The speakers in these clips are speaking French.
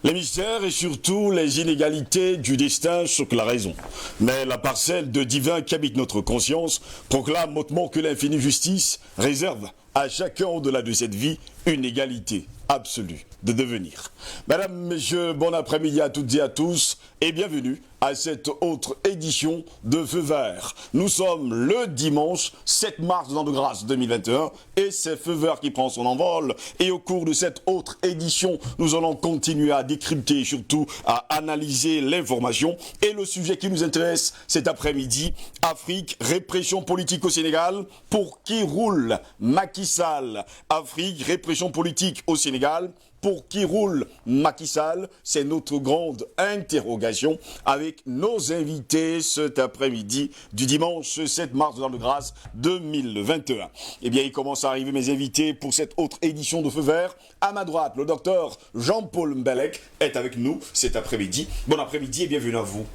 Les mystères et surtout les inégalités du destin choquent la raison. Mais la parcelle de divin qui habite notre conscience proclame hautement que l'infinie justice réserve à chacun au-delà de cette vie une égalité absolue de devenir. Mesdames, Messieurs, bon après-midi à toutes et à tous et bienvenue à cette autre édition de Feu Vert. Nous sommes le dimanche 7 mars de l'an de grâce 2021 et c'est Feu Vert qui prend son envol. Et au cours de cette autre édition, nous allons continuer à décrypter et surtout à analyser l'information. Et le sujet qui nous intéresse cet après-midi, Afrique, répression politique au Sénégal, pour qui roule Macky Sall? Afrique, répression politique au Sénégal, pour qui roule Macky Sall? C'est notre grande interrogation avec nos invités cet après-midi du dimanche 7 mars de l'an de grâce 2021. Eh bien, il commence à arriver mes invités pour cette autre édition de Feu Vert. À ma droite, le docteur Jean-Paul Mbelek est avec nous cet après-midi. Bon après-midi et bienvenue à vous.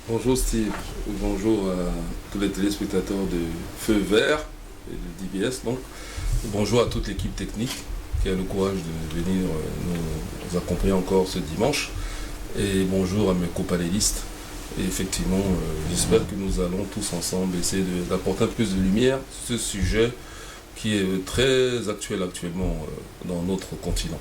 Bonjour Steve, bonjour à tous les téléspectateurs de Feu Vert et de DBS donc. Bonjour à toute l'équipe technique qui a le courage de venir nous accompagner encore ce dimanche. Et bonjour à mes copanélistes. Et effectivement, j'espère que nous allons tous ensemble essayer d'apporter un peu plus de lumière sur ce sujet qui est très actuel actuellement dans notre continent.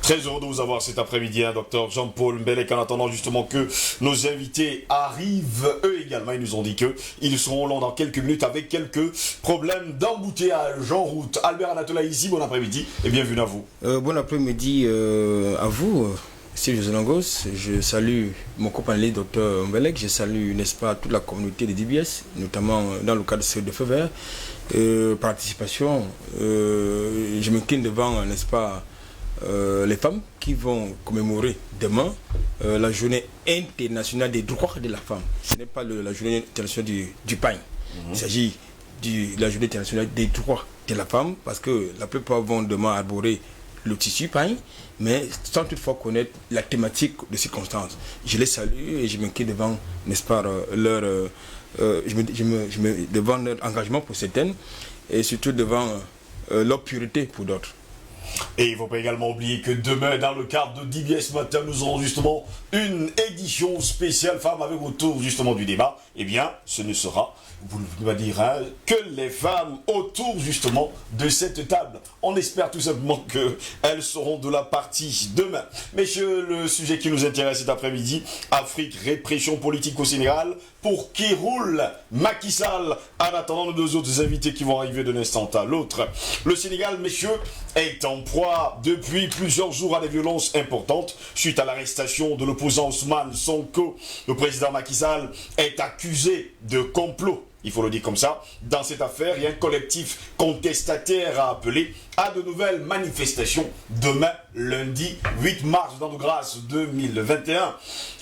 Très heureux de vous avoir cet après-midi, docteur Jean-Paul Mbelek, en attendant justement que nos invités arrivent. Eux également, ils nous ont dit qu'ils seront là dans quelques minutes avec quelques problèmes d'embouteillage en route. Albert Anatola ici, bon après-midi et bienvenue à vous. Bon après-midi à vous, Steve José. Je salue mon copain docteur Mbelek, je salue, n'est-ce pas, toute la communauté de DBS, notamment dans le cadre de Feu Vert. Participation, je m'incline devant, n'est-ce pas, les femmes qui vont commémorer demain la journée internationale des droits de la femme. Ce n'est pas la journée internationale du pain. Il s'agit de la journée internationale des droits de la femme parce que la plupart vont demain arborer le tissu pain, mais sans toutefois connaître la thématique de circonstances. Je les salue et je m'inquiète devant, n'est-ce pas, devant leur engagement pour certaines et surtout devant leur pureté pour d'autres. Et il ne faut pas également oublier que demain, dans le cadre de DBS Matin, nous aurons justement une édition spéciale femmes avec autour justement du débat. Eh bien, ce ne sera, vous ne dire, que les femmes autour justement de cette table. On espère tout simplement qu'elles seront de la partie demain. Messieurs, le sujet qui nous intéresse cet après-midi, Afrique, répression politique au Sénégal, pour qui roule Macky Sall, en attendant nos deux autres invités qui vont arriver d'un instant à l'autre. Le Sénégal, messieurs, est en proie depuis plusieurs jours à des violences importantes suite à l'arrestation de l'opposant Ousmane Sonko. Le président Macky Sall est accusé de complot. Il faut le dire comme ça. Dans cette affaire, il y a un collectif contestataire à appeler à de nouvelles manifestations demain, lundi 8 mars, dans de grâce 2021.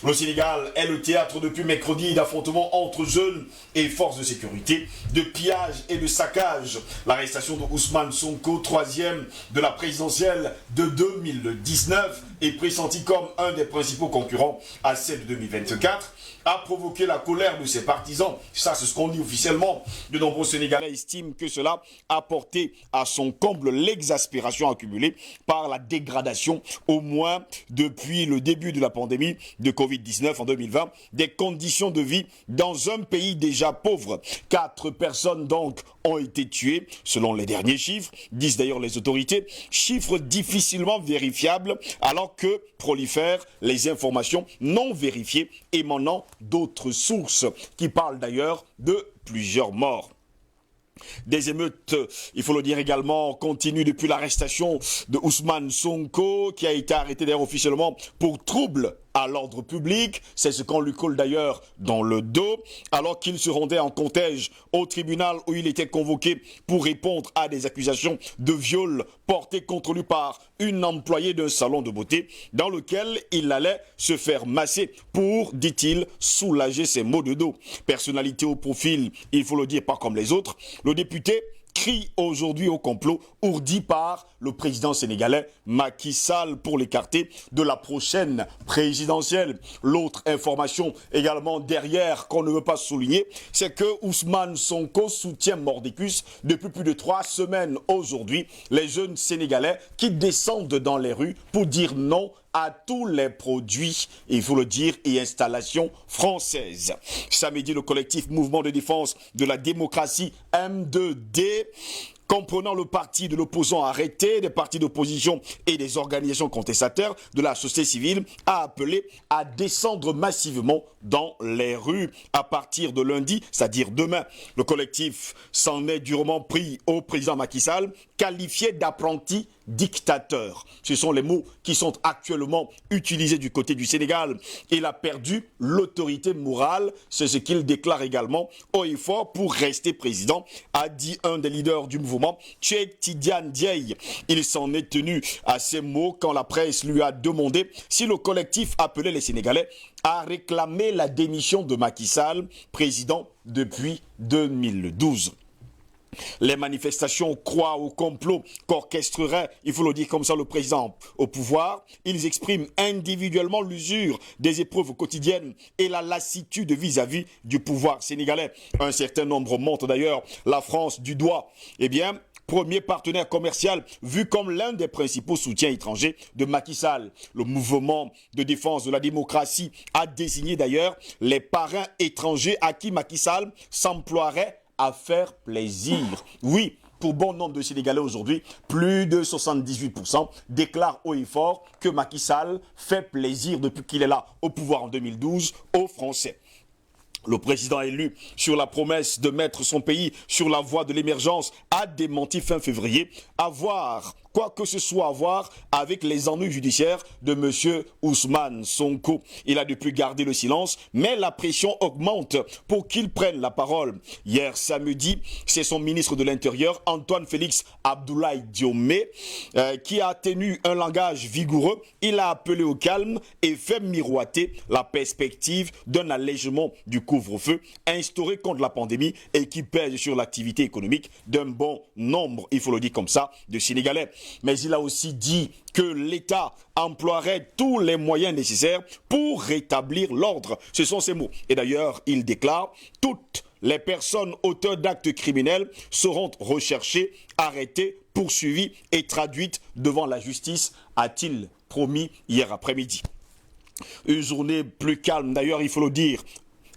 Le Sénégal est le théâtre depuis mercredi d'affrontements entre jeunes et forces de sécurité, de pillages et de saccages. L'arrestation de Ousmane Sonko, troisième de la présidentielle de 2019, est pressentie comme un des principaux concurrents à celle de 2024. A provoqué la colère de ses partisans. Ça, c'est ce qu'on dit officiellement. De nombreux Sénégalais estiment que cela a porté à son comble l'exaspération accumulée par la dégradation, au moins depuis le début de la pandémie de Covid-19 en 2020, des conditions de vie dans un pays déjà pauvre. 4 personnes donc ont été tuées, selon les derniers chiffres, disent d'ailleurs les autorités, chiffres difficilement vérifiables, alors que prolifèrent les informations non vérifiées émanant d'autres sources qui parlent d'ailleurs de plusieurs morts. Des émeutes, il faut le dire également, continuent depuis l'arrestation de Ousmane Sonko, qui a été arrêté d'ailleurs officiellement pour trouble à l'ordre public. C'est ce qu'on lui colle d'ailleurs dans le dos, alors qu'il se rendait en cortège au tribunal où il était convoqué pour répondre à des accusations de viol portées contre lui par une employée d'un salon de beauté dans lequel il allait se faire masser pour, dit-il, soulager ses maux de dos. Personnalité au profil, il faut le dire, pas comme les autres, le député crie aujourd'hui au complot ourdi par le président sénégalais Macky Sall pour l'écarter de la prochaine présidentielle. L'autre information également derrière qu'on ne veut pas souligner, c'est que Ousmane Sonko soutient Mordicus depuis plus de 3 semaines aujourd'hui. Les jeunes Sénégalais qui descendent dans les rues pour dire non à tous les produits, il faut le dire, et installations françaises. Samedi, le collectif Mouvement de défense de la démocratie M2D, comprenant le parti de l'opposant arrêté, des partis d'opposition et des organisations contestataires de la société civile, a appelé à descendre massivement dans les rues à partir de lundi, c'est-à-dire demain. Le collectif s'en est durement pris au président Macky Sall, qualifié d'apprenti dictateur. Ce sont les mots qui sont actuellement utilisés du côté du Sénégal. Il a perdu l'autorité morale, c'est ce qu'il déclare également haut et fort pour rester président, a dit un des leaders du mouvement, Cheikh Tidiane Diaye. Il s'en est tenu à ces mots quand la presse lui a demandé si le collectif appelait les Sénégalais à réclamer la démission de Macky Sall, président depuis 2012. Les manifestations croient au complot qu'orchestrerait, il faut le dire comme ça, le président au pouvoir. Ils expriment individuellement l'usure des épreuves quotidiennes et la lassitude vis-à-vis du pouvoir sénégalais. Un certain nombre montre d'ailleurs la France du doigt. Eh bien, premier partenaire commercial vu comme l'un des principaux soutiens étrangers de Macky Sall. Le mouvement de défense de la démocratie a désigné d'ailleurs les parrains étrangers à qui Macky Sall s'emploierait à faire plaisir. Oui, pour bon nombre de Sénégalais aujourd'hui, plus de 78% déclarent haut et fort que Macky Sall fait plaisir depuis qu'il est là au pouvoir en 2012 aux Français. Le président élu sur la promesse de mettre son pays sur la voie de l'émergence a démenti fin février avoir quoi que ce soit à voir avec les ennuis judiciaires de M. Ousmane Sonko. Il a depuis gardé le silence, mais la pression augmente pour qu'il prenne la parole. Hier samedi, c'est son ministre de l'Intérieur, Antoine Félix Abdoulaye Diomé, qui a tenu un langage vigoureux. Il a appelé au calme et fait miroiter la perspective d'un allègement du couvre-feu instauré contre la pandémie et qui pèse sur l'activité économique d'un bon nombre, il faut le dire comme ça, de Sénégalais. Mais il a aussi dit que l'État emploierait tous les moyens nécessaires pour rétablir l'ordre. Ce sont ses mots. Et d'ailleurs, il déclare « Toutes les personnes auteurs d'actes criminels seront recherchées, arrêtées, poursuivies et traduites devant la justice », a-t-il promis hier après-midi. Une journée plus calme, d'ailleurs, il faut le dire.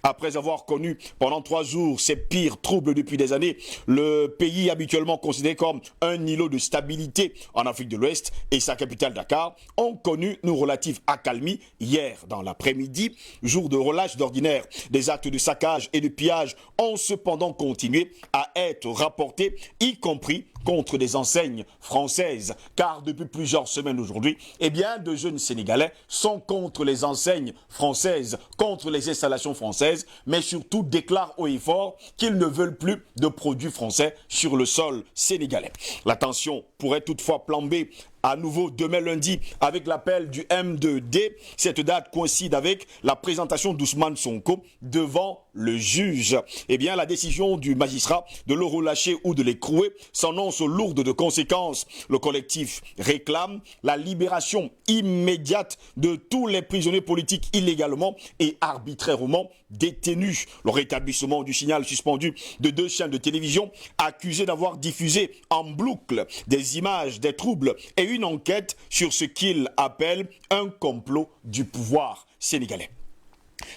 Après avoir connu pendant 3 jours ses pires troubles depuis des années, le pays habituellement considéré comme un îlot de stabilité en Afrique de l'Ouest et sa capitale Dakar ont connu une relative accalmie hier dans l'après-midi, jour de relâche d'ordinaire. Des actes de saccage et de pillage ont cependant continué à être rapportés, y compris contre des enseignes françaises, car depuis plusieurs semaines aujourd'hui, eh bien, de jeunes Sénégalais sont contre les enseignes françaises, contre les installations françaises, mais surtout déclarent haut et fort qu'ils ne veulent plus de produits français sur le sol sénégalais. La tension pourrait toutefois flamber à nouveau demain lundi avec l'appel du M2D. Cette date coïncide avec la présentation d'Ousmane Sonko devant le juge. Eh bien, la décision du magistrat de le relâcher ou de l'écrouer s'annonce lourde de conséquences. Le collectif réclame la libération immédiate de tous les prisonniers politiques illégalement et arbitrairement détenus. Le rétablissement du signal suspendu de 2 chaînes de télévision accusées d'avoir diffusé en boucle des images des troubles et une enquête sur ce qu'il appelle un complot du pouvoir sénégalais.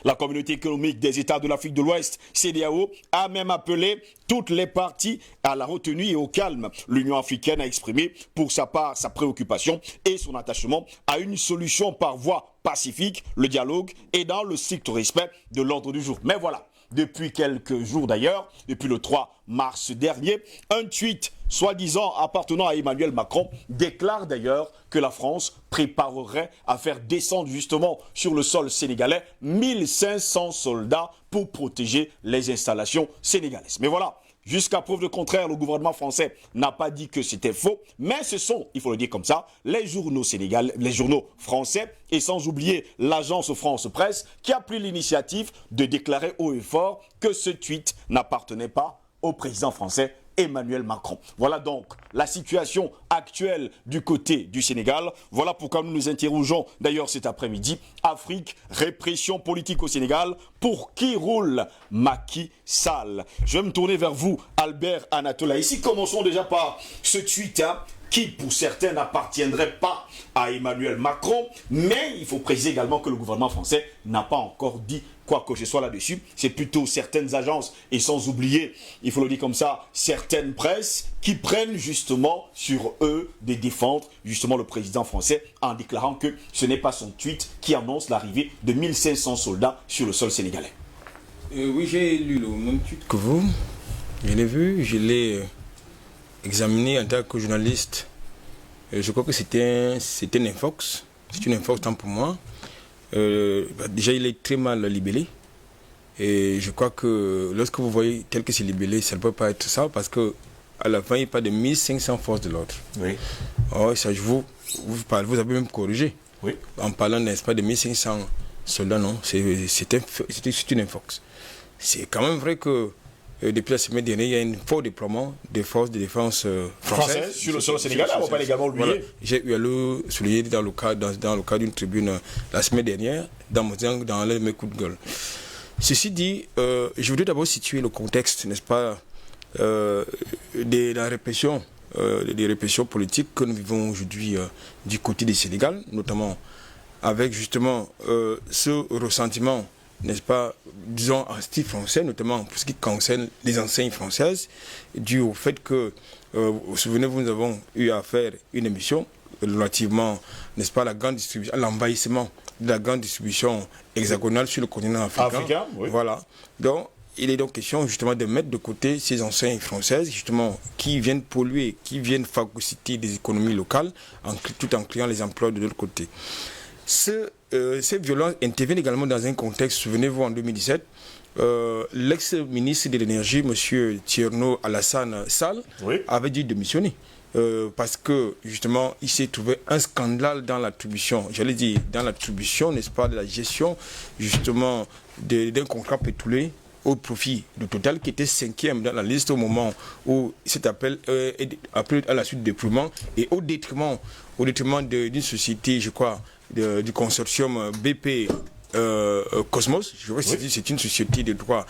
La communauté économique des États de l'Afrique de l'Ouest, CEDEAO, a même appelé toutes les parties à la retenue et au calme. L'Union africaine a exprimé pour sa part sa préoccupation et son attachement à une solution par voie pacifique, le dialogue et dans le strict respect de l'ordre du jour. Mais voilà, depuis quelques jours d'ailleurs, depuis le 3 mars dernier, un tweet soi-disant appartenant à Emmanuel Macron déclare d'ailleurs que la France préparerait à faire descendre justement sur le sol sénégalais 1500 soldats pour protéger les installations sénégalaises. Mais voilà, jusqu'à preuve de contraire, le gouvernement français n'a pas dit que c'était faux, mais ce sont, il faut le dire comme ça, les journaux sénégalais, les journaux français, et sans oublier l'agence France Presse, qui a pris l'initiative de déclarer haut et fort que ce tweet n'appartenait pas au président français Emmanuel Macron. Voilà donc la situation actuelle du côté du Sénégal. Voilà pourquoi nous nous interrogeons d'ailleurs cet après-midi. Afrique, répression politique au Sénégal. Pour qui roule Macky Sall? Je vais me tourner vers vous, Albert Anatola. Ici, commençons déjà par ce tweet qui, pour certains, n'appartiendrait pas à Emmanuel Macron. Mais il faut préciser également que le gouvernement français n'a pas encore dit quoi que ce soit là-dessus. C'est plutôt certaines agences, et sans oublier, il faut le dire comme ça, certaines presses qui prennent justement sur eux de défendre justement le président français en déclarant que ce n'est pas son tweet qui annonce l'arrivée de 1500 soldats sur le sol sénégalais. Oui, j'ai lu le même tweet que vous. Je l'ai vu, je l'ai examiné en tant que journaliste. Je crois que c'était une infox. C'est une infox tant pour moi. Déjà, il est très mal libellé. Et je crois que lorsque vous voyez tel que c'est libellé, ça ne peut pas être ça parce que à la fin, il parle de 1500 forces de l'ordre. Oui. Oh, ça, vous avez même corrigé. Oui. En parlant, n'est-ce pas, de 1500 soldats, non. C'est une infox. C'est quand même vrai que depuis la semaine dernière, il y a un fort déploiement des forces de défense françaises sur le sol sénégalais. On va pas également oublier. Voilà. J'ai eu à le souligner dans le cadre d'une tribune la semaine dernière, dans mes coups de gueule. Ceci dit, je voudrais d'abord situer le contexte, n'est-ce pas, de la répression, des répressions politiques que nous vivons aujourd'hui du côté du Sénégal, notamment avec justement ce ressentiment, n'est-ce pas, disons en style français, notamment pour ce qui concerne les enseignes françaises, dû au fait que, vous vous souvenez, nous avons eu à faire une émission relativement, n'est-ce pas, à la grande distribution, à l'envahissement de la grande distribution hexagonale sur le continent africain. Oui. Voilà. Donc, il est donc question justement de mettre de côté ces enseignes françaises, justement, qui viennent polluer, qui viennent phagocyter des économies locales, tout en créant les emplois de l'autre côté. Ces violences interviennent également dans un contexte, souvenez-vous, en 2017, l'ex-ministre de l'énergie, M. Thierno Alassane Sall, avait dû démissionner. Parce que justement il s'est trouvé un scandale dans l'attribution, j'allais dire dans l'attribution, n'est-ce pas, de la gestion justement d'un contrat pétrolier au profit de Total, qui était 5e dans la liste au moment où cet appel appelé à la suite du déploiement, et au détriment d'une société, je crois, du consortium BP Cosmos. Je vois que c'est une société de droit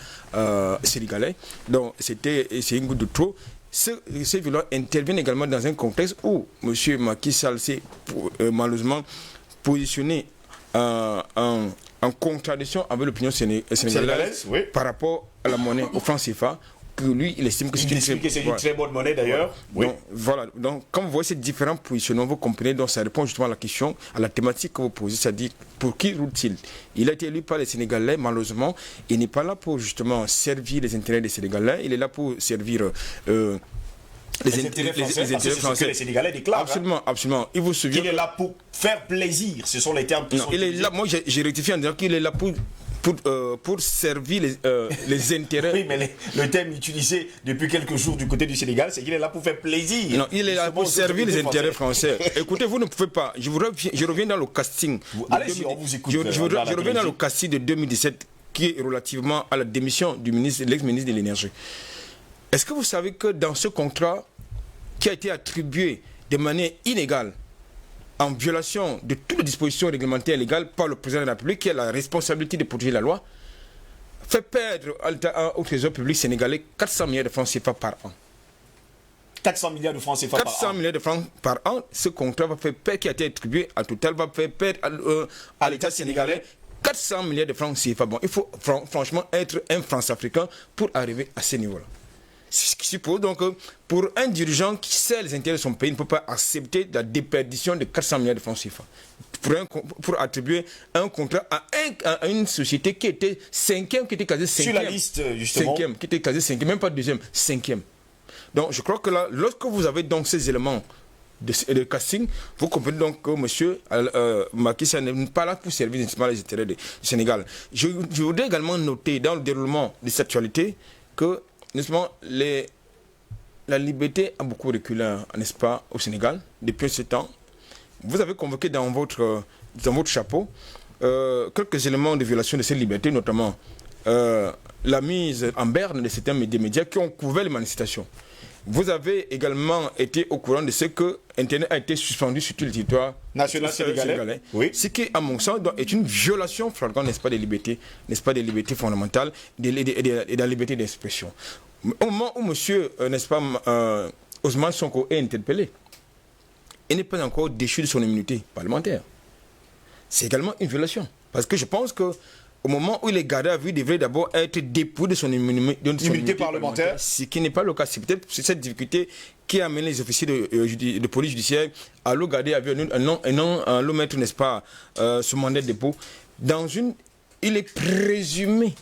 sénégalais, donc c'est une goutte de trop. Ces violences interviennent également dans un contexte où M. Macky Sall s'est malheureusement positionné en contradiction avec l'opinion sénégalaise par rapport à la monnaie, au franc CFA, que lui, il estime que c'est une très bonne monnaie d'ailleurs. Voilà. Donc, quand vous voyez ces différents positionnements, vous comprenez, donc ça répond justement à la question, à la thématique que vous posez, c'est-à-dire pour qui roule-t-il? Il a été élu par les Sénégalais, malheureusement, il n'est pas là pour justement servir les intérêts des Sénégalais, il est là pour servir les intérêts français. C'est ce que les Sénégalais déclarent. Absolument. Il vous souvient. Il est là pour faire plaisir, ce sont les termes qui sont il est là, moi j'ai rectifié en disant qu'il est là pour servir les intérêts. Oui, mais le thème utilisé depuis quelques jours du côté du Sénégal, c'est qu'il est là pour faire plaisir. Non, il est là pour servir les intérêts français. Écoutez, vous ne pouvez pas. Je reviens dans le casting. Allez-y, on vous écoute. Je reviens dans le casting de 2017 qui est relativement à la démission de l'ex-ministre de l'Énergie. Est-ce que vous savez que dans ce contrat qui a été attribué de manière inégale, en violation de toutes les dispositions réglementaires légales par le président de la République, qui a la responsabilité de protéger la loi, fait perdre au trésor public sénégalais 400 milliards de francs CFA par an. 400 milliards de francs CFA par an. 400 milliards de francs par an, ce contrat va faire perdre, qui a été attribué à Total, va faire perdre à l'État sénégalais 400 milliards de francs CFA. Bon, il faut franchement être un France-Africain pour arriver à ce niveau-là. C'est ce qui suppose donc pour un dirigeant qui sait les intérêts de son pays, il ne peut pas accepter la déperdition de 400 milliards de francs CFA pour attribuer un contrat à une société qui était 5e, qui était quasi 5e. Sur la liste, justement. 5e, qui était quasi 5e, même pas 2e, 5e. Donc je crois que là, lorsque vous avez donc ces éléments de casting, vous comprenez donc que M. Macky Sall n'est pas là pour servir les intérêts du Sénégal. Je voudrais également noter dans le déroulement de cette actualité que n'est-ce pas, la liberté a beaucoup reculé, n'est-ce pas, au Sénégal, depuis ce temps. Vous avez convoqué dans votre chapeau quelques éléments de violation de cette liberté, notamment la mise en berne de certains médias qui ont couvert les manifestations. Vous avez également été au courant de ce que Internet a été suspendu sur tout le territoire national sénégalais. Oui. Ce qui, à mon sens, est une violation flagrante, n'est-ce pas, des libertés, fondamentales et de la liberté d'expression. Au moment où monsieur, n'est-ce pas, Ousmane Sonko est interpellé, il n'est pas encore déchu de son immunité parlementaire. C'est également une violation. Parce que je pense que au moment où il est gardé à vue, il devrait d'abord être dépouillé de son immunité parlementaire. Ce qui n'est pas le cas. C'est peut-être cette difficulté qui a amené les officiers de police judiciaire à le garder à vue et non à le mettre, n'est-ce pas, sous mandat de dépôt. Il est présumé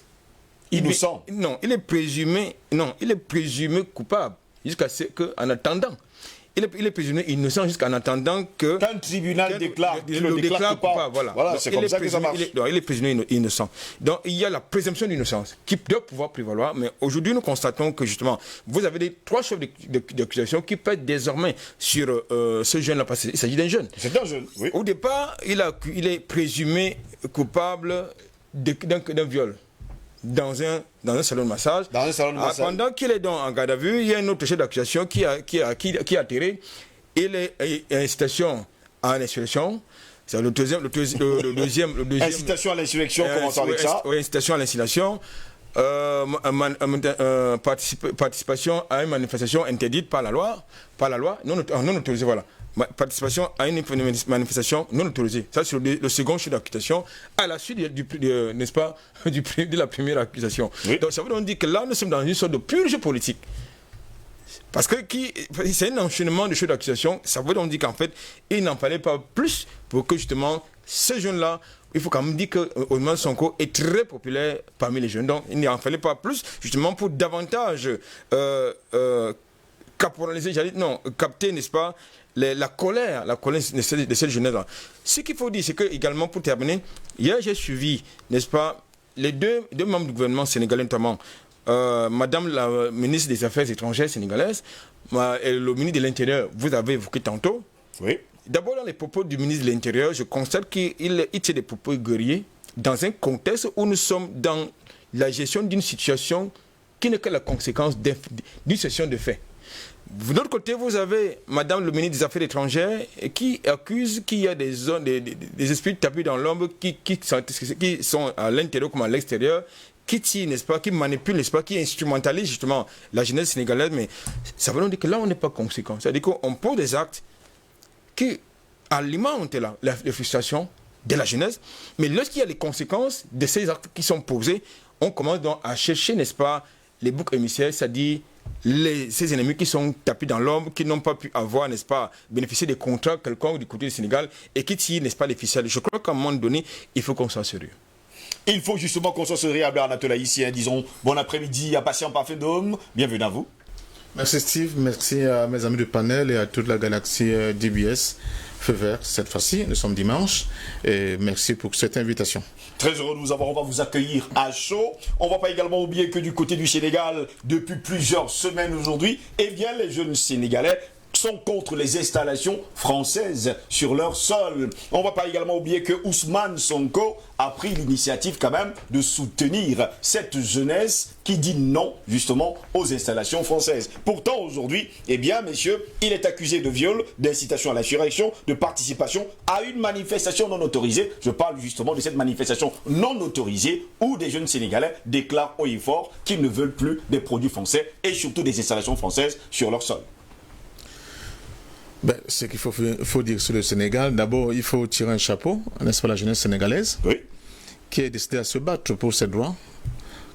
innocent. Il est présumé coupable jusqu'à ce qu'en attendant. Il est présumé innocent jusqu'en attendant que... Qu'un tribunal déclare coupable. Voilà, c'est comme ça que ça marche. Il est présumé innocent. Donc, il y a la présomption d'innocence qui doit pouvoir prévaloir. Mais aujourd'hui, nous constatons que, justement, vous avez 3 chefs d'accusation qui pèsent désormais sur ce jeune-là. Parce qu'il s'agit d'un jeune. C'est un jeune, oui. Au départ, il est présumé coupable d'un viol. Dans un salon de massage. Pendant qu'il est en garde à vue, il y a un autre chef d'accusation qui a atterri. Il est incitation à l'insurrection. C'est le deuxième. Incitation à l'insurrection, commençons avec ça. Oui, incitation à l'insurrection. Participation à une manifestation interdite par la loi, non autorisée, voilà. Participation à une manifestation non autorisée. Ça, c'est le second chef d'accusation à la suite n'est-ce pas, de la première accusation. Oui. Donc, ça veut donc dire que là, nous sommes dans une sorte de purge politique. Parce que c'est un enchaînement de chefs d'accusation. Ça veut donc dire qu'en fait, il n'en fallait pas plus pour que, justement, ces jeunes-là, il faut quand même dire que Ousmane Sonko est très populaire parmi les jeunes. Donc, il n'en fallait pas plus, justement, pour davantage capter, n'est-ce pas, la colère de cette jeunesse-là. Ce qu'il faut dire, c'est que, également, pour terminer, hier, j'ai suivi, n'est-ce pas, les deux membres du gouvernement sénégalais, notamment, Madame la ministre des Affaires étrangères sénégalaise et le ministre de l'Intérieur, vous avez évoqué tantôt. Oui. D'abord, dans les propos du ministre de l'Intérieur, je constate qu'il tient des propos guerriers dans un contexte où nous sommes dans la gestion d'une situation qui n'est que la conséquence d'une session de faits. De l'autre côté, vous avez Madame le ministre des Affaires étrangères qui accuse qu'il y a des esprits tapis dans l'ombre qui sont à l'intérieur comme à l'extérieur, qui tirent, n'est-ce pas, qui manipulent, n'est-ce pas, qui instrumentalisent justement la jeunesse sénégalaise. Mais ça veut donc dire que là, on n'est pas conséquent. C'est-à-dire qu'on pose des actes qui alimentent les frustrations de la jeunesse, mais lorsqu'il y a les conséquences de ces actes qui sont posés, on commence donc à chercher, n'est-ce pas, les boucs émissaires, c'est-à-dire ces ennemis qui sont tapis dans l'ombre, qui n'ont pas pu avoir, n'est-ce pas, bénéficier des contrats quelconques du côté du Sénégal et qui tirent, n'est-ce pas, les ficelles. Je crois qu'à un moment donné, il faut qu'on soit sérieux. Il faut justement qu'on soit sérieux à Anatole ici, disons bon après-midi à Patient Parfait d'Homme. Bienvenue à vous. Merci Steve, merci à mes amis du panel et à toute la galaxie DBS. Feu vert, cette fois-ci, nous sommes dimanche, et merci pour cette invitation. Très heureux de vous avoir, on va vous accueillir à chaud. On ne va pas également oublier que du côté du Sénégal, depuis plusieurs semaines aujourd'hui, eh bien les jeunes Sénégalais sont contre les installations françaises sur leur sol. On ne va pas également oublier que Ousmane Sonko a pris l'initiative quand même de soutenir cette jeunesse qui dit non justement aux installations françaises. Pourtant aujourd'hui, eh bien messieurs, il est accusé de viol, d'incitation à l'insurrection, de participation à une manifestation non autorisée. Je parle justement de cette manifestation non autorisée où des jeunes Sénégalais déclarent haut et fort qu'ils ne veulent plus des produits français et surtout des installations françaises sur leur sol. Ce qu'il faut dire sur le Sénégal, d'abord, il faut tirer un chapeau, n'est-ce pas, la jeunesse sénégalaise, oui, qui est décidée à se battre pour ses droits,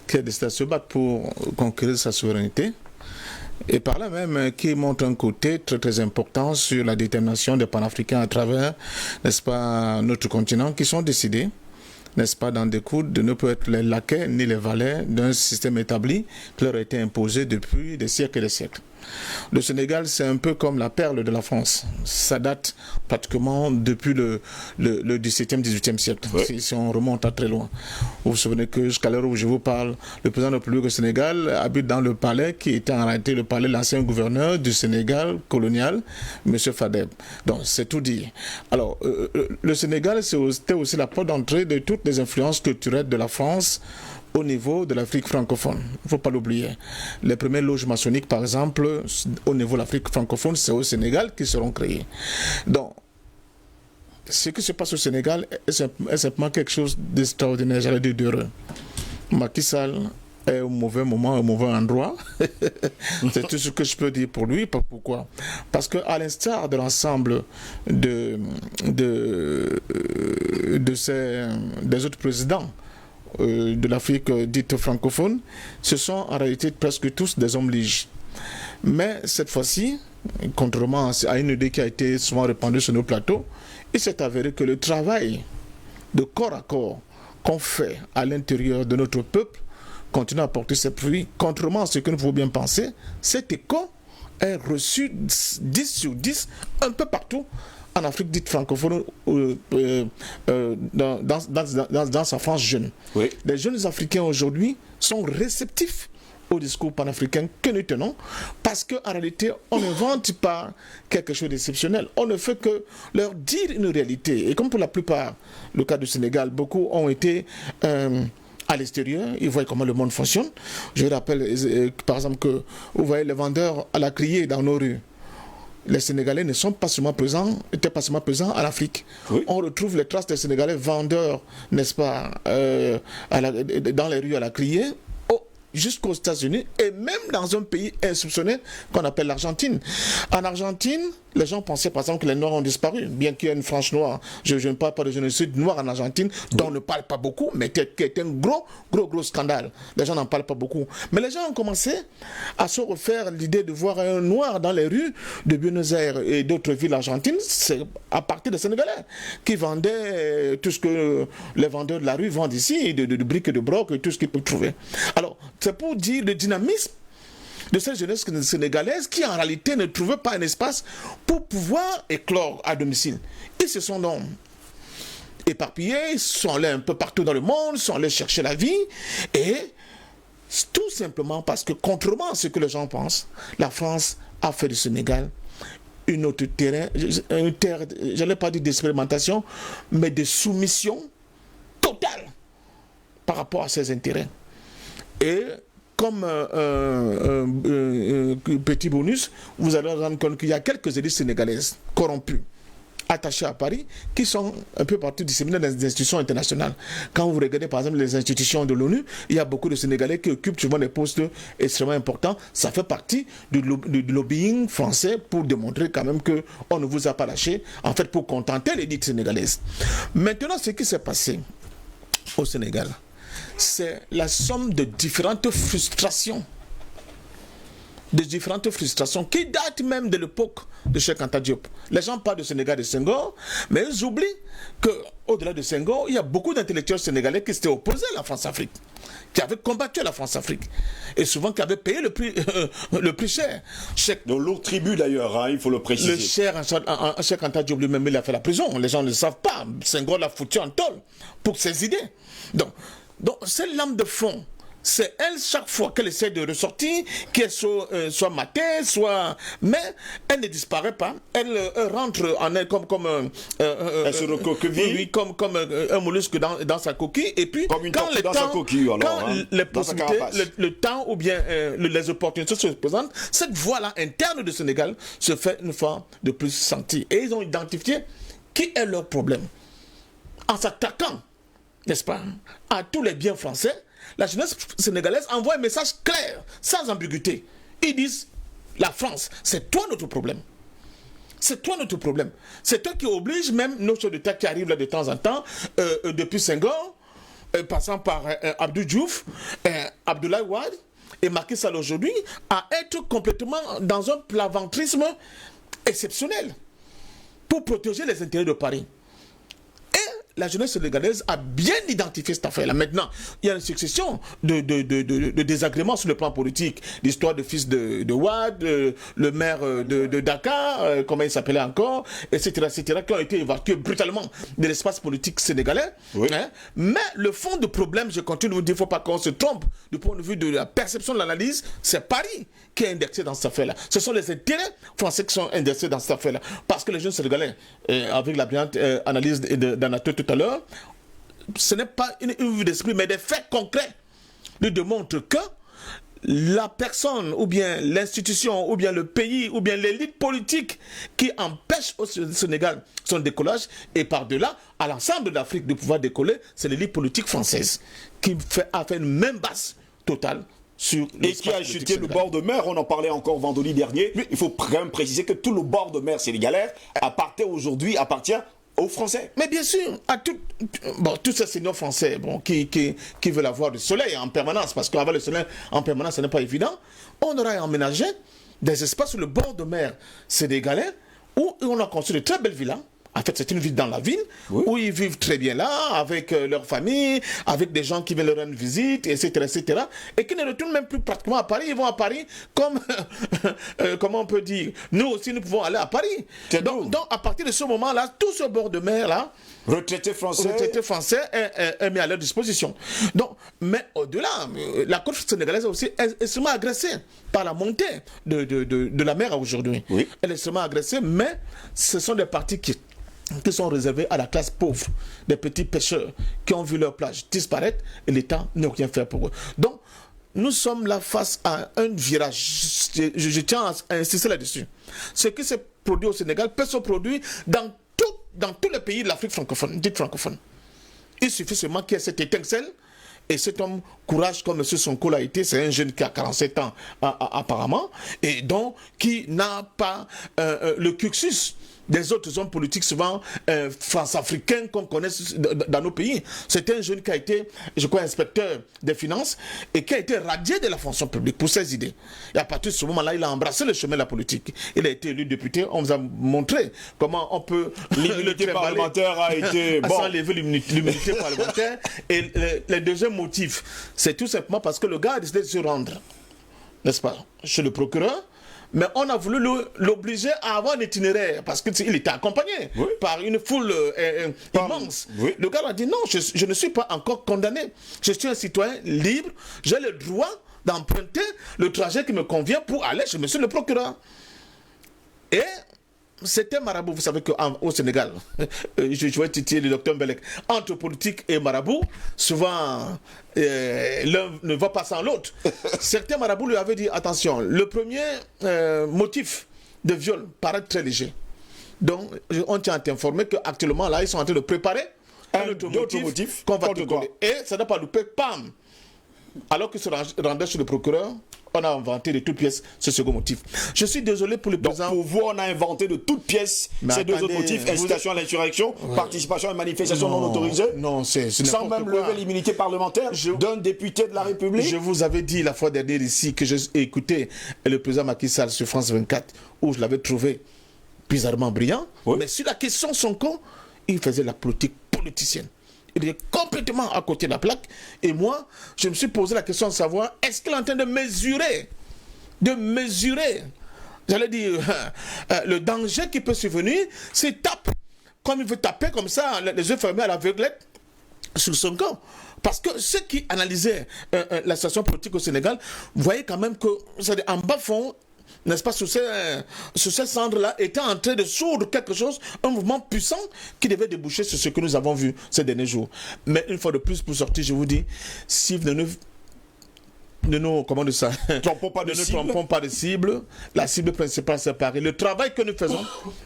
qui est décidée à se battre pour conquérir sa souveraineté, et par là même qui montre un côté très très important sur la détermination des panafricains à travers, n'est-ce pas, notre continent, qui sont décidés, n'est-ce pas, dans des coudes de ne pas être les laquais ni les valets d'un système établi qui leur a été imposé depuis des siècles et des siècles. Le Sénégal, c'est un peu comme la perle de la France. Ça date pratiquement depuis le 17e, 18e siècle, oui, si on remonte à très loin. Vous vous souvenez que jusqu'à l'heure où je vous parle, le président de la République du Sénégal habite dans le palais qui était en réalité le palais de l'ancien gouverneur du Sénégal colonial, M. Fadeb. Donc, c'est tout dit. Alors, le Sénégal, c'était aussi la porte d'entrée de toutes les influences culturelles de la France au niveau de l'Afrique francophone. Il ne faut pas l'oublier. Les premières loges maçonniques, par exemple, au niveau de l'Afrique francophone, c'est au Sénégal qui seront créées. Donc, ce qui se passe au Sénégal est simplement quelque chose d'extraordinaire, j'allais dire d'heureux. Macky Sall est au mauvais moment, au mauvais endroit. C'est tout ce que je peux dire pour lui. Pourquoi? Parce qu'à l'instar de l'ensemble des autres présidents de l'Afrique dite francophone, ce sont en réalité presque tous des hommes liges. Mais cette fois-ci, contrairement à une idée qui a été souvent répandue sur nos plateaux, il s'est avéré que le travail de corps à corps qu'on fait à l'intérieur de notre peuple continue à porter ses fruits. Contrairement à ce que nous pouvons bien penser, cet écho est reçu 10 sur 10 un peu partout en Afrique dite francophone, dans sa France jeune. Oui. Les jeunes Africains aujourd'hui sont réceptifs au discours panafricain que nous tenons, parce qu'en réalité, on n'invente pas quelque chose d'exceptionnel. On ne fait que leur dire une réalité. Et comme pour la plupart, le cas du Sénégal, beaucoup ont été à l'extérieur, ils voient comment le monde fonctionne. Je rappelle, par exemple, que vous voyez les vendeurs à la criée dans nos rues. Les Sénégalais ne sont pas seulement présents, étaient pas seulement présents en Afrique. Oui. On retrouve les traces des Sénégalais vendeurs, n'est-ce pas, dans les rues à la criée, jusqu'aux États-Unis et même dans un pays insoupçonné qu'on appelle l'Argentine. En Argentine, les gens pensaient par exemple que les Noirs ont disparu, bien qu'il y ait une frange noire. Je ne parle pas de génocide noir en Argentine, dont on ne parle pas beaucoup, mais qui est un gros scandale. Les gens n'en parlent pas beaucoup. Mais les gens ont commencé à se refaire l'idée de voir un noir dans les rues de Buenos Aires et d'autres villes argentines. C'est à partir des Sénégalais qui vendaient tout ce que les vendeurs de la rue vendent ici, de briques et de brocs et tout ce qu'ils peuvent trouver. Alors, c'est pour dire le dynamisme de cette jeunesse sénégalaise qui en réalité ne trouvait pas un espace pour pouvoir éclore à domicile. Ils se sont donc éparpillés, ils sont allés un peu partout dans le monde, ils sont allés chercher la vie, et tout simplement parce que, contrairement à ce que les gens pensent, la France a fait du Sénégal une autre terre, je n'allais pas dire d'expérimentation, mais de soumission totale par rapport à ses intérêts. Et comme petit bonus, vous allez vous rendre compte qu'il y a quelques élites sénégalaises corrompues, attachées à Paris, qui sont un peu partout disséminées dans les institutions internationales. Quand vous regardez par exemple les institutions de l'ONU, il y a beaucoup de Sénégalais qui occupent souvent des postes extrêmement importants. Ça fait partie du lobbying français pour démontrer quand même qu'on ne vous a pas lâché, en fait pour contenter l'élite sénégalaise. Maintenant, ce qui s'est passé au Sénégal, c'est la somme de différentes frustrations qui datent même de l'époque de Cheikh Anta Diop. Les gens parlent de Sénégal de Senghor, mais ils oublient qu'au-delà de Senghor, il y a beaucoup d'intellectuels sénégalais qui s'étaient opposés à la France-Afrique, qui avaient combattu la France-Afrique, et souvent qui avaient payé le prix cher. De lourd tribut d'ailleurs, hein, il faut le préciser. Le cher Cheikh Anta Diop lui-même, il a fait la prison. Les gens ne le savent pas. Senghor l'a foutu en tôle pour ses idées. Donc, cette lame de fond, c'est elle, chaque fois qu'elle essaie de ressortir, qu'elle soit matée, mais elle ne disparaît pas. Elle rentre en elle comme elle se recoqueville. Oui, comme un mollusque dans sa coquille. Et puis, comme une quand le dans temps, sa coquille, alors, quand hein, les possibilités, le temps ou bien les opportunités se présentent, cette voie-là interne du Sénégal se fait une fois de plus sentir. Et ils ont identifié qui est leur problème. En s'attaquant, n'est-ce pas, à tous les biens français, la jeunesse sénégalaise envoie un message clair, sans ambiguïté. Ils disent, la France, c'est toi notre problème. C'est toi notre problème. C'est toi qui oblige même nos chefs d'État qui arrivent là de temps en temps, depuis Senghor, passant par Abdou Diouf, Abdoulaye Wade et Macky Sall aujourd'hui, à être complètement dans un plaventrisme exceptionnel pour protéger les intérêts de Paris. La jeunesse sénégalaise a bien identifié cette affaire-là. Maintenant, il y a une succession de désagréments sur le plan politique. L'histoire du fils de Wade, le maire de Dakar, comment il s'appelait encore, etc., qui ont été évacués brutalement de l'espace politique sénégalais. Oui. Hein? Mais le fond du problème, je continue de vous dire, il ne faut pas qu'on se trompe, du point de vue de la perception de l'analyse, c'est Paris qui est indexé dans cette affaire-là. Ce sont les intérêts français qui sont indexés dans cette affaire-là. Parce que les jeunes sénégalais, avec la brillante analyse d'Anato tout à l'heure, ce n'est pas une vue d'esprit, mais des faits concrets lui démontre que la personne, ou bien l'institution, ou bien le pays, ou bien l'élite politique qui empêche au Sénégal son décollage, et par-delà, à l'ensemble de l'Afrique de pouvoir décoller, c'est l'élite politique française qui a fait une même base totale sur et qui a chuté le bord de mer. On en parlait encore vendredi dernier. Il faut quand même préciser que tout le bord de mer sénégalais appartient aux Français. Mais bien sûr, à tous ces seigneurs français qui veulent avoir du soleil en permanence, parce qu'avoir le soleil en permanence, ce n'est pas évident, on aura aménagé des espaces sur le bord de mer sénégalais où on a construit de très belles villas. En fait, c'est une ville dans la ville, oui, où ils vivent très bien là, avec leur famille, avec des gens qui viennent leur rendre visite, etc., etc., et qui ne retournent même plus pratiquement à Paris. Ils vont à Paris comme, comment on peut dire, nous aussi, nous pouvons aller à Paris. Donc, à partir de ce moment-là, tout ce bord de mer-là, retraités français est mis à leur disposition. Donc, mais au-delà, la côte sénégalaise aussi est extrêmement agressée par la montée de la mer aujourd'hui. Oui. Elle est extrêmement agressée, mais ce sont des parties qui sont réservés à la classe pauvre, des petits pêcheurs qui ont vu leur plage disparaître et l'État n'a rien fait pour eux. Donc, nous sommes là face à un virage. Je tiens à insister là-dessus. Ce qui s'est produit au Sénégal peut se produire dans tous les pays de l'Afrique francophone, dite francophone. Il suffit seulement qu'il y ait cette étincelle. Et cet homme courage comme M. Sonko l'a été, c'est un jeune qui a 47 ans apparemment, et donc qui n'a pas le cursus des autres hommes politiques souvent france-africains qu'on connaît dans nos pays. C'est un jeune qui a été, je crois, inspecteur des finances et qui a été radié de la fonction publique pour ses idées. Et à partir de ce moment-là, il a embrassé le chemin de la politique. Il a été élu député. On vous a montré comment on peut... L'immunité parlementaire a été... Sans lever l'immunité parlementaire. Et le deuxième motif, c'est tout simplement parce que le gars a décidé de se rendre, n'est-ce pas, chez le procureur. Mais on a voulu l'obliger à avoir un itinéraire parce qu'il était accompagné, oui, par une foule immense. Oui. Le gars a dit non, je ne suis pas encore condamné. Je suis un citoyen libre. J'ai le droit d'emprunter le trajet qui me convient pour aller chez monsieur le procureur. Et c'était marabout. Vous savez qu'au Sénégal, je vais titiller le docteur Mbelek, entre politique et marabout, souvent l'un ne va pas sans l'autre. Certains marabouts lui avaient dit attention, le premier motif de viol paraît très léger. Donc, on tient à t'informer qu'actuellement, là, ils sont en train de préparer un autre motif qu'on va te coller. Et ça n'a pas loupé, pam! Alors qu'il se rendait chez le procureur, on a inventé de toutes pièces ce second motif. Je suis désolé pour le président. Pour vous, on a inventé de toutes pièces ces deux autres motifs, incitation à l'insurrection, participation à une manifestation non autorisée, sans même lever l'immunité parlementaire d'un député de la République. Je vous avais dit la fois dernière ici que j'ai écouté le président Macky Sall sur France 24, où je l'avais trouvé bizarrement brillant, oui, mais sur la question Sonko, il faisait la politique politicienne. Il est complètement à côté de la plaque. Et moi, je me suis posé la question de savoir, est-ce qu'il est en train de mesurer, j'allais dire, le danger qui peut survenir s'il tape, comme il veut taper comme ça, les yeux fermés à l'aveuglette, sur son camp. Parce que ceux qui analysaient la situation politique au Sénégal voyaient quand même que, en bas fond, n'est-ce pas, sur ces cendres-là, était en train de soudre quelque chose, un mouvement puissant qui devait déboucher sur ce que nous avons vu ces derniers jours. Mais une fois de plus, pour sortir, je vous dis, si vous ne nous trompons pas de cible. La cible principale, c'est Paris. Le travail que nous faisons,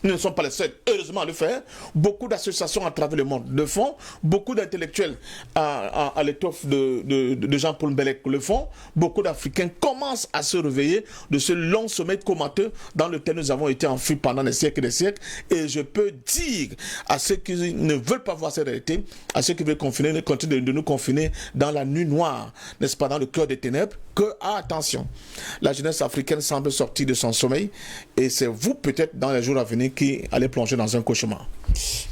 nous ne sommes pas les seuls, heureusement, à le faire. Beaucoup d'associations à travers le monde le font. Beaucoup d'intellectuels à l'étoffe de Jean-Paul Mbelek le font. Beaucoup d'Africains commencent à se réveiller de ce long sommeil comateux dans lequel nous avons été enfuis pendant des siècles et des siècles. Et je peux dire à ceux qui ne veulent pas voir cette réalité, à ceux qui veulent continuer de nous confiner dans la nuit noire, n'est-ce pas, dans le cœur des ténèbres, que, attention, la jeunesse africaine semble sortir de son sommeil et c'est vous peut-être dans les jours à venir qui allez plonger dans un cauchemar.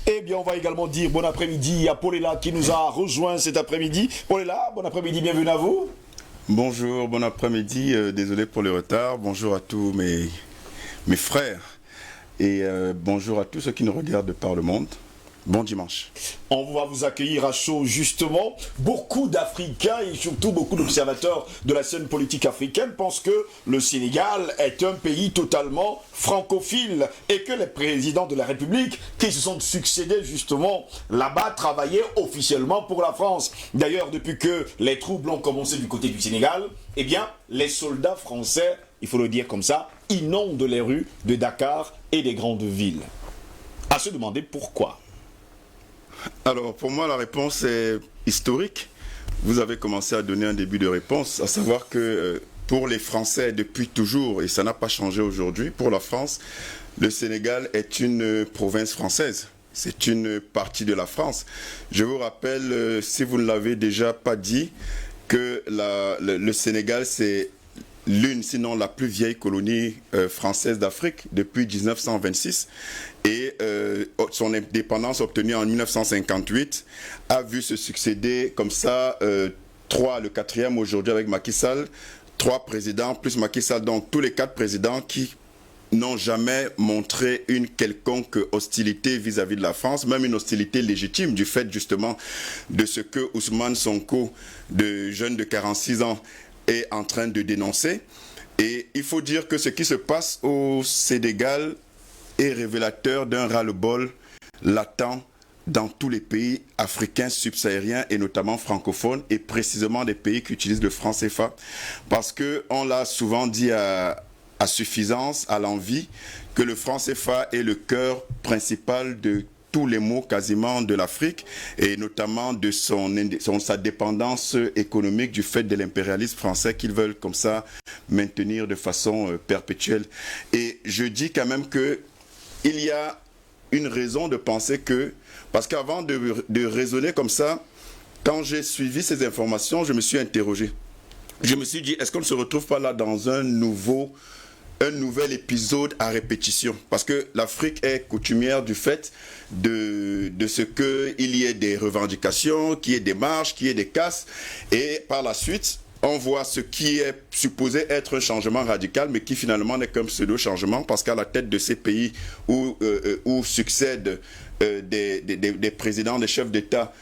Eh bien, on va également dire bon après-midi à Paulela qui nous a rejoint cet après-midi. Paulela, bon après-midi, bienvenue à vous. Bonjour, bon après-midi, désolé pour le retard. Bonjour à tous mes frères et bonjour à tous ceux qui nous regardent de par le monde. Bon dimanche. On va vous accueillir à chaud justement. Beaucoup d'Africains et surtout beaucoup d'observateurs de la scène politique africaine pensent que le Sénégal est un pays totalement francophile et que les présidents de la République qui se sont succédés justement là-bas travaillaient officiellement pour la France. D'ailleurs, depuis que les troubles ont commencé du côté du Sénégal, eh bien, les soldats français, il faut le dire comme ça, inondent les rues de Dakar et des grandes villes. À se demander pourquoi. Alors, pour moi, la réponse est historique. Vous avez commencé à donner un début de réponse, à savoir que pour les Français, depuis toujours, et ça n'a pas changé aujourd'hui, pour la France, le Sénégal est une province française. C'est une partie de la France. Je vous rappelle, si vous ne l'avez déjà pas dit, que le Sénégal, c'est l'une, sinon la plus vieille colonie française d'Afrique depuis 1926. Et son indépendance obtenue en 1958 a vu se succéder comme ça le 4e aujourd'hui avec Macky Sall, 3 présidents plus Macky Sall, donc tous les 4 présidents qui n'ont jamais montré une quelconque hostilité vis-à-vis de la France, même une hostilité légitime du fait justement de ce que Ousmane Sonko, de jeune de 46 ans, est en train de dénoncer. Et il faut dire que ce qui se passe au Sénégal est révélateur d'un ras-le-bol latent dans tous les pays africains subsahariens et notamment francophones et précisément des pays qui utilisent le franc CFA. Parce qu'on l'a souvent dit à suffisance, à l'envi, que le franc CFA est le cœur principal de tous les maux quasiment de l'Afrique et notamment de sa dépendance économique du fait de l'impérialisme français qu'ils veulent comme ça maintenir de façon perpétuelle. Et je dis quand même que il y a une raison de penser que, parce qu'avant de raisonner comme ça, quand j'ai suivi ces informations, je me suis interrogé. Je me suis dit, est-ce qu'on ne se retrouve pas là dans un nouvel épisode à répétition? Parce que l'Afrique est coutumière du fait de ce qu'il y ait des revendications, qu'il y ait des marches, qu'il y ait des casses, et par la suite, on voit ce qui est supposé être un changement radical, mais qui finalement n'est qu'un pseudo-changement, parce qu'à la tête de ces pays où succèdent des présidents, des chefs d'État,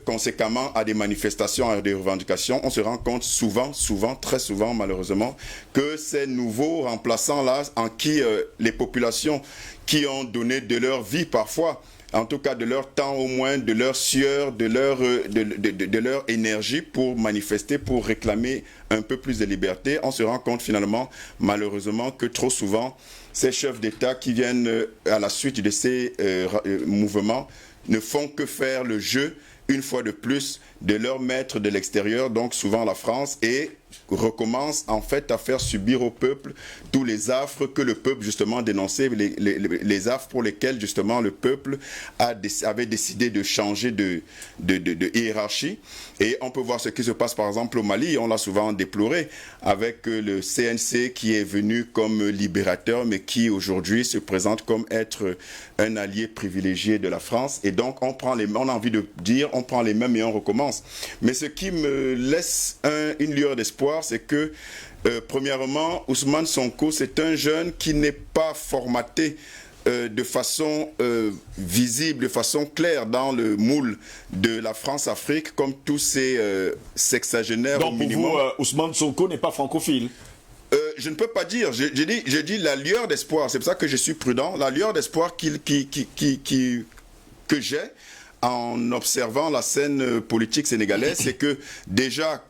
conséquemment à des manifestations, à des revendications, on se rend compte souvent, très souvent malheureusement, que ces nouveaux remplaçants-là, en qui les populations qui ont donné de leur vie parfois, en tout cas de leur temps au moins, de leur sueur, de leur énergie pour manifester, pour réclamer un peu plus de liberté, on se rend compte finalement, malheureusement, que trop souvent, ces chefs d'État qui viennent à la suite de ces mouvements ne font que faire le jeu, une fois de plus, de leur maître de l'extérieur, donc souvent la France, et recommence en fait à faire subir au peuple tous les affres que le peuple justement dénonçait, les affres pour lesquelles justement le peuple avait décidé de changer de hiérarchie. Et on peut voir ce qui se passe par exemple au Mali, on l'a souvent déploré, avec le CNC qui est venu comme libérateur, mais qui aujourd'hui se présente comme être un allié privilégié de la France. Et donc on a envie de dire, on prend les mêmes et on recommence. Mais ce qui me laisse une lueur d'espoir, c'est que premièrement, Ousmane Sonko, c'est un jeune qui n'est pas formaté de façon visible, de façon claire dans le moule de la France-Afrique, comme tous ces sexagénaires. Donc pour vous, Ousmane Sonko n'est pas francophile? Je ne peux pas dire, je dis la lueur d'espoir, c'est pour ça que je suis prudent, la lueur d'espoir que j'ai en observant la scène politique sénégalaise, c'est que déjà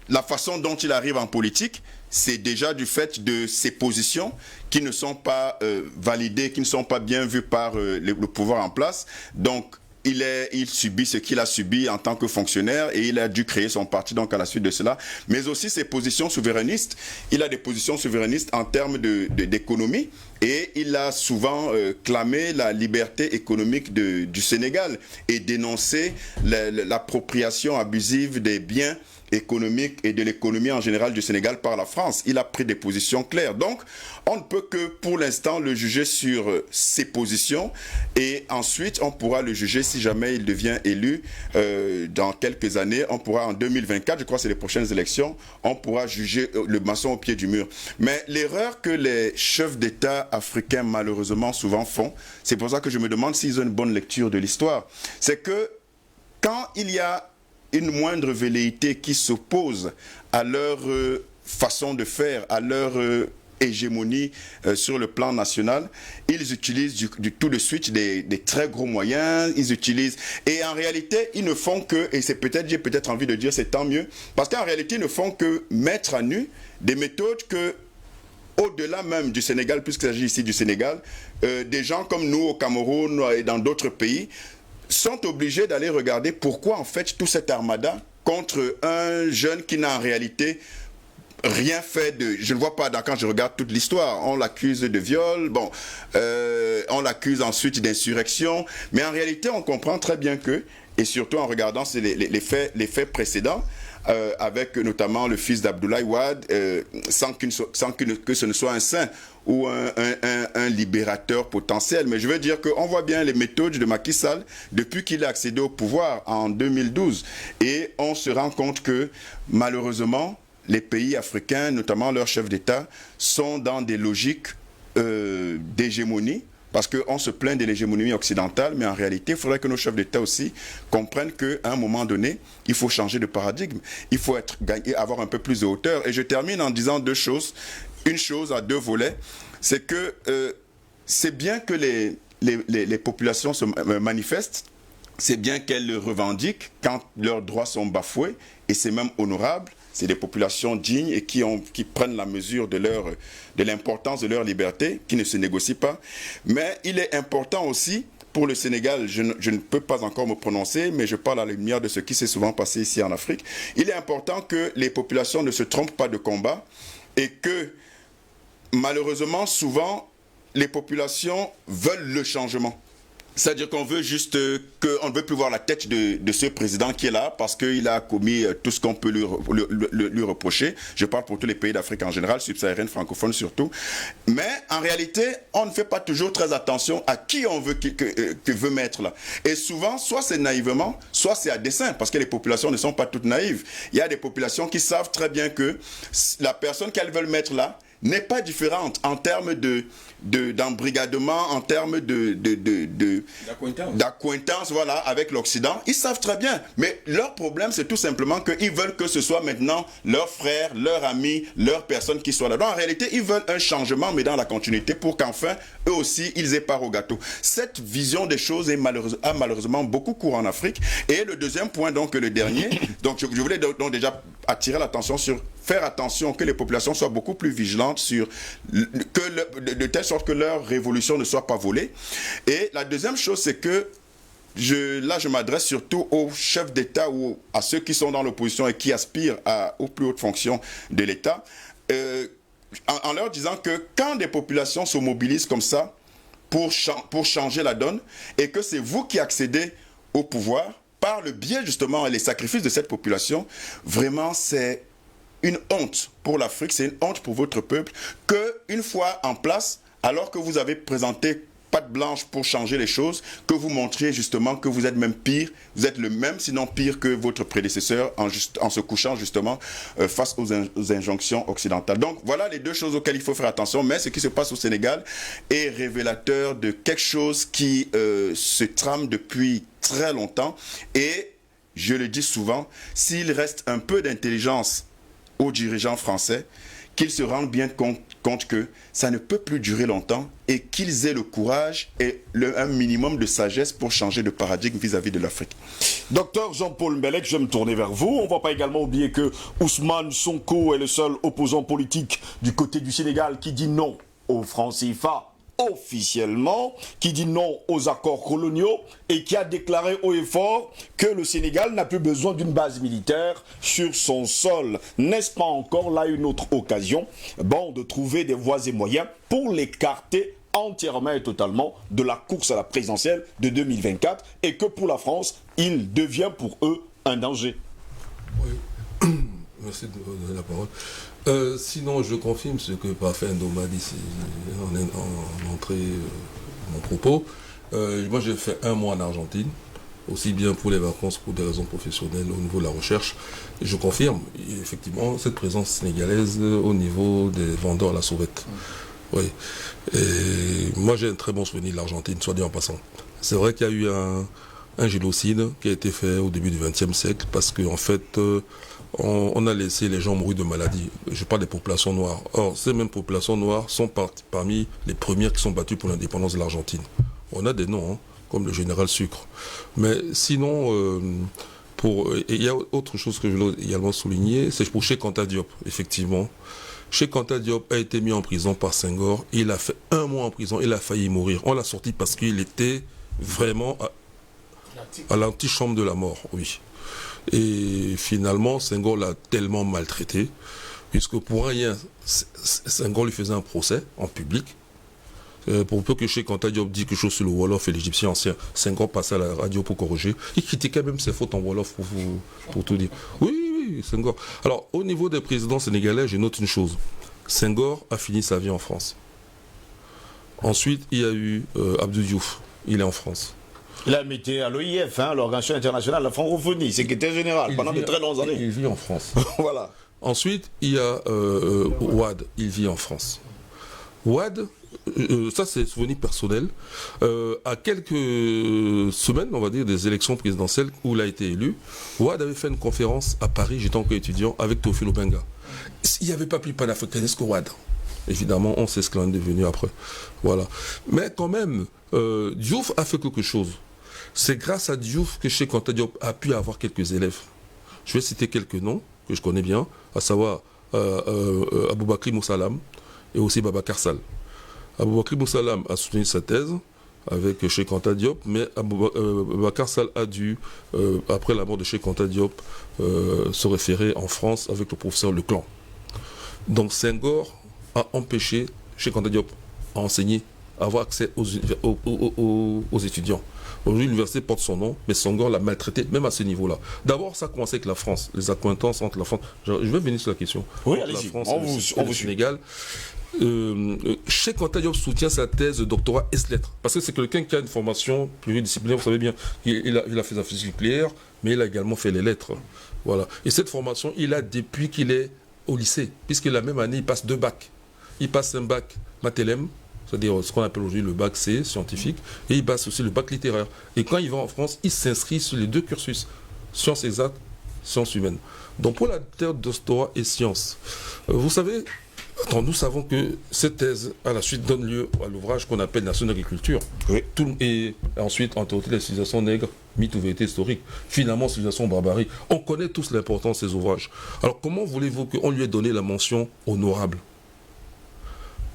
la façon dont il arrive en politique, c'est déjà du fait de ses positions qui ne sont pas validées, qui ne sont pas bien vues par le pouvoir en place. Donc, il subit ce qu'il a subi en tant que fonctionnaire et il a dû créer son parti donc à la suite de cela. Mais aussi ses positions souverainistes. Il a des positions souverainistes en termes d'économie et il a souvent clamé la liberté économique du Sénégal et dénoncé l'appropriation abusive des biens économique et de l'économie en général du Sénégal par la France. Il a pris des positions claires. Donc, on ne peut que pour l'instant le juger sur ses positions et ensuite on pourra le juger si jamais il devient élu dans quelques années. On pourra en 2024, je crois que c'est les prochaines élections, on pourra juger le maçon au pied du mur. Mais l'erreur que les chefs d'État États africains malheureusement souvent font. C'est pour ça que je me demande s'ils ont une bonne lecture de l'histoire. C'est que quand il y a une moindre velléité qui s'oppose à leur façon de faire, à leur hégémonie sur le plan national, ils utilisent tout de suite des très gros moyens, ils utilisent, et en réalité ils ne font que, et c'est peut-être, j'ai peut-être envie de dire c'est tant mieux, parce qu'en réalité ils ne font que mettre à nu des méthodes que, au-delà même du Sénégal, puisqu'il s'agit ici du Sénégal, des gens comme nous au Cameroun et dans d'autres pays sont obligés d'aller regarder pourquoi en fait tout cet armada contre un jeune qui n'a en réalité rien fait de... Je ne vois pas, quand je regarde toute l'histoire, on l'accuse de viol, bon, on l'accuse ensuite d'insurrection, mais en réalité on comprend très bien que, et surtout en regardant les faits précédents, avec notamment le fils d'Abdoulaye Wade, sans que ce ne soit un saint ou un libérateur potentiel. Mais je veux dire qu'on voit bien les méthodes de Macky Sall depuis qu'il a accédé au pouvoir en 2012. Et on se rend compte que malheureusement, les pays africains, notamment leurs chefs d'État, sont dans des logiques d'hégémonie. Parce qu'on se plaint de l'hégémonie occidentale, mais en réalité, il faudrait que nos chefs d'État aussi comprennent qu'à un moment donné, il faut changer de paradigme. Il faut avoir un peu plus de hauteur. Et je termine en disant deux choses. Une chose à deux volets, c'est que c'est bien que les populations se manifestent, c'est bien qu'elles le revendiquent quand leurs droits sont bafoués, et c'est même honorable. C'est des populations dignes et qui prennent la mesure de l'importance de leur liberté, qui ne se négocient pas. Mais il est important aussi, pour le Sénégal, je ne peux pas encore me prononcer, mais je parle à la lumière de ce qui s'est souvent passé ici en Afrique. Il est important que les populations ne se trompent pas de combat et que, malheureusement, souvent, les populations veulent le changement. C'est-à-dire qu'on veut juste qu'on ne veut plus voir la tête de ce président qui est là parce qu'il a commis tout ce qu'on peut lui reprocher. Je parle pour tous les pays d'Afrique en général, subsaharienne, francophone surtout. Mais en réalité, on ne fait pas toujours très attention à qui on veut que veut mettre là. Et souvent, soit c'est naïvement, soit c'est à dessein, parce que les populations ne sont pas toutes naïves. Il y a des populations qui savent très bien que la personne qu'elles veulent mettre là n'est pas différente en termes d'embrigadement, en termes d'acquaintance, voilà, avec l'Occident. Ils savent très bien, mais leur problème c'est tout simplement qu'ils veulent que ce soit maintenant leur frère, leur ami, leur personne qui soit là. Donc en réalité, ils veulent un changement, mais dans la continuité, pour qu'enfin, eux aussi, ils aient part au gâteau. Cette vision des choses a malheureusement beaucoup cours en Afrique. Et le deuxième point, donc le dernier, donc je voulais donc déjà attirer l'attention sur faire attention que les populations soient beaucoup plus vigilantes sur de telle sorte que leur révolution ne soit pas volée. Et la deuxième chose, c'est que je m'adresse surtout aux chefs d'État ou à ceux qui sont dans l'opposition et qui aspirent aux plus hautes fonctions de l'État, en leur disant que quand des populations se mobilisent comme ça pour changer la donne, et que c'est vous qui accédez au pouvoir, par le biais justement et les sacrifices de cette population, vraiment c'est une honte pour l'Afrique, c'est une honte pour votre peuple, qu'une fois en place, alors que vous avez présenté patte blanche pour changer les choses, que vous montriez justement que vous êtes même pire, vous êtes le même, sinon pire que votre prédécesseur en se couchant justement face aux injonctions occidentales. Donc voilà les deux choses auxquelles il faut faire attention, mais ce qui se passe au Sénégal est révélateur de quelque chose qui se trame depuis très longtemps, et je le dis souvent, s'il reste un peu d'intelligence aux dirigeants français, qu'ils se rendent bien compte que ça ne peut plus durer longtemps et qu'ils aient le courage et un minimum de sagesse pour changer de paradigme vis-à-vis de l'Afrique. Docteur Jean-Paul Mbelek, je vais me tourner vers vous. On ne va pas également oublier que Ousmane Sonko est le seul opposant politique du côté du Sénégal qui dit non au franc CFA officiellement, qui dit non aux accords coloniaux et qui a déclaré haut et fort que le Sénégal n'a plus besoin d'une base militaire sur son sol. N'est-ce pas encore là une autre occasion de trouver des voies et moyens pour l'écarter entièrement et totalement de la course à la présidentielle de 2024 et que pour la France, il devient pour eux un danger? Oui. Merci de me donner la parole. Sinon, je confirme ce que Parfait Ndoma dit en entrée mon propos. Moi, j'ai fait 1 mois en Argentine, aussi bien pour les vacances, pour des raisons professionnelles au niveau de la recherche. Et je confirme, effectivement, cette présence sénégalaise au niveau des vendeurs à la sauvette. Oui. Et moi, j'ai un très bon souvenir de l'Argentine, soit dit en passant. C'est vrai qu'il y a eu un génocide qui a été fait au début du XXe siècle parce qu'en fait, on a laissé les gens mourir de maladies. Je parle des populations noires. Or, ces mêmes populations noires sont parmi les premières qui sont battues pour l'indépendance de l'Argentine. On a des noms, hein, comme le général Sucre. Mais sinon, il y a autre chose que je voulais également souligner, c'est pour Cheikh Anta Diop, effectivement. Cheikh Anta Diop a été mis en prison par Senghor. Il a fait 1 mois en prison. Il a failli mourir. On l'a sorti parce qu'il était vraiment à l'antichambre de la mort, oui. Et finalement, Senghor l'a tellement maltraité, puisque pour rien, Senghor lui faisait un procès en public. Pour peu que Cheikh Anta Diop dise quelque chose sur le Wolof et l'Égyptien ancien, Senghor passait à la radio pour corriger. Il critiquait même ses fautes en Wolof pour tout dire. Oui, Senghor. Alors, au niveau des présidents sénégalais, je note une chose. Senghor a fini sa vie en France. Ensuite, il y a eu Abdou Diouf. Il est en France. Il a été à l'OIF, hein, l'Organisation internationale de la francophonie, secrétaire général, pendant de très longues années. Il vit en France. Voilà. Ensuite, il y a Ouad. Il vit en France. Ouad, ça c'est souvenir personnel, à quelques semaines, on va dire, des élections présidentielles où il a été élu, Ouad avait fait une conférence à Paris, j'étais encore étudiant, avec Théophile Obenga. Il n'y avait pas plus panafricaniste que Ouad. Évidemment, on sait ce qu'il en est devenu après. Voilà. Mais quand même, Diouf a fait quelque chose. C'est grâce à Diouf que Cheikh Anta Diop a pu avoir quelques élèves. Je vais citer quelques noms que je connais bien, à savoir Aboubakri Moussalam et aussi Babacar Sall. Aboubakri Moussalam a soutenu sa thèse avec Cheikh Anta Diop, mais Babacar Sall a dû, après la mort de Cheikh Anta Diop, se référer en France avec le professeur Leclan. Donc Senghor a empêché Cheikh Anta Diop à enseigner, à avoir accès aux étudiants. Aujourd'hui, l'université porte son nom, mais Senghor l'a maltraité, même à ce niveau-là. D'abord, ça a commencé avec la France, les accointances entre la France. Je vais venir sur la question. Oui, entre la allez-y. France On et le vous Sénégal. Cheikh Anta Diop soutient sa thèse de doctorat S-lettres. Parce que c'est quelqu'un qui a une formation pluridisciplinaire, vous savez bien. Il a fait la physique nucléaire, mais il a également fait les lettres. Voilà. Et cette formation, il a depuis qu'il est au lycée, puisque la même année, il passe 2 bacs. Il passe un bac Mathelem, c'est-à-dire ce qu'on appelle aujourd'hui le bac C, scientifique, et il passe aussi le bac littéraire. Et quand il va en France, il s'inscrit sur les 2 cursus, sciences exactes, sciences humaines. Donc pour la thèse de doctorat et sciences, vous savez, nous savons que cette thèse, à la suite, donne lieu à l'ouvrage qu'on appelle Nation d'agriculture. Oui. Et ensuite, entre autres, la civilisation nègre, mythe ou vérité historique. Finalement, civilisation barbarie. On connaît tous l'importance de ces ouvrages. Alors comment voulez-vous qu'on lui ait donné la mention honorable ?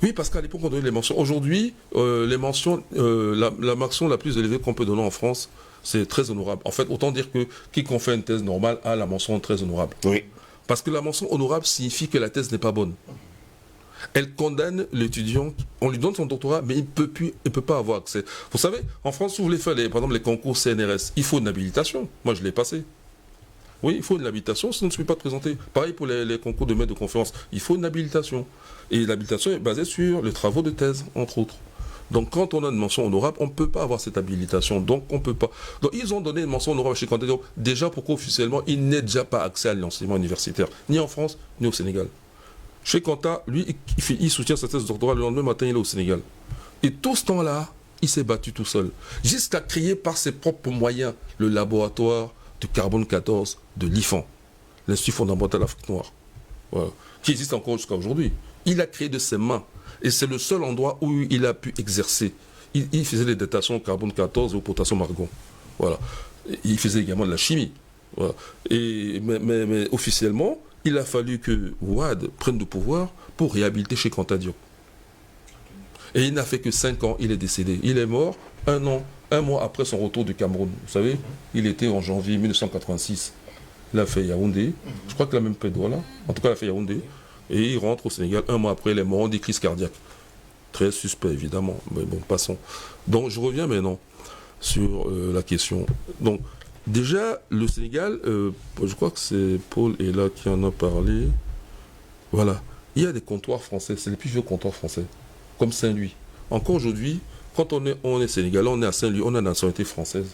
Oui, parce qu'à l'époque, on donnait les mentions. Aujourd'hui, les mentions, la mention la plus élevée qu'on peut donner en France, c'est très honorable. En fait, autant dire que quiconque fait une thèse normale a la mention très honorable. Oui. Parce que la mention honorable signifie que la thèse n'est pas bonne. Elle condamne l'étudiant, on lui donne son doctorat, mais il ne peut pas avoir accès. Vous savez, en France, si vous voulez faire, par exemple, les concours CNRS, il faut une habilitation. Moi, je l'ai passé. Oui, il faut une habilitation, sinon tu ne peux pas te présenter. Pareil pour les concours de maître de conférence, il faut une habilitation. Et l'habilitation est basée sur les travaux de thèse, entre autres. Donc quand on a une mention honorable, on ne peut pas avoir cette habilitation. Donc on ne peut pas. Donc ils ont donné une mention honorable chez Anta Diop, déjà pourquoi officiellement, il n'est déjà pas accès à l'enseignement universitaire, ni en France, ni au Sénégal. Chez Anta, lui, il soutient sa thèse doctorale, le lendemain matin, il est au Sénégal. Et tout ce temps-là, il s'est battu tout seul. Jusqu'à créer par ses propres moyens le laboratoire de carbone 14 de l'IFAN, l'Institut fondamental d'Afrique noire, voilà, qui existe encore jusqu'à aujourd'hui. Il a créé de ses mains. Et c'est le seul endroit où il a pu exercer. Il faisait des datations au carbone 14 et au potassium argon. Voilà. Il faisait également de la chimie. Voilà. Mais officiellement, il a fallu que Ouad prenne le pouvoir pour réhabiliter Cheikh Anta Diop. Et il n'a fait que 5 ans, il est décédé. Il est mort un mois après son retour du Cameroun. Vous savez, il était en janvier 1986. Il a fait Yaoundé. Je crois qu'il a même fait Douala. En tout cas, il a fait Yaoundé. Et il rentre au Sénégal un mois après, il est mort des crises cardiaques. Très suspect, évidemment. Mais bon, passons. Donc, je reviens maintenant sur la question. Donc, déjà, le Sénégal, je crois que c'est Paul et là qui en a parlé. Voilà. Il y a des comptoirs français. C'est les plus vieux comptoirs français. Comme Saint-Louis. Encore aujourd'hui, quand on est sénégalais, on est à Saint-Louis, on a la nationalité française.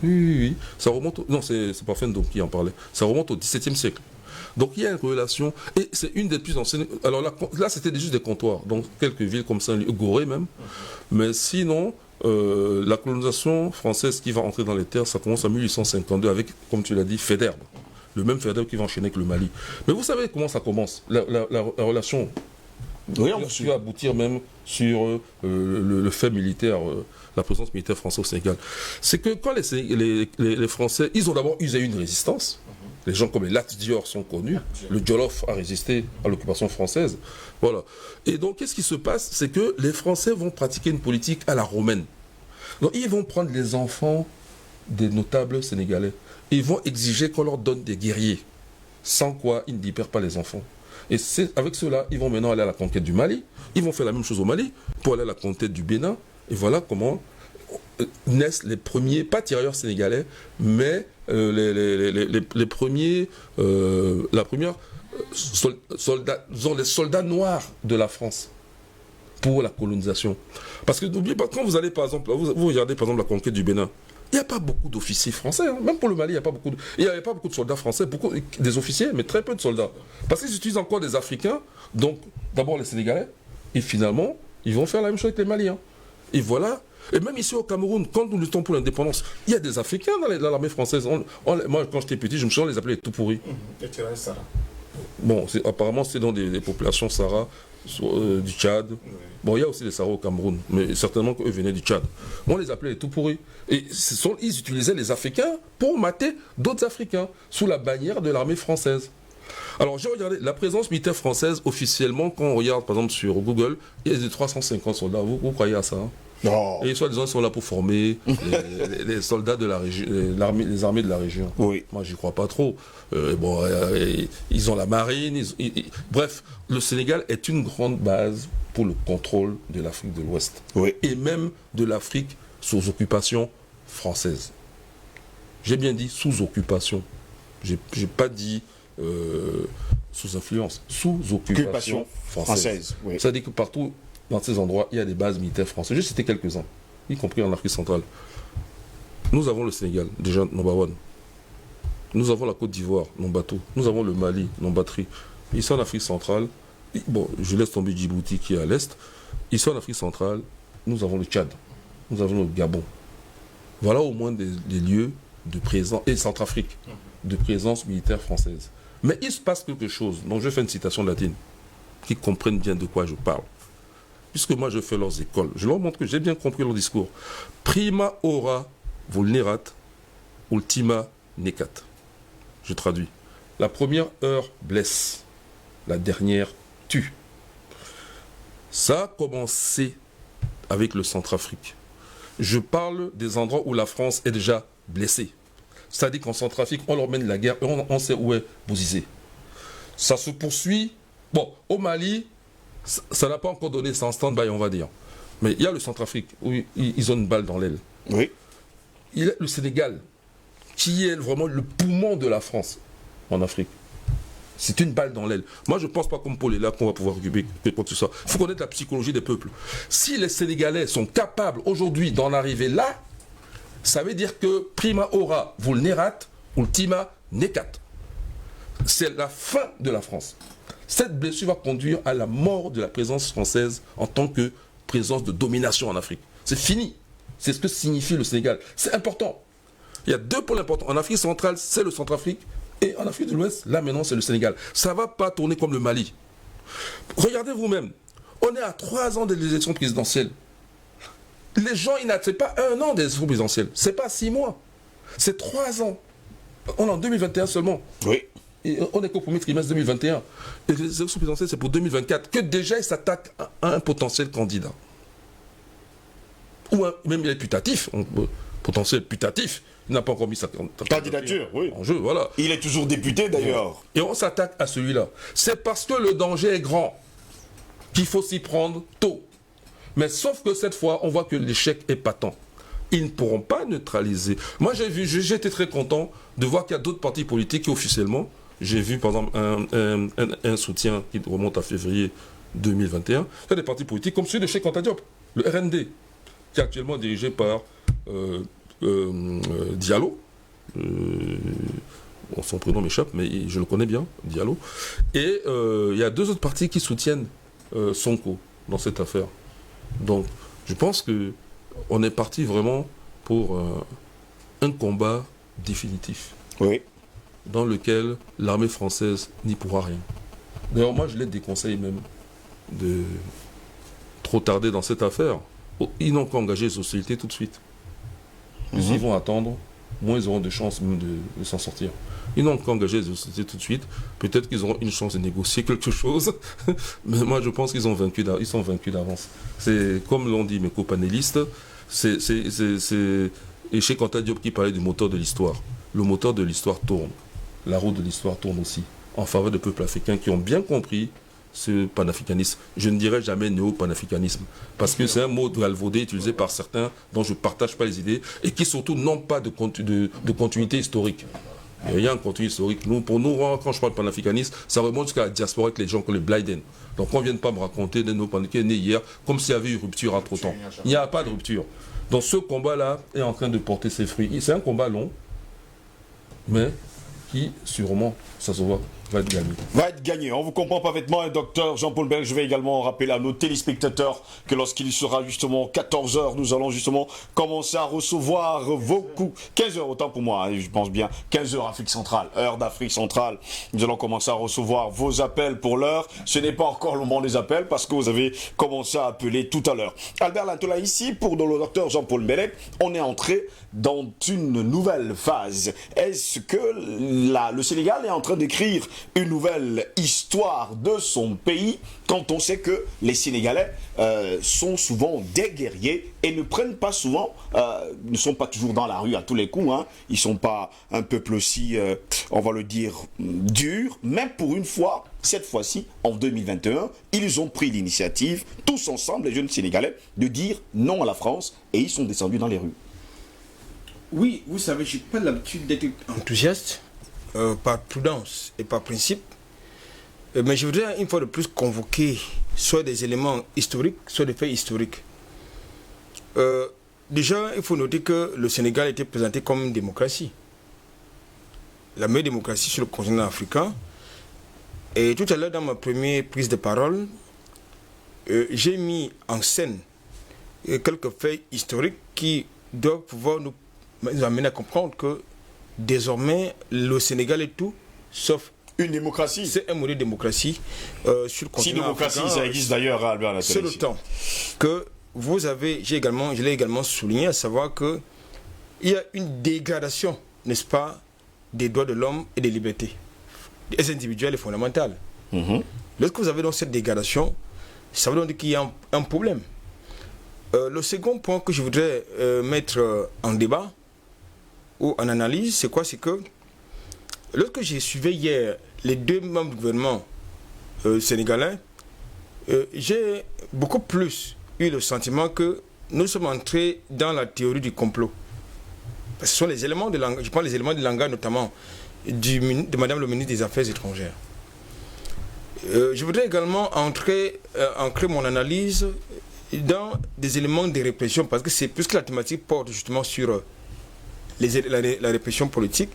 Oui. Ça remonte... Non, c'est pas Fendom qui en parlait. Ça remonte au XVIIe siècle. Donc il y a une relation, et c'est une des plus anciennes. Alors là c'était juste des comptoirs, donc quelques villes comme ça, Gorée même. Mais sinon, la colonisation française qui va entrer dans les terres, ça commence en 1852 avec, comme tu l'as dit, Faidherbe. Le même Faidherbe qui va enchaîner avec le Mali. Mais vous savez comment ça commence, la relation qui va aboutir même sur le fait militaire, la présence militaire française au Sénégal. C'est que quand les Français, ils ont d'abord usé une résistance. Les gens comme les Lat Dior sont connus. Le Jolof a résisté à l'occupation française. Voilà. Et donc, qu'est-ce qui se passe? C'est que les Français vont pratiquer une politique à la romaine. Donc, ils vont prendre les enfants des notables sénégalais. Ils vont exiger qu'on leur donne des guerriers. Sans quoi, ils ne libèrent pas les enfants. Et avec cela, ils vont maintenant aller à la conquête du Mali. Ils vont faire la même chose au Mali pour aller à la conquête du Bénin. Et voilà comment naissent les premiers, pas tirailleurs sénégalais, mais les premiers, la première soldats, disons, les soldats noirs de la France pour la colonisation. Parce que n'oubliez pas, quand vous allez par exemple, vous regardez par exemple la conquête du Bénin, il n'y a pas beaucoup d'officiers français, hein. Même pour le Mali, il n'y avait pas beaucoup de soldats français, des officiers, mais très peu de soldats. Parce qu'ils utilisent encore des Africains, donc d'abord les Sénégalais, et finalement, ils vont faire la même chose avec les Maliens. Et voilà. Et même ici au Cameroun, quand nous luttons pour l'indépendance, il y a des Africains dans l'armée française. Moi, quand j'étais petit, je me souviens, on les appelait les tout pourris. Bon, apparemment, c'est dans des populations Sahara, du Tchad. Bon, il y a aussi des Sahara au Cameroun, mais certainement qu'eux venaient du Tchad. On les appelait les tout pourris. Et ils utilisaient les Africains pour mater d'autres Africains, sous la bannière de l'armée française. Alors, j'ai regardé la présence militaire française officiellement, quand on regarde par exemple sur Google, il y a des 350 soldats. Vous croyez à ça, hein? Non. Et soi-disant, ils sont là pour former les soldats de la région, les armées de la région. Oui. Moi, j'y crois pas trop. Ils ont la marine. Bref, le Sénégal est une grande base pour le contrôle de l'Afrique de l'Ouest. Oui. Et même de l'Afrique sous occupation française. J'ai bien dit sous occupation. J'ai pas dit sous influence. Sous occupation française. Oui. Ça dit que partout dans ces endroits, il y a des bases militaires françaises. J'ai cité quelques-uns, y compris en Afrique centrale. Nous avons le Sénégal, déjà number one. Nous avons la Côte d'Ivoire, number two. Nous avons le Mali, number three. Ici en Afrique centrale, bon, je laisse tomber Djibouti qui est à l'est. Ici en Afrique centrale, nous avons le Tchad, nous avons le Gabon. Voilà au moins des lieux de présence, et Centrafrique, de présence militaire française. Mais il se passe quelque chose, donc je fais une citation latine, qui comprennent bien de quoi je parle. Puisque moi je fais leurs écoles, je leur montre que j'ai bien compris leur discours. Prima ora vulnerat, ultima necat. Je traduis. La première heure blesse, la dernière tue. Ça a commencé avec le Centrafrique. Je parle des endroits où la France est déjà blessée. C'est-à-dire qu'en Centrafrique, on leur mène la guerre et on sait où est Bozizé. Ça se poursuit. Bon, au Mali, ça n'a pas encore donné son stand-by, on va dire. Mais il y a le Centrafrique, où ils ont une balle dans l'aile. Oui. Il y a le Sénégal, qui est vraiment le poumon de la France en Afrique. C'est une balle dans l'aile. Moi, je ne pense pas comme Paul est là qu'on va pouvoir occuper quoi que ce soit. Il faut connaître la psychologie des peuples. Si les Sénégalais sont capables aujourd'hui d'en arriver là, ça veut dire que prima ora vulnerat, ultima necat. C'est la fin de la France. Cette blessure va conduire à la mort de la présence française en tant que présence de domination en Afrique. C'est fini. C'est ce que signifie le Sénégal. C'est important. Il y a deux pôles importants. En Afrique centrale, c'est le Centrafrique. Et en Afrique de l'Ouest, là maintenant, c'est le Sénégal. Ça ne va pas tourner comme le Mali. Regardez vous-même. On est à 3 ans des élections présidentielles. Les gens, c'est pas 1 an des élections présidentielles. C'est pas 6 mois. C'est 3 ans. On est en 2021 seulement. Oui. Et on est qu'au premier trimestre 2021. Et les élections présidentielles, c'est pour 2024. Que déjà, ils s'attaquent à un potentiel candidat. Ou même il est putatif. Potentiel putatif. Il n'a pas encore mis sa candidature, oui. En jeu, voilà. Il est toujours député, d'ailleurs. Et on s'attaque à celui-là. C'est parce que le danger est grand qu'il faut s'y prendre tôt. Mais sauf que cette fois, on voit que l'échec est patent. Ils ne pourront pas neutraliser. Moi, j'ai été très content de voir qu'il y a d'autres partis politiques qui, officiellement, j'ai vu, par exemple, un soutien qui remonte à février 2021. Il y a des partis politiques comme celui de Cheikh Anta Diop, le RND, qui est actuellement dirigé par Diallo. son prénom m'échappe, mais je le connais bien, Diallo. Et il y a 2 autres partis qui soutiennent Sonko dans cette affaire. Donc, je pense qu'on est parti vraiment pour un combat définitif. Oui. Dans lequel l'armée française n'y pourra rien. D'ailleurs, moi, je les déconseille même de trop tarder dans cette affaire. Ils n'ont qu'à engager les hostilités tout de suite. Plus ils vont attendre, moins ils auront de chances même de s'en sortir. Ils n'ont qu'à engager les hostilités tout de suite. Peut-être qu'ils auront une chance de négocier quelque chose. Mais moi, je pense qu'ils sont vaincus d'avance. C'est comme l'ont dit mes copanélistes, c'est chez Quentin Diop qui parlait du moteur de l'histoire. Le moteur de l'histoire tourne. La roue de l'histoire tourne aussi. En faveur des peuples africains qui ont bien compris ce panafricanisme. Je ne dirais jamais néo-panafricanisme, parce que c'est un mot galvaudé utilisé par certains dont je ne partage pas les idées et qui surtout n'ont pas de continuité historique. Il y a rien de continuité historique. Pour nous, quand je parle de panafricanisme, ça remonte jusqu'à la diaspora avec les gens comme les Blyden. Donc on ne vient pas me raconter des néo-panafricains nés hier, comme s'il y avait eu rupture entre-temps. Il n'y a pas de rupture. Donc ce combat-là est en train de porter ses fruits. C'est un combat long, mais qui, sûrement, ça se voit, va être gagné. Va être gagné. On vous comprend parfaitement, docteur Jean-Paul Bel. Je vais également rappeler à nos téléspectateurs que lorsqu'il sera justement 14h, nous allons justement commencer à recevoir vos coups. 15h, autant pour moi, je pense bien. 15h Afrique centrale, heure d'Afrique centrale. Nous allons commencer à recevoir vos appels pour l'heure. Ce n'est pas encore le moment des appels parce que vous avez commencé à appeler tout à l'heure. Albert Lantola ici, pour le docteur Jean-Paul Bellec, on est entré dans une nouvelle phase. Est-ce que le Sénégal est en train d'écrire une nouvelle histoire de son pays quand on sait que les Sénégalais sont souvent des guerriers et ne prennent pas souvent, ne sont pas toujours dans la rue à tous les coups, hein. Ils ne sont pas un peuple aussi, on va le dire, dur, mais pour une fois, cette fois-ci, en 2021, ils ont pris l'initiative, tous ensemble, les jeunes Sénégalais, de dire non à la France et ils sont descendus dans les rues. Oui, vous savez, je n'ai pas l'habitude d'être enthousiaste par prudence et par principe. Mais je voudrais une fois de plus convoquer soit des éléments historiques, soit des faits historiques. Déjà, il faut noter que le Sénégal était présenté comme une démocratie. La meilleure démocratie sur le continent africain. Et tout à l'heure, dans ma première prise de parole, j'ai mis en scène quelques faits historiques qui doivent pouvoir nous amener à comprendre que désormais, le Sénégal est tout sauf une démocratie. C'est un modèle de démocratie sur le continent si démocratie, africain, ça existe d'ailleurs, Albert Lantola. C'est le temps que vous avez, je l'ai également souligné, à savoir que il y a une dégradation, n'est-ce pas, des droits de l'homme et des libertés individuelles et fondamentales. Lorsque vous avez donc cette dégradation, ça veut donc dire qu'il y a un problème. Le second point que je voudrais mettre en débat ou en analyse, c'est quoi? C'est que lorsque j'ai suivi hier les 2 membres du gouvernement sénégalais, j'ai beaucoup plus eu le sentiment que nous sommes entrés dans la théorie du complot. Parce que ce sont les éléments de langage, je prends les éléments de langage notamment de Madame le ministre des Affaires étrangères. Je voudrais également ancrer mon analyse dans des éléments de répression, parce que c'est plus que la thématique porte justement sur la répression politique.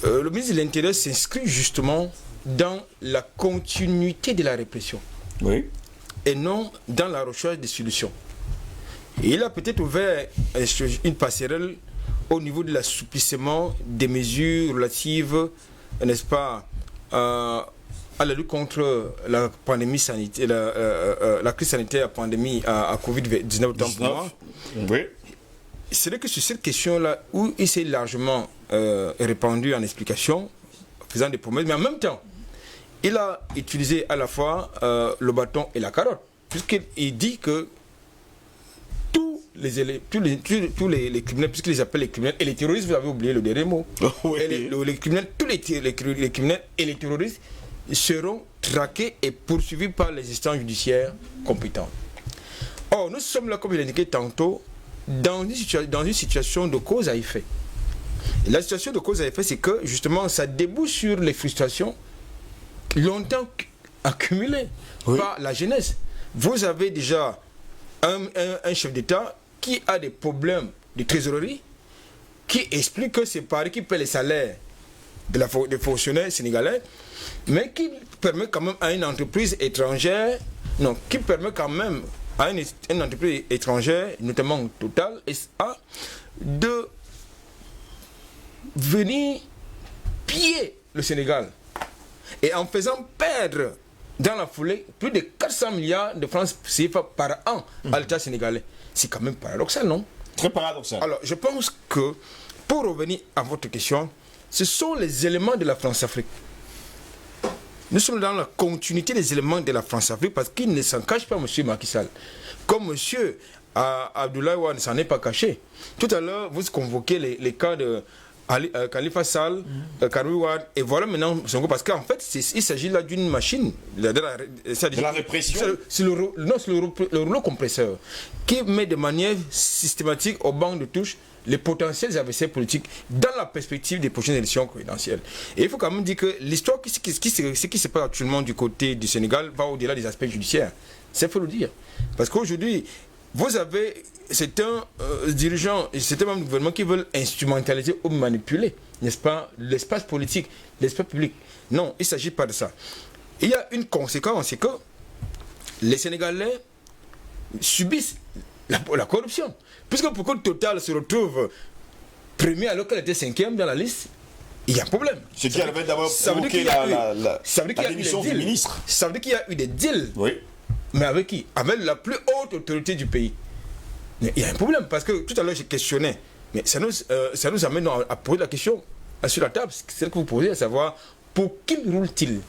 Le ministre de l'Intérieur s'inscrit justement dans la continuité de la répression. Oui. Et non dans la recherche des solutions. Et il a peut-être ouvert une passerelle au niveau de l'assouplissement des mesures relatives, n'est-ce pas, à la lutte contre la pandémie sanitaire, la crise sanitaire, la pandémie à Covid-19 autant pour moi. Oui. C'est vrai que sur cette question-là, où il s'est largement répandu en explication, faisant des promesses, mais en même temps, il a utilisé à la fois le bâton et la carotte, puisqu'il dit que tous les criminels, puisqu'il les appelle les criminels, et les terroristes, vous avez oublié le dernier mot, Oui. et les criminels, tous les criminels et les terroristes seront traqués et poursuivis par les instances judiciaires compétentes. Or, nous sommes là, comme je l'ai indiqué tantôt, dans une situation de cause à effet. Et la situation de cause à effet, c'est que justement, ça débouche sur les frustrations longtemps accumulées par la jeunesse. Vous avez déjà un chef d'État qui a des problèmes de trésorerie, qui explique que c'est Paris qui paie les salaires des fonctionnaires sénégalais, mais qui permet quand même à une entreprise étrangère, non, qui permet quand même à une entreprise étrangère, notamment Total SA, de venir piller le Sénégal. Et en faisant perdre dans la foulée plus de 400 milliards de francs CFA par an à l'État sénégalais. C'est quand même paradoxal, non? Très paradoxal. Alors, je pense que, pour revenir à votre question, ce sont les éléments de la France-Afrique. Nous sommes dans la continuité des éléments de la France-Afrique parce qu'il ne s'en cache pas, M. Macky Sall. Comme M. Abdoulaye Wade ne s'en est pas caché. Tout à l'heure, vous convoquez les cas de Khalifa Sall, Karim Wade, et voilà maintenant Sonko, parce qu'en fait, il s'agit là d'une machine de la répression. C'est le rouleau compresseur qui met de manière systématique au banc de touche les potentiels adversaires politiques dans la perspective des prochaines élections présidentielles. Et il faut quand même dire que l'histoire qui se passe actuellement du côté du Sénégal va au-delà des aspects judiciaires. C'est faut le dire. Parce qu'aujourd'hui, vous avez certains dirigeants et certains membres du gouvernement qui veulent instrumentaliser ou manipuler, n'est-ce pas, l'espace politique, l'espace public. Non, il ne s'agit pas de ça. Il y a une conséquence, c'est que les Sénégalais subissent la corruption. Puisque pour que Total se retrouve premier alors qu'elle était 5e dans la liste, il y a un problème. Ce qui avait d'abord provoqué la démission du ministre. Ça veut dire qu'il y a eu des deals. Oui. Mais avec qui? Avec la plus haute autorité du pays. Mais il y a un problème, parce que tout à l'heure j'ai questionné. Mais ça nous amène à poser la question sur la table, celle que vous posez, à savoir, pour qui roule-t-il?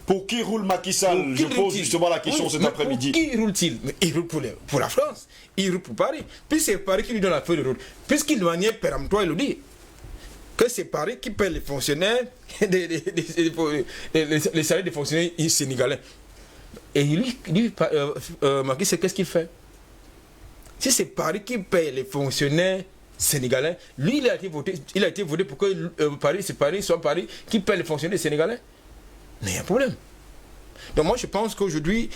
Pour qui roule Macky Sall? Je pose justement la question cet après-midi. Pour qui roule-t-il? Mais il roule pour la France, il roule pour Paris. Puis c'est Paris qui lui donne la feuille de route. Puisqu'il de manière péremptoire, il le dit, que c'est Paris qui paie les fonctionnaires, les salaires des fonctionnaires sénégalais. Et lui Macky Sall, qu'est-ce qu'il fait? Si c'est Paris qui paye les fonctionnaires sénégalais, lui il a été voté pour que Paris soit Paris qui paye les fonctionnaires sénégalais. Mais il y a un problème. Donc moi je pense qu'aujourd'hui,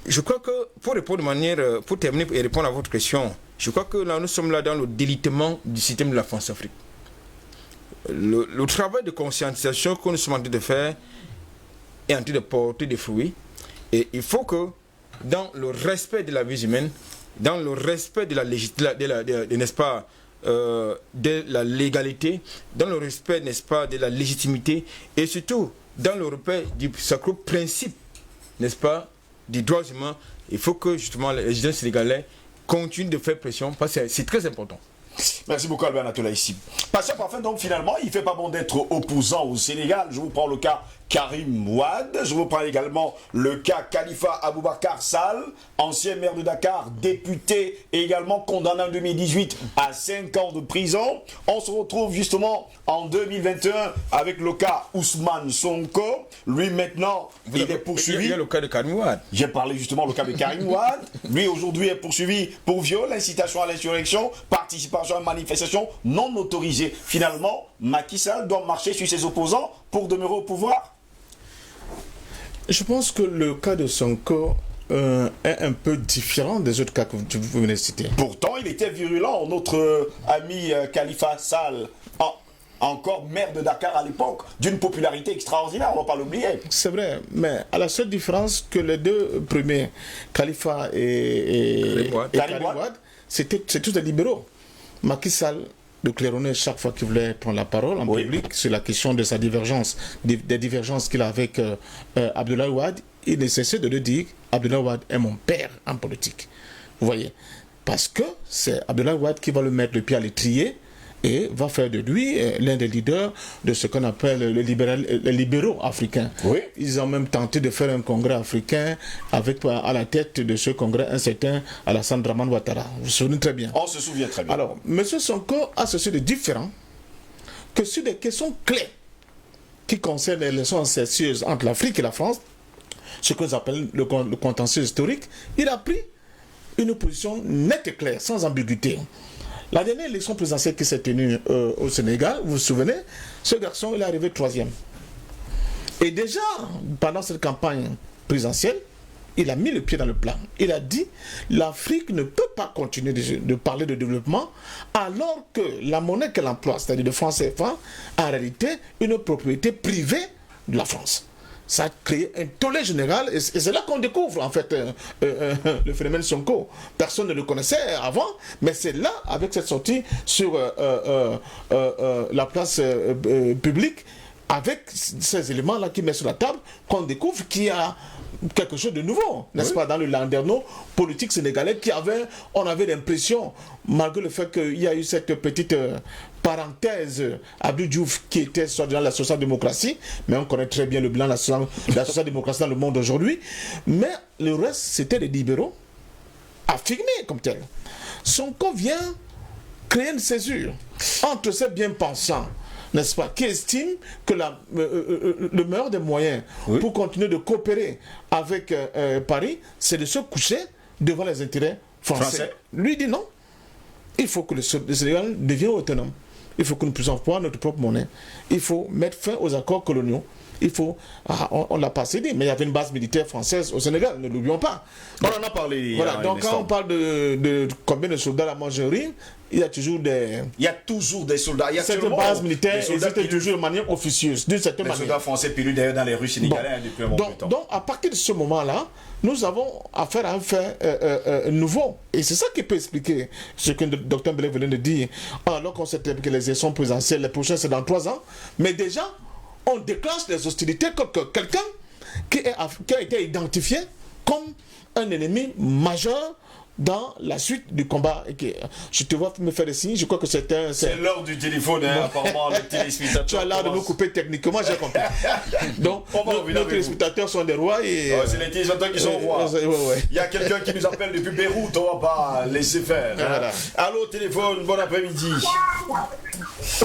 je crois que pour répondre de manière, pour terminer et répondre à votre question, je crois que là nous sommes là dans le délitement du système de la France-Afrique. Le travail de conscientisation que nous sommes en train de faire est en train de porter des fruits. Et il faut que, dans le respect de la vie humaine, dans le respect de la n'est-ce pas, de la légalité, dans le respect, n'est-ce pas, de la légitimité, et surtout dans le respect du sacré principe, n'est-ce pas, des droits humains, il faut que justement les résidents sénégalais continuent de faire pression parce que c'est très important. Merci beaucoup Albert Natola ici. Passons parfait, donc finalement, il ne fait pas bon d'être opposant au Sénégal. Je vous prends le cas Karim Wade, je vous prends également le cas Khalifa Aboubacar Sall, ancien maire de Dakar, député et également condamné en 2018 à 5 ans de prison. On se retrouve justement en 2021 avec le cas Ousmane Sonko. Lui maintenant, il est poursuivi. Il y a le cas de Karim Wade. J'ai parlé justement du cas de Karim Wade. Lui aujourd'hui est poursuivi pour viol, incitation à l'insurrection, participation à une manifestation non autorisée. Finalement, Macky Sall doit marcher sur ses opposants pour demeurer au pouvoir. Je pense que le cas de Sonko est un peu différent des autres cas que vous venez de citer. Pourtant, il était virulent, notre ami Khalifa Sall, encore maire de Dakar à l'époque, d'une popularité extraordinaire, on ne va pas l'oublier. C'est vrai, mais à la seule différence que les deux premiers, Khalifa et Karim Wade, c'est tous des libéraux. Macky Sall de claironner chaque fois qu'il voulait prendre la parole en public sur la question de sa divergence, des divergences qu'il a avec Abdoulaye Wade, il ne cessait de le dire, Abdoulaye Wade est mon père en politique. Vous voyez, parce que c'est Abdoulaye Wade qui va le mettre le pied à l'étrier et va faire de lui l'un des leaders de ce qu'on appelle les libéraux africains. Oui. Ils ont même tenté de faire un congrès africain avec à la tête de ce congrès un certain Alassane Dramane Ouattara. Vous vous souvenez très bien. On se souvient très bien. Alors, M. Sonko a ceci de différent que sur des questions clés qui concernent les relations incestueuses entre l'Afrique et la France, ce que nous appelons le contentieux historique, il a pris une position nette et claire, sans ambiguïté. La dernière élection présidentielle qui s'est tenue au Sénégal, vous vous souvenez, ce garçon il est arrivé 3e. Et déjà, pendant cette campagne présidentielle, il a mis le pied dans le plat. Il a dit l'Afrique ne peut pas continuer de parler de développement alors que la monnaie qu'elle emploie, c'est-à-dire le franc CFA, en réalité une propriété privée de la France. Ça a créé un tollé général et c'est là qu'on découvre en fait le phénomène Sonko. Personne ne le connaissait avant, mais c'est là, avec cette sortie sur la place publique, avec ces éléments-là qui mettent sur la table, qu'on découvre qu'il y a quelque chose de nouveau, n'est-ce pas, dans le landerneau politique sénégalais on avait l'impression, malgré le fait qu'il y a eu cette petite parenthèse, Abdou Diouf qui était dans la social-démocratie, mais on connaît très bien le bilan de la social-démocratie dans le monde aujourd'hui, mais le reste c'était les libéraux affirmés comme tel. Sonko vient créer une césure entre ces bien-pensants, n'est-ce pas, qui estime que le meilleur des moyens pour continuer de coopérer avec Paris, c'est de se coucher devant les intérêts français. Lui dit non. Il faut que le Sénégal devienne autonome. Il faut que nous puissions avoir notre propre monnaie. Il faut mettre fin aux accords coloniaux. Il faut... on l'a pas assez dit, mais il y avait une base militaire française au Sénégal, ne l'oublions pas. On en a parlé. Voilà, donc quand on parle de combien de soldats la mangerie, il y a toujours des... Il y a toujours des soldats. Il y a cette base militaire existe toujours de manière officieuse, d'une certaine manière. Les soldats français pilus d'ailleurs dans les rues sénégalaises depuis un bon temps. Donc, à partir de ce moment-là, nous avons affaire à un fait nouveau. Et c'est ça qui peut expliquer ce que le docteur Mbele venait de dire. Alors qu'on sait que les élections présidentielles, les prochaines, c'est dans 3 ans. Mais déjà, on déclenche les hostilités contre quelqu'un qui a été identifié comme un ennemi majeur dans la suite du combat. Je te vois me faire des signes, je crois que c'est l'heure du téléphone, hein, apparemment, le téléspectateur. Tu as l'air de nous couper techniquement, j'ai compris. Donc, nos téléspectateurs sont des rois et... c'est les téléspectateurs qui sont rois. Il y a quelqu'un qui nous appelle depuis Beyrouth, on va pas laisser faire. Voilà. Allô, téléphone, bon après-midi.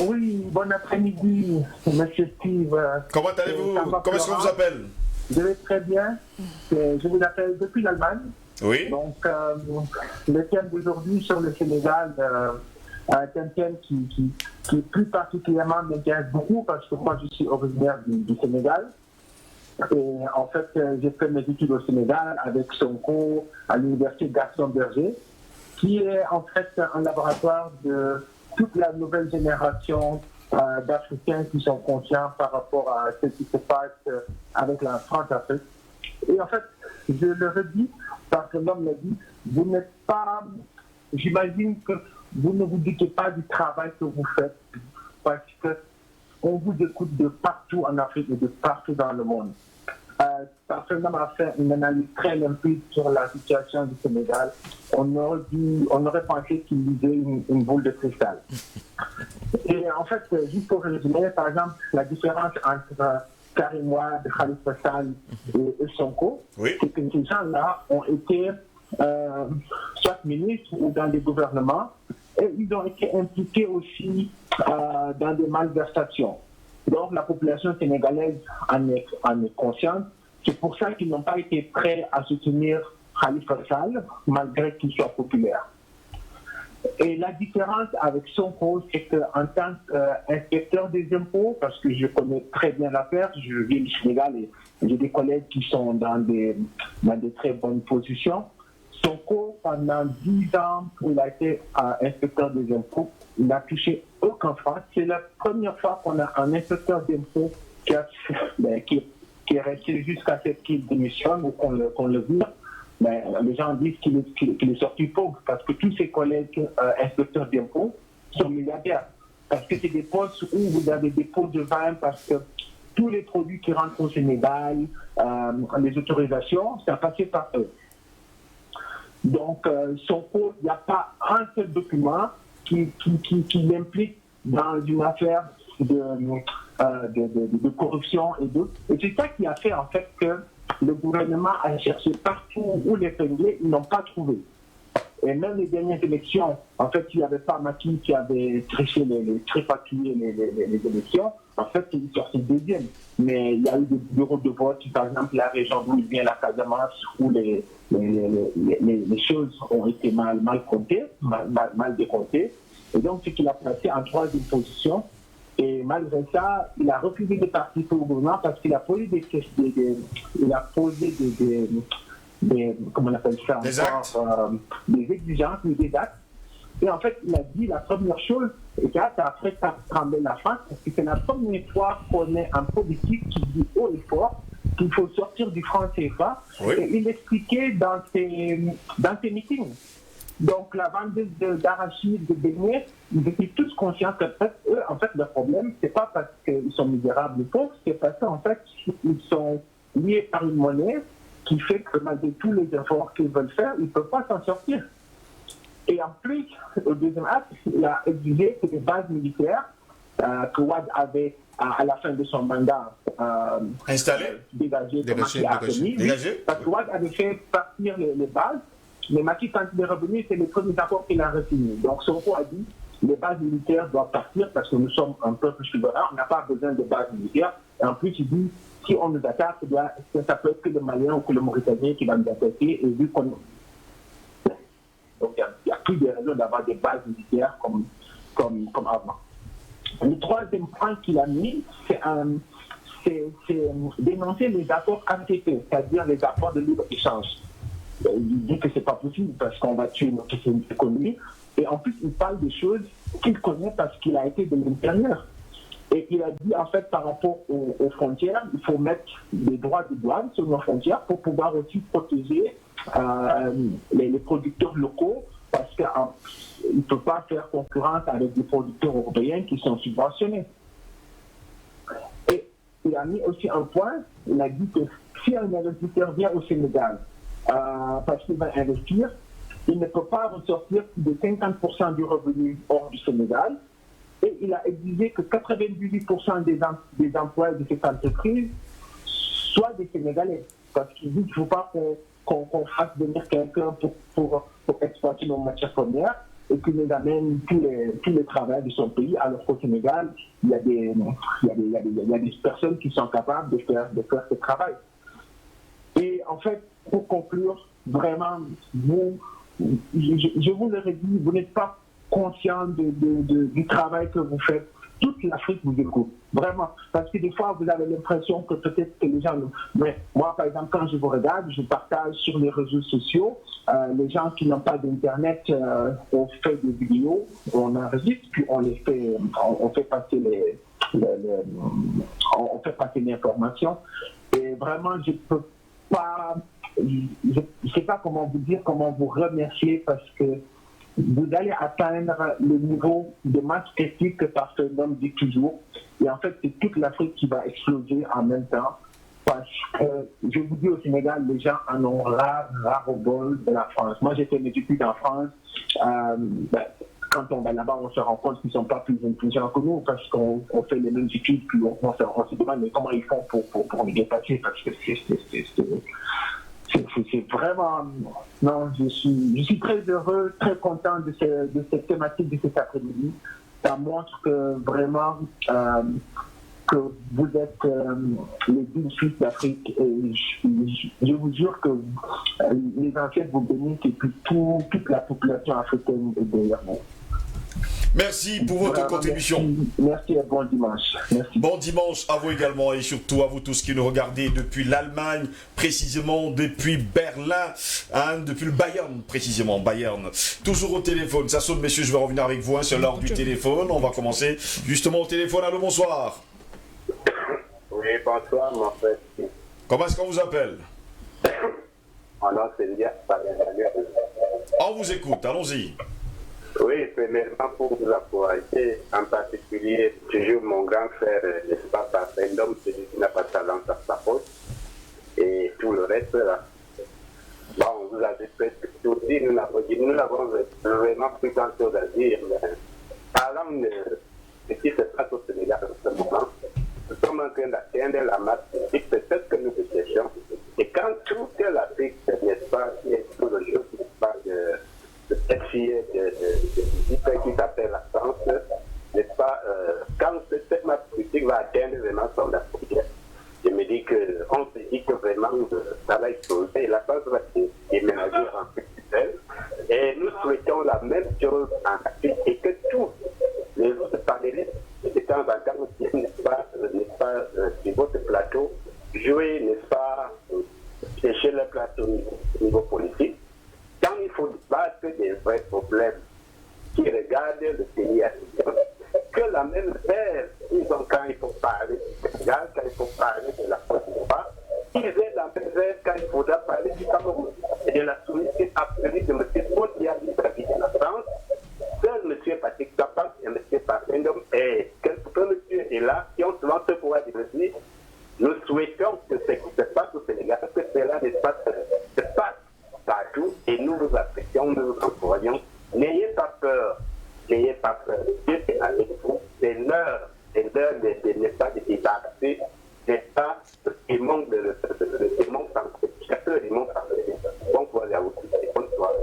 Oui, bon après-midi, monsieur Steve. Comment allez-vous? Comment est-ce qu'on vous appelle? Je vais très bien. Je vous appelle depuis l'Allemagne. Oui. Donc, le thème d'aujourd'hui sur le Sénégal est un thème qui plus particulièrement m'intéresse beaucoup parce que moi, je suis originaire du Sénégal. Et en fait, j'ai fait mes études au Sénégal avec Sonko à l'université Gaston Berger, qui est en fait un laboratoire de toute la nouvelle génération d'Africains qui sont conscients par rapport à ce qui se passe avec la France-Afrique. Et en fait, je le redis, parce que l'homme l'a dit, vous n'êtes pas, j'imagine que vous ne vous doutez pas du travail que vous faites, parce qu'on vous écoute de partout en Afrique et de partout dans le monde. Parce que l'homme a fait une analyse très limpide sur la situation du Sénégal. On aurait pensé qu'il lisait une boule de cristal. Et en fait, juste pour résumer, par exemple, la différence entre Karim Wade, Khalifa Sall et Sonko, c'est que ces gens-là ont été soit ministres ou dans des gouvernements, et ils ont été impliqués aussi dans des malversations. Donc la population sénégalaise en est consciente. C'est pour ça qu'ils n'ont pas été prêts à soutenir Khalifa Sall, malgré qu'il soit populaire. Et la différence avec Sonko, c'est qu'en tant qu'inspecteur des impôts, parce que je connais très bien l'affaire, je vis au Sénégal et j'ai des collègues qui sont dans des très bonnes positions. Sonko, pendant 10 ans, il a été inspecteur des impôts, il n'a touché aucun franc. C'est la première fois qu'on a un inspecteur d'impôts qui est resté jusqu'à ce qu'il démissionne ou qu'on le vire. Mais les gens disent qu'il est sorti pauvre parce que tous ses collègues inspecteurs d'impôts sont milliardaires. Parce que c'est des postes où vous avez des pots de vin parce que tous les produits qui rentrent au Sénégal, les autorisations, ça passait par eux. Donc, Sonko, il n'y a pas un seul document qui l'implique dans une affaire de corruption et d'autres. Et c'est ça qui a fait en fait que le gouvernement a cherché partout où les Sénégalais, ils n'ont pas trouvé. Et même les dernières élections, en fait, il n'y avait pas Macky qui avait triché tripatouillé les élections. En fait, il est sorti deuxième. Mais il y a eu des bureaux de vote, par exemple, la région d'où il vient, la Casamance, où les choses ont été mal comptées, mal décomptées. Et donc, c'est qu'il a placé en 3e position. Et malgré ça, il a refusé de participer au gouvernement parce qu'il a posé des questions, comment on appelle ça des actes. Des exigences, des dates. Et en fait, il a dit la première chose, et ça a fait trembler la France, parce que c'est la première fois qu'on est un politique qui dit haut et fort qu'il faut sortir du franc CFA. Oui. Et il expliquait dans ses meetings. Donc, la vendeuse d'arachides, de beignets, ils étaient tous conscients que eux, en fait, le problème, c'est pas parce qu'ils sont misérables ou pauvres, c'est parce qu'en fait, ils sont liés par une monnaie qui fait que malgré tous les efforts qu'ils veulent faire, ils ne peuvent pas s'en sortir. Et en plus, au deuxième acte, il a exigé que les bases militaires que Ouad avait à la fin de son mandat Installé, dégagées, dégagé. parce que Ouad avait fait partir les bases, mais Macky, quand il est revenu, c'est les premiers accords qu'il a retenus. Donc Sonko a dit les bases militaires doivent partir parce que nous sommes un peuple souverain, on n'a pas besoin de bases militaires. Et en plus, il dit si on nous attaque, ça peut être que le Malien ou que le Mauritanien qui va nous attaquer. Et vu qu'on donc, il n'y a plus de raison d'avoir des bases militaires comme avant. Le troisième point qu'il a mis, c'est dénoncer les accords ATP, c'est-à-dire les accords de libre-échange. Il dit que ce n'est pas possible parce qu'on va tuer notre économie. Et en plus, il parle des choses qu'il connaît parce qu'il a été de l'intérieur. Et il a dit, en fait, par rapport aux frontières, il faut mettre des droits de douane sur nos frontières pour pouvoir aussi protéger les producteurs locaux parce qu'il ne peut pas faire concurrence avec des producteurs européens qui sont subventionnés. Et il a mis aussi un point, il a dit que si un investisseur vient au Sénégal parce qu'il va investir, il ne peut pas ressortir plus de 50% du revenu hors du Sénégal. Et il a exigé que 98% des emplois de cette entreprise soient des Sénégalais. Parce qu'il dit qu'il ne faut pas qu'on fasse venir quelqu'un pour exploiter nos matières premières et qu'il nous amène tous les travailleurs de son pays, alors qu'au Sénégal, il y a des personnes qui sont capables de faire ce travail. Et en fait, pour conclure, vraiment, je vous l'aurais dit, vous n'êtes pas conscient du travail que vous faites. Toute l'Afrique vous écoute, vraiment. Parce que des fois, vous avez l'impression que peut-être que les gens... Mais moi, par exemple, quand je vous regarde, je partage sur les réseaux sociaux, les gens qui n'ont pas d'Internet, on fait des vidéos, on enregistre, puis on fait passer on fait passer l'information. Et vraiment, je peux pas... Je ne sais pas comment vous dire, comment vous remercier, parce que vous allez atteindre le niveau de masse critique que Parfait-Homme dit toujours. Et en fait, c'est toute l'Afrique qui va exploser en même temps. Parce que, je vous dis, au Sénégal, les gens en ont ras au bol de la France. Moi, j'ai fait mes études en France. Quand on va là-bas, on se rend compte qu'ils ne sont pas plus intelligents que nous parce qu'on fait les mêmes études, puis on se demande mais comment ils font pour les dépasser, parce que c'est vraiment... Non, je suis très heureux, très content de cette thématique de cet après-midi. Ça montre que vraiment que vous êtes les 10 Suisses d'Afrique. Et je vous jure que les ancêtres vous bénissent et puis toute la population africaine est derrière vous. Merci pour votre contribution. Merci et bon dimanche. Merci. Bon dimanche à vous également et surtout à vous tous qui nous regardez depuis l'Allemagne, précisément depuis Berlin, depuis le Bayern, précisément, Bayern. Toujours au téléphone, ça sonne messieurs, je vais revenir avec vous, c'est l'heure du téléphone. On va commencer justement au téléphone. Allô, bonsoir. Oui, bonsoir mon frère. Comment est-ce qu'on vous appelle? Alors, c'est bien. On vous écoute, allons-y. Oui, premièrement pour vous encourager, en particulier toujours mon grand frère, n'est-ce pas, Parfait-Homme, celui qui n'a pas de talent à sa poche, et tout le reste là. Bon, vous avez presque tout dit, nous n'avons vraiment plus grand chose à dire, mais parlant de ce qui se passe au Sénégal en ce moment, nous sommes en train d'atteindre la masse critique, peut-être que nous cherchons, et quand toute l'Afrique, n'est-ce pas, qui est tout le jeu, n'est-ce pas, de cette fille qui s'appelle la France, n'est-ce pas, quand cette masse politique va atteindre vraiment son apogée, je me dis qu'on se dit que vraiment ça va exploser, la France va déménager en Bruxelles, et nous souhaitons la même chose en Afrique, et que tous les autres panélistes, de temps en temps, n'est-ce pas, sur votre plateau, jouer, n'est-ce pas, chez le plateau, pour parler de la Côte d'Ivoire, il est dans le verre quand il faudra parler du Cameroun et de la soumission absolue de M. Pontiac vis-à-vis de la France. Seul M. Patrick Tapas et M. Parfendom et quelques monsieur est là qui ont souvent ce pouvoir de dire nous souhaitons que ce qui se passe au Sénégal, que cela se passe partout et nous vous apprécions, nous vous encourageons. N'ayez pas peur, n'ayez pas peur. Dieu est avec vous. C'est l'heure n'est pas de débarrasser, n'est pas le démon sanctificateur, le démon sanctificateur. Bon courage à vous tous et bonne soirée.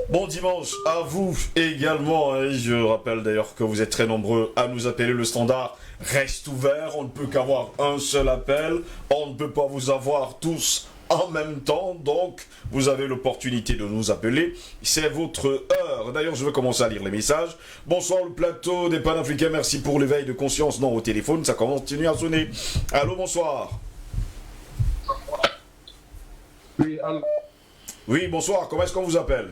Bon dimanche à vous également. Et je rappelle d'ailleurs que vous êtes très nombreux à nous appeler. Le standard reste ouvert. On ne peut qu'avoir un seul appel. On ne peut pas vous avoir tous en même temps. Donc, vous avez l'opportunité de nous appeler. C'est votre heure. D'ailleurs, je vais commencer à lire les messages. Bonsoir le plateau des Panafricains. Merci pour l'éveil de conscience. Non, au téléphone, ça continue à sonner. Allô, bonsoir. Oui, allô. Oui, bonsoir. Comment est-ce qu'on vous appelle?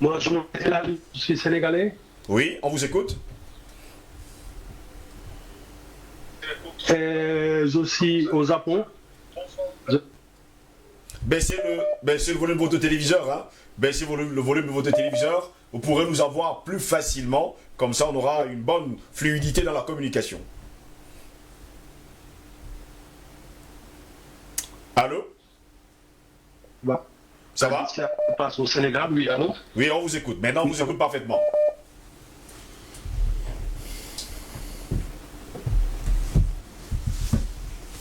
Moi, je suis sénégalais. Oui, on vous écoute. Et je suis au Japon. Baissez le volume de votre téléviseur. Hein. Baissez le volume de votre téléviseur. Vous pourrez nous avoir plus facilement. Comme ça, on aura une bonne fluidité dans la communication. Allô? Bah, ça va? Ça passe au Sénégal, oui, allô? Oui, on vous écoute. Maintenant, on vous écoute parfaitement.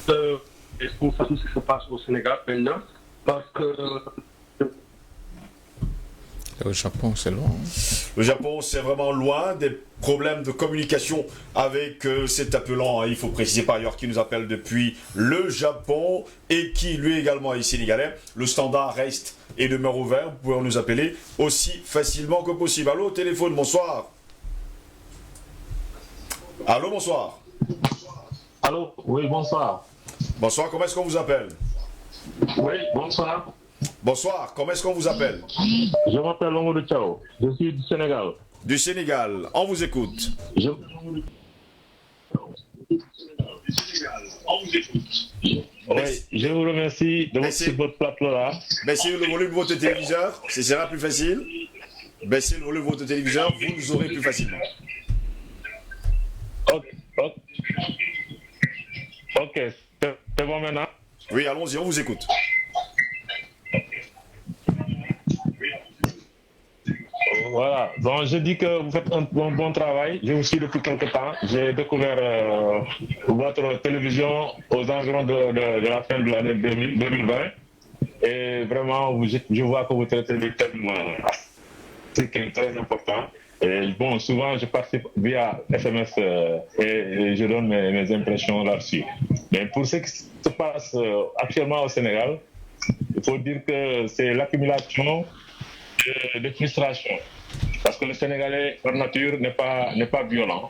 Il faut faire tout ce qui se passe au Sénégal maintenant, parce que... Le Japon, c'est loin. Le Japon, c'est vraiment loin. Des problèmes de communication avec cet appelant. Il faut préciser par ailleurs qu'il nous appelle depuis le Japon et qui lui également est sénégalais. Le standard reste et demeure ouvert. Vous pouvez nous appeler aussi facilement que possible. Allô, téléphone, bonsoir. Allô, bonsoir. Allô, oui, bonsoir. Bonsoir, comment est-ce qu'on vous appelle? Oui, bonsoir. Bonsoir, comment est-ce qu'on vous appelle? Je m'appelle Omoudou Tchao, je suis du Sénégal. Du Sénégal, on vous écoute. Je vous remercie de votre plateau-là. Baissez le volume de votre téléviseur, ce sera plus facile. Baissez le volume de votre téléviseur, vous nous aurez plus facilement. Ok, c'est bon maintenant? Oui, allons-y, on vous écoute. Voilà, donc je dis que vous faites un bon travail. Je vous suis depuis quelque temps. J'ai découvert votre télévision aux environs de la fin de l'année 2020. Et vraiment, je vois que vous traitez des thèmes très importants. Et bon, souvent, je participe via SMS et je donne mes impressions là-dessus. Mais pour ce qui se passe actuellement au Sénégal, il faut dire que c'est l'accumulation de frustration. Parce que le Sénégalais, par nature, n'est pas violent.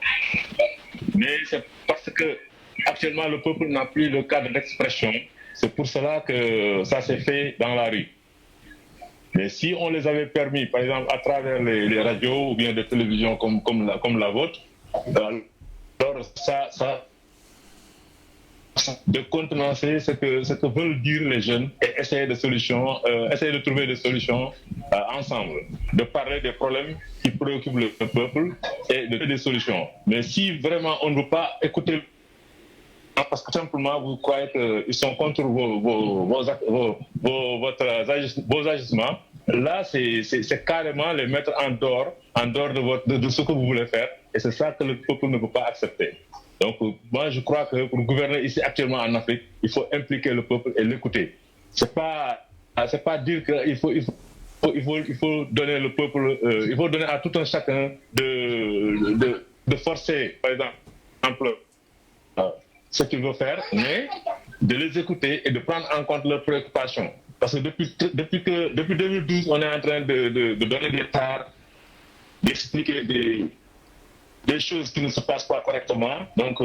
Mais c'est parce que actuellement le peuple n'a plus le cadre d'expression. C'est pour cela que ça s'est fait dans la rue. Mais si on les avait permis, par exemple, à travers les radios ou bien des télévisions comme la vôtre, alors ça de contenancer ce que veulent dire les jeunes et essayer de trouver des solutions ensemble, de parler des problèmes qui préoccupent le peuple et de trouver des solutions. Mais si vraiment on ne veut pas écouter, parce que simplement vous croyez qu'ils sont contre vos agissements, là c'est carrément les mettre en dehors de ce que vous voulez faire, et c'est ça que le peuple ne peut pas accepter. Donc moi je crois que pour gouverner ici actuellement en Afrique, il faut impliquer le peuple et l'écouter. C'est pas dire qu'il faut donner le peuple, il faut donner à tout un chacun de forcer, par exemple, ce qu'il veut faire, mais de les écouter et de prendre en compte leurs préoccupations. Parce que depuis 2012, on est en train de donner des tares, d'expliquer des choses qui ne se passent pas correctement. Donc,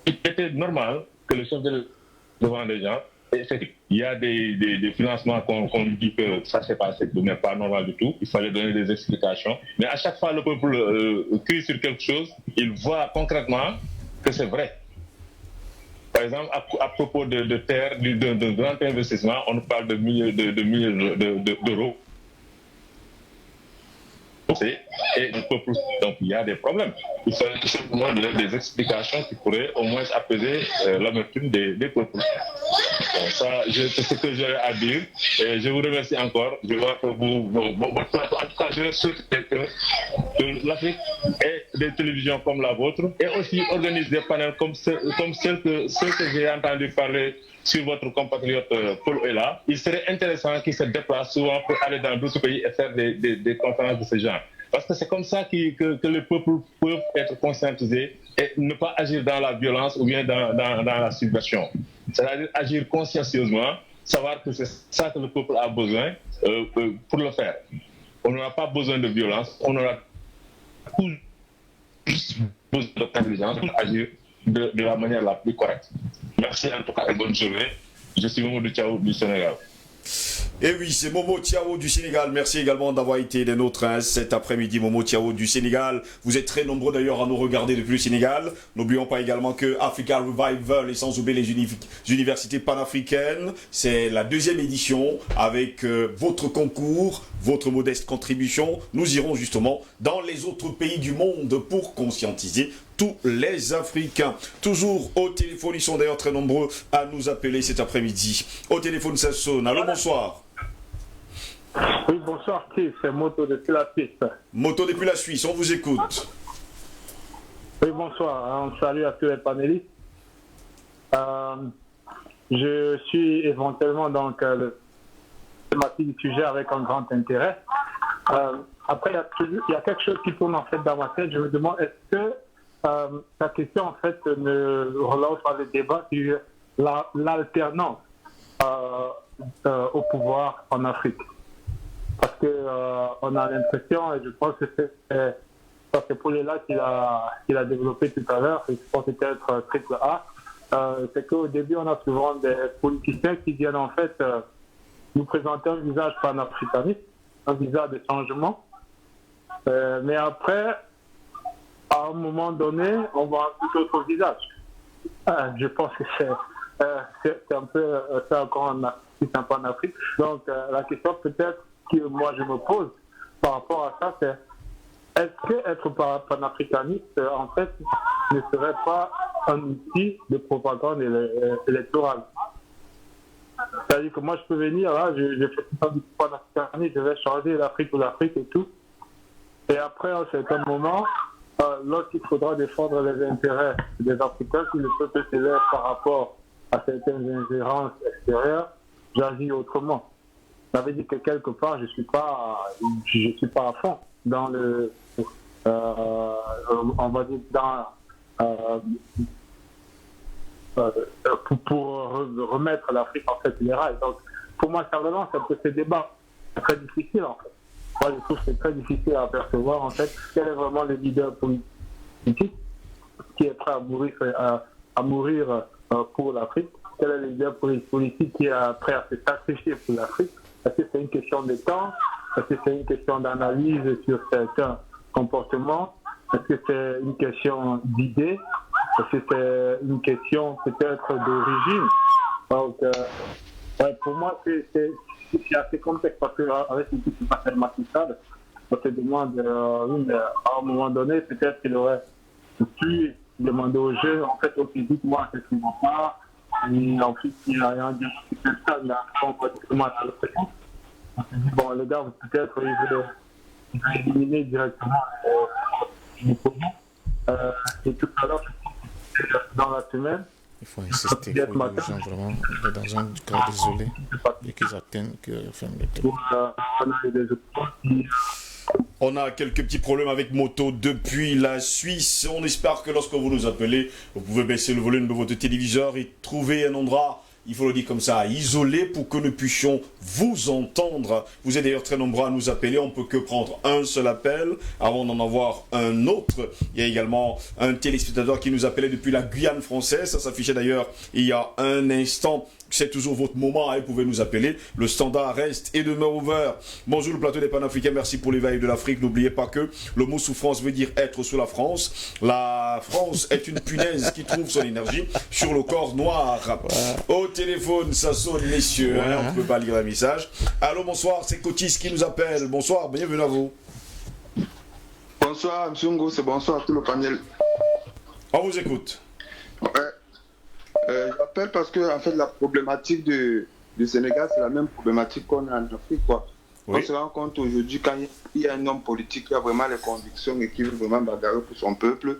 il était normal que le chef devant des gens effectivement, il y a des financements qu'on dit que ça c'est pas normal du tout. Il fallait donner des explications. Mais à chaque fois, le peuple crie sur quelque chose, il voit concrètement que c'est vrai. Par exemple, à propos de terre, de grand investissement, on nous parle de milliers d'euros. Et le peuple, donc il y a des problèmes. Il faut simplement donner des explications qui pourraient au moins apaiser l'amertume des peuples. Bon, ça, c'est ce que j'ai à dire. Et je vous remercie encore. Je vois que votre plateau, en tout cas, je souhaite que l'Afrique ait des télévisions comme la vôtre et aussi organise des panels comme ceux que j'ai entendu parler sur votre compatriote Paul Ella. Il serait intéressant qu'il se déplace souvent pour aller dans d'autres pays et faire des conférences de ce genre. Parce que c'est comme ça que les peuples peuvent être conscientisés et ne pas agir dans la violence ou bien dans la subversion. C'est-à-dire agir consciencieusement, savoir que c'est ça que le peuple a besoin pour le faire. On n'aura pas besoin de violence, on aura juste besoin d'intelligence pour agir de la manière la plus correcte. Merci en tout cas et bonne journée. Je suis Momo Thiaw du Sénégal. Et oui, c'est Momo Thiaw du Sénégal. Merci également d'avoir été des nôtres cet après-midi. Momo Thiaw du Sénégal. Vous êtes très nombreux d'ailleurs à nous regarder depuis le Sénégal. N'oublions pas également que Africa Revival et sans oublier les universités panafricaines, c'est la 2e édition avec votre concours, votre modeste contribution. Nous irons justement dans les autres pays du monde pour conscientiser tous les Africains. Toujours au téléphone, ils sont d'ailleurs très nombreux à nous appeler cet après-midi. Au téléphone, ça sonne. Allô, bonsoir. Oui, bonsoir, c'est Moto depuis la Suisse. Moto depuis la Suisse, on vous écoute. Oui, bonsoir. Un salut à tous les panélistes. Je suis éventuellement donc le thématique du sujet avec un grand intérêt. Après, il y a quelque chose qui tourne en fait dans ma tête. Je me demande, est-ce que la question en fait ne relance pas le débat sur l'alternance au pouvoir en Afrique? Parce qu'on a l'impression, et je pense que c'est Paul-Ella qui l'a développé tout à l'heure, et je pense peut-être triple A, c'est qu'au début, on a souvent des politiciens qui viennent en fait nous présenter un visage panafricaniste, un visage de changement. Mais après, à un moment donné, on voit un tout autre visage. Je pense que c'est un peu ça quand on assiste un peu en Afrique. Donc, la question peut-être que moi je me pose par rapport à ça, c'est est-ce qu'être panafricaniste, en fait, ne serait pas un outil de propagande électorale? C'est-à-dire que moi je peux venir, là, je fais tout ça du panafricanisme, je vais changer l'Afrique pour l'Afrique et tout. Et après, à un certain moment, lorsqu'il faudra défendre les intérêts des Africains, si le peuple s'élève par rapport à certaines ingérences extérieures, j'agis autrement. Ça veut dire que quelque part, je suis pas à fond dans le, on va dire pour remettre l'Afrique en fait les rails. Donc, pour moi, ça relance un peu ces débats. C'est très difficile en fait. Moi, je trouve que c'est très difficile à percevoir en fait quel est vraiment le leader politique qui est prêt à mourir pour l'Afrique. Quel est le leader politique qui est prêt à se sacrifier pour l'Afrique? Est-ce que c'est une question de temps? Est-ce que c'est une question d'analyse sur certains comportements? Est-ce que c'est une question d'idées? Est-ce que c'est une question peut-être d'origine? Donc, pour moi, c'est assez complexe parce qu'avec une petite mathématicale, on se demande, oui, mais à un moment donné, peut-être qu'il aurait pu demander aux jeunes, en fait, au physique, moi, c'est ce qui ne va pas. Et ensuite, il y a un diagnostic comme ça, il a complètement à l'opinion. On se dit, bon, les gars, peut-être, ils vont éliminer directement les problèmes. Et tout à l'heure, dans la semaine, il faut insister, il faut que les gens vraiment dans un cas isolé et qu'ils atteignent que ferme le temps. On a quelques petits problèmes avec Moto depuis la Suisse. On espère que lorsque vous nous appelez, vous pouvez baisser le volume de votre téléviseur et trouver un endroit il faut le dire comme ça, isolé pour que nous puissions vous entendre. Vous êtes d'ailleurs très nombreux à nous appeler, on ne peut que prendre un seul appel avant d'en avoir un autre. Il y a également un téléspectateur qui nous appelait depuis la Guyane française, ça s'affichait d'ailleurs il y a un instant. C'est toujours votre moment, hein, vous pouvez nous appeler. Le standard reste et demeure ouvert. Bonjour le plateau des Panafricains, merci pour l'éveil de l'Afrique. N'oubliez pas que le mot souffrance veut dire être sous la France. La France est une punaise qui trouve son énergie sur le corps noir. Au téléphone, ça sonne, messieurs, hein, on ne peut pas lire un message. Allô, bonsoir, c'est Cotis qui nous appelle. Bonsoir, bienvenue à vous. Bonsoir, M. Ngo, c'est bonsoir à tout le panel. On vous écoute. Ouais. J'appelle parce que en fait, la problématique du Sénégal, c'est la même problématique qu'on a en Afrique, quoi. Oui. On se rend compte aujourd'hui, quand il y a un homme politique qui a vraiment les convictions et qui veut vraiment bagarrer pour son peuple,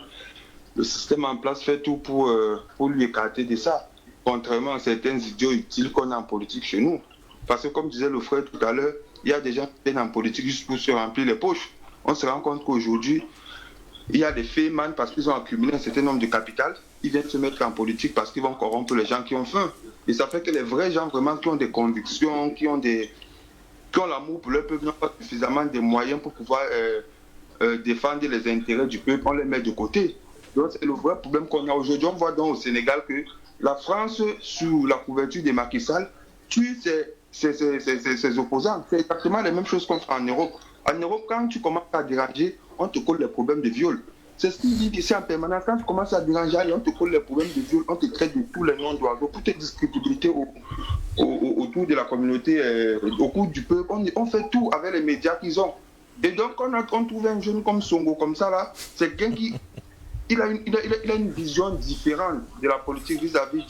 le système en place fait tout pour lui écarter de ça, contrairement à certains idiots utiles qu'on a en politique chez nous. Parce que comme disait le frère tout à l'heure, il y a des gens qui viennent en politique juste pour se remplir les poches. On se rend compte qu'aujourd'hui, il y a des fémans parce qu'ils ont accumulé un certain nombre de capital, ils viennent se mettre en politique parce qu'ils vont corrompre les gens qui ont faim. Et ça fait que les vrais gens vraiment qui ont des convictions, qui ont l'amour pour leur peuple, n'ont pas suffisamment de moyens pour pouvoir défendre les intérêts du peuple, on les met de côté. Donc c'est le vrai problème qu'on a aujourd'hui. On voit donc au Sénégal que la France, sous la couverture de Macky Sall, tue ses opposants. C'est exactement les mêmes choses qu'on fait en Europe. En Europe, quand tu commences à déranger, on te colle les problèmes de viol. C'est ce qu'il dit ici en permanence. Quand tu commences à déranger, on te colle les problèmes de viol, on te traite de tous les noms d'oiseaux, pour tes discrédibilités autour de la communauté, au cours du peuple. On fait tout avec les médias qu'ils ont. Et donc, on trouve un jeune comme Songo, comme ça, là, c'est quelqu'un qui a une vision différente de la politique vis-à-vis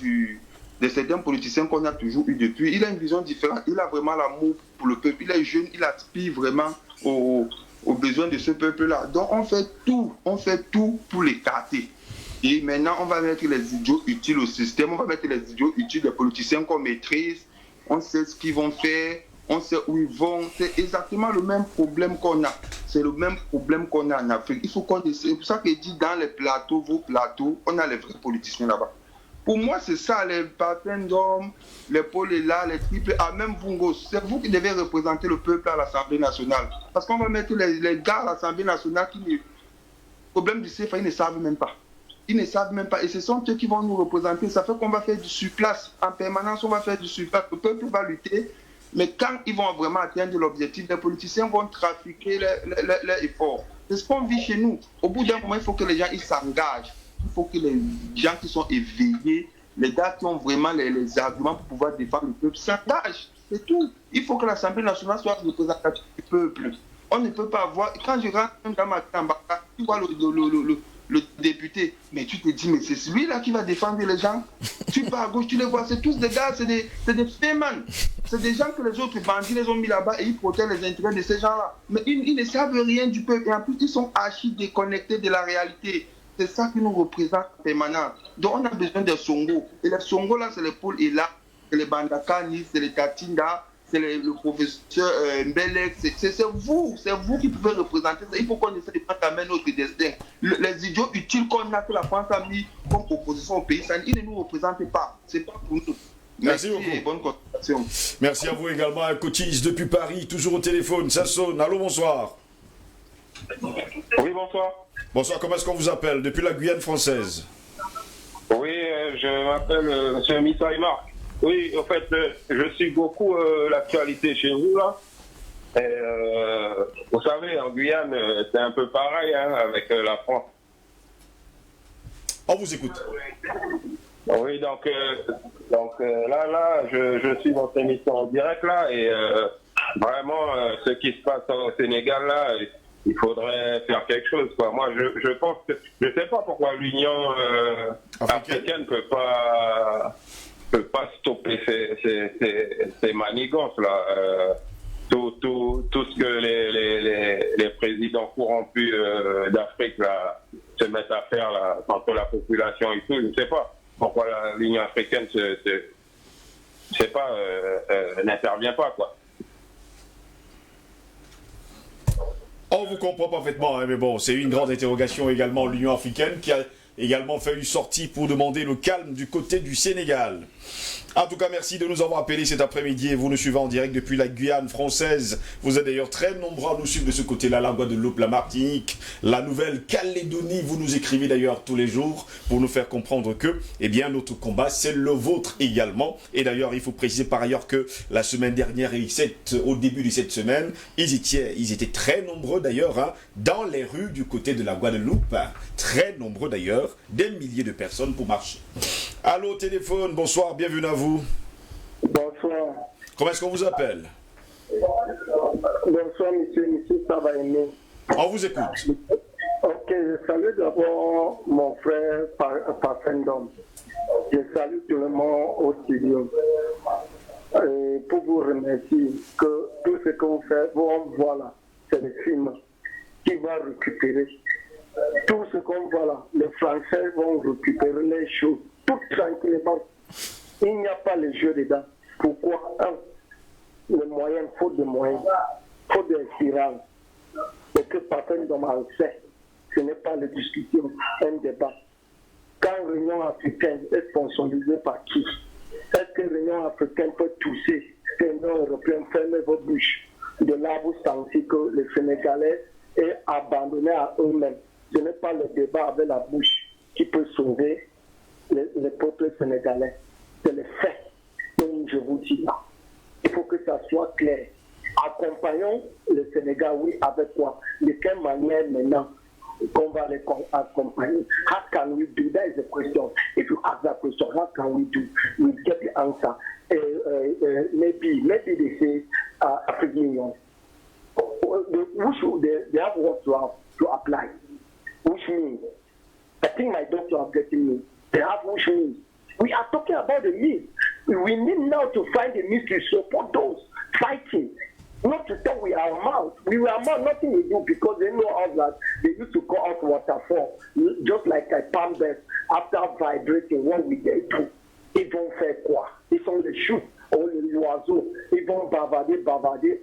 de certains politiciens qu'on a toujours eu depuis. Il a une vision différente. Il a vraiment l'amour pour le peuple. Il est jeune, il aspire vraiment aux besoins de ce peuple-là. Donc on fait tout pour l'écarter. Et maintenant, on va mettre les idiots utiles au système, on va mettre les idiots utiles des politiciens qu'on maîtrise, on sait ce qu'ils vont faire, on sait où ils vont. C'est exactement le même problème qu'on a. C'est le même problème qu'on a en Afrique. Il faut qu'on essaie. C'est pour ça qu'il dit dans les plateaux, vos plateaux, on a les vrais politiciens là-bas. Pour moi, c'est ça, les patins d'hommes, les Paul-là, les triples A, même Bungo. C'est vous qui devez représenter le peuple à l'Assemblée nationale. Parce qu'on va mettre les gars à l'Assemblée nationale qui, le problème du CFA, ils ne savent même pas. Ils ne savent même pas. Et ce sont eux qui vont nous représenter. Ça fait qu'on va faire du surplace. En permanence, on va faire du surplace. Le peuple va lutter. Mais quand ils vont vraiment atteindre l'objectif, les politiciens vont trafiquer leurs efforts. C'est ce qu'on vit chez nous. Au bout d'un moment, il faut que les gens s'engagent. Il faut que les gens qui sont éveillés, les gars qui ont vraiment les arguments pour pouvoir défendre le peuple, s'engagent. C'est tout. Il faut que l'Assemblée nationale soit représentative du peuple. On ne peut pas avoir... Quand je rentre dans ma campagne, tu vois le député, mais tu te dis, mais c'est celui-là qui va défendre les gens. Tu pars à gauche, tu les vois, c'est tous des gars, c'est des fémans. C'est des gens que les autres bandits les ont mis là-bas et ils protègent les intérêts de ces gens-là. Mais ils ne savent rien du peuple. Et en plus, ils sont archi déconnectés de la réalité. C'est ça qui nous représente permanent. Donc on a besoin des Songo. Et les Songo là, c'est les Paul et là, c'est les Bandakani, c'est les Tatinda, c'est le professeur Mbelek. C'est vous qui pouvez représenter ça. Il faut qu'on essaie de prendre la main notre destin. Les idiots utiles qu'on a, que la France a mis comme opposition au pays, ça, ils ne nous représentent pas. C'est pas pour nous. Merci beaucoup. Bonne continuation. Merci à vous également, Cotis depuis Paris, toujours au téléphone. Ça sonne. Allô, bonsoir. Oui, bonsoir. Bonsoir, comment est-ce qu'on vous appelle? Depuis la Guyane française. Oui, je m'appelle M. Missa Marc. Oui, en fait, je suis beaucoup l'actualité chez vous, là. Et, vous savez, en Guyane, c'est un peu pareil hein, avec la France. On vous écoute. Oui, donc là, je suis dans cette émission en direct, là, et vraiment, ce qui se passe au Sénégal, là... Il faudrait faire quelque chose, quoi. Moi, je pense que... Je ne sais pas pourquoi l'Union africaine ne peut pas stopper ces manigances, là. Tout ce que les présidents corrompus d'Afrique, là, se mettent à faire, là, contre la population et tout, je ne sais pas pourquoi l'Union africaine n'intervient pas, quoi. On vous comprend parfaitement, hein, mais bon, c'est une grande interrogation également, l'Union africaine qui a également fait une sortie pour demander le calme du côté du Sénégal. En tout cas, merci de nous avoir appelés cet après-midi et vous nous suivez en direct depuis la Guyane française. Vous êtes d'ailleurs très nombreux à nous suivre de ce côté-là, la Guadeloupe, la Martinique, la Nouvelle-Calédonie. Vous nous écrivez d'ailleurs tous les jours pour nous faire comprendre que, eh bien, notre combat, c'est le vôtre également. Et d'ailleurs, il faut préciser par ailleurs que la semaine dernière et au début de cette semaine, ils étaient très nombreux d'ailleurs hein, dans les rues du côté de la Guadeloupe. Très nombreux d'ailleurs, des milliers de personnes pour marcher. Allô, téléphone, bonsoir, bienvenue à vous. Bonsoir. Comment est-ce qu'on vous appelle? Bonsoir, monsieur, ça va aimer. On vous écoute. Ok, je salue d'abord mon frère Parfendom. Je salue tout le monde au studio. Et pour vous remercier que tout ce que vous faites, voilà, c'est le film qui va récupérer. Tout ce qu'on voit là, les Français vont récupérer les choses tout tranquillement. Il n'y a pas le jeu dedans. Pourquoi? Les moyens, faute de moyens, faute d'inspiration. Et que personne ne m'a fait. Ce n'est pas une discussion, un débat. Quand l'Union africaine est sponsorisée par qui? Est-ce que l'Union africaine peut toucher l'Union européenne? Fermez votre bouche. De là, vous sentez que les Sénégalais est abandonné à eux-mêmes. Ce n'est pas le débat avec la bouche qui peut sauver les peuples sénégalais. C'est le fait. Donc je vous dis là, il faut que ça soit clair. Accompagnons le Sénégal, oui, avec quoi? De quelle manière maintenant qu'on va les accompagner? How can we do? That is the question. If you ask that question, how can we do? We get the answer. Maybe they say African Union. They have what to apply, which means, I think my doctor are getting me. They have which means. We are talking about the means. We need now to find the means to support those fighting. Not to talk with our mouth. We were mouth, nothing we do because they know us that they used to call us waterfall. Just like a palm best after vibrating what we get to. Ils vont faire quoi? Ils sont les choux, les oiseaux. Ils vont bavarder.